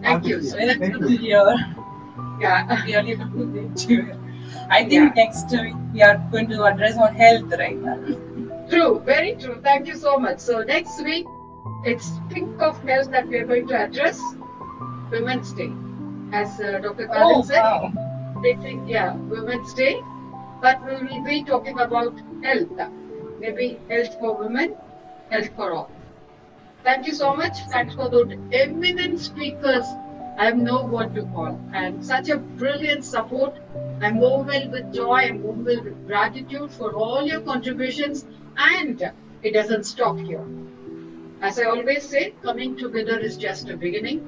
Thank you.
So that's good to hear.
Yeah.
We are able to get you. I think next we are going to address on health right now.
True, very true. Thank you so much. So next week, it's Think of Health that we are going to address. Women's Day. As Dr. Khalid said, they think, Women's Day. But we will be talking about health. Maybe health for women, health for all. Thank you so much. Thanks for those eminent speakers. I know what to call. And such a brilliant support. I'm overwhelmed with joy. I'm overwhelmed with gratitude for all your contributions. And it doesn't stop here. As I always say, coming together is just a beginning.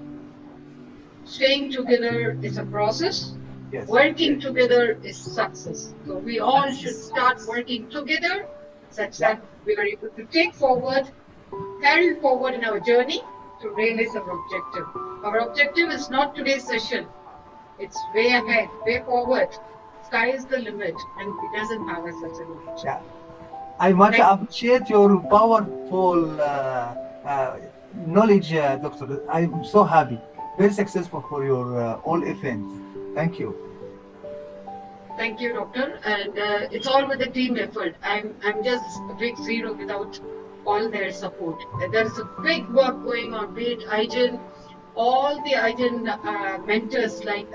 Staying together is a process.
Yes.
Working together is success. So we all should start working together such that we are able to take forward, carry forward in our journey to realize our objective. Our objective is not today's session. It's way ahead, way forward. Sky is the limit, and it doesn't have such a limit.
Yeah. I much appreciate your powerful knowledge, Doctor. I'm so happy. Very successful for your all events. Thank you.
Thank you, Doctor. And it's all with the team effort. I'm just a big zero without all their support. There's a big work going on, be it IGEN, all the IGEN mentors, like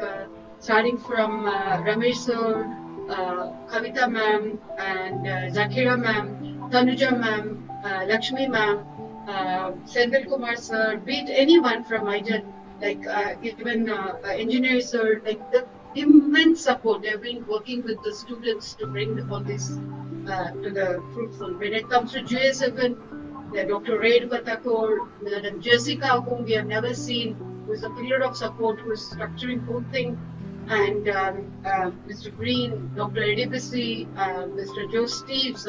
starting from Ramesh sir, Kavita ma'am, and Zakira ma'am, Tanuja ma'am, Lakshmi ma'am, Sendil Kumar sir, be it anyone from IGEN, like even engineers sir, like the immense support. They've been working with the students to bring all this to the fruitful. When it comes to GSFN, Dr. Raid Batakor, Madam Jessica, whom we have never seen, who is a pillar of support, who is structuring whole thing, and Mr. Green, Dr. Edibisi, Mr. Joe Steves,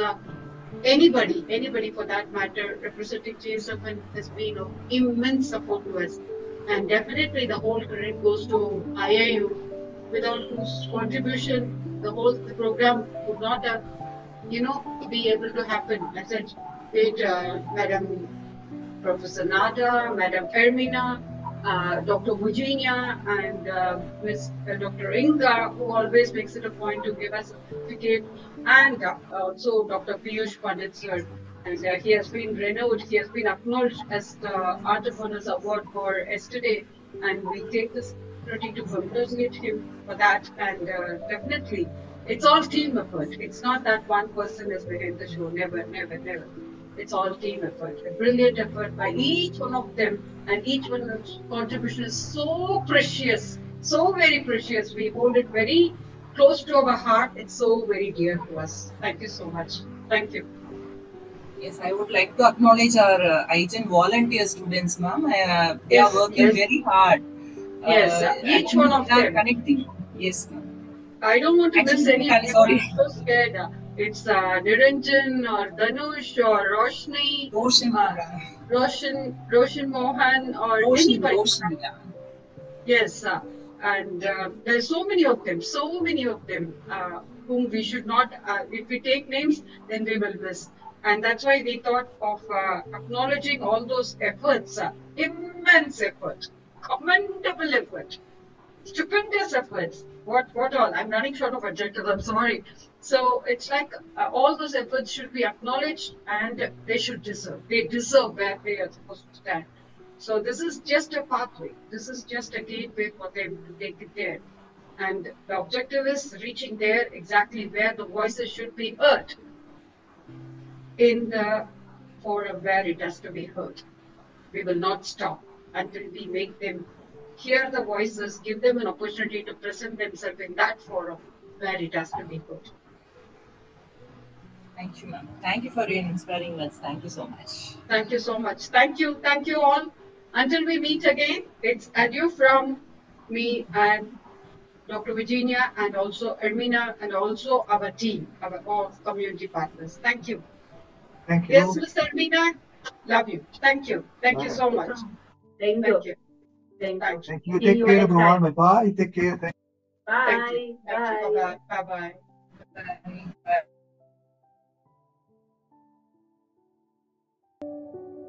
anybody for that matter, representing GSFN has been of immense support to us. And definitely the whole credit goes to IIU, without whose contribution the program would not have, be able to happen. I said, Madam Professor Nada, Madam Ermina, Dr. Virginia, and Dr. Inga, who always makes it a point to give us a certificate, and also Dr. Piyush Pandit sir. And he has been renowned, he has been acknowledged as the Entrepreneurs Award for yesterday, and we take this opportunity to congratulate him for that. And definitely, it's all team effort. It's not that one person is behind the show. Never. It's all team effort. A brilliant effort by each one of them, and each one of those contribution is so precious, so very precious. We hold it very close to our heart. It's so very dear to us. Thank you so much. Thank you.
Yes, I would like to acknowledge our IGEN volunteer students, ma'am. They are working very hard.
Yes, each one of them.
Connecting. Yes, ma'am.
I don't want to miss any.
Sorry.
I'm so scared. It's Niranjan or Dhanush or Roshni. Roshan Mohan or anybody.
Roshan, yeah.
Yes, And there's so many of them, whom we should not, if we take names, then we will miss. And that's why we thought of acknowledging all those efforts, immense effort, commendable effort, stupendous efforts. What all? I'm running short of adjectives, I'm sorry. So it's like all those efforts should be acknowledged and they deserve where they are supposed to stand. So this is just a pathway. This is just a gateway for them to take it there. And the objective is reaching there exactly where the voices should be heard in the forum where it has to be heard. We will not stop until we make them hear the voices, give them an opportunity to present themselves in that forum where it has to be heard.
Thank you, ma'am. Thank you for your inspiring words. Thank you so much.
Thank you so much. Thank you all. Until we meet again, it's adieu from me and Dr. Virginia and also Ermina and also our team, our all community partners. Thank you.
Thank you.
Yes, Mr. Ermina, love you. Thank you. Thank you so much.
Thank you.
Thank you. Take care, everyone. Bye-bye. Take care.
Bye.
Bye. Bye-bye.
Bye.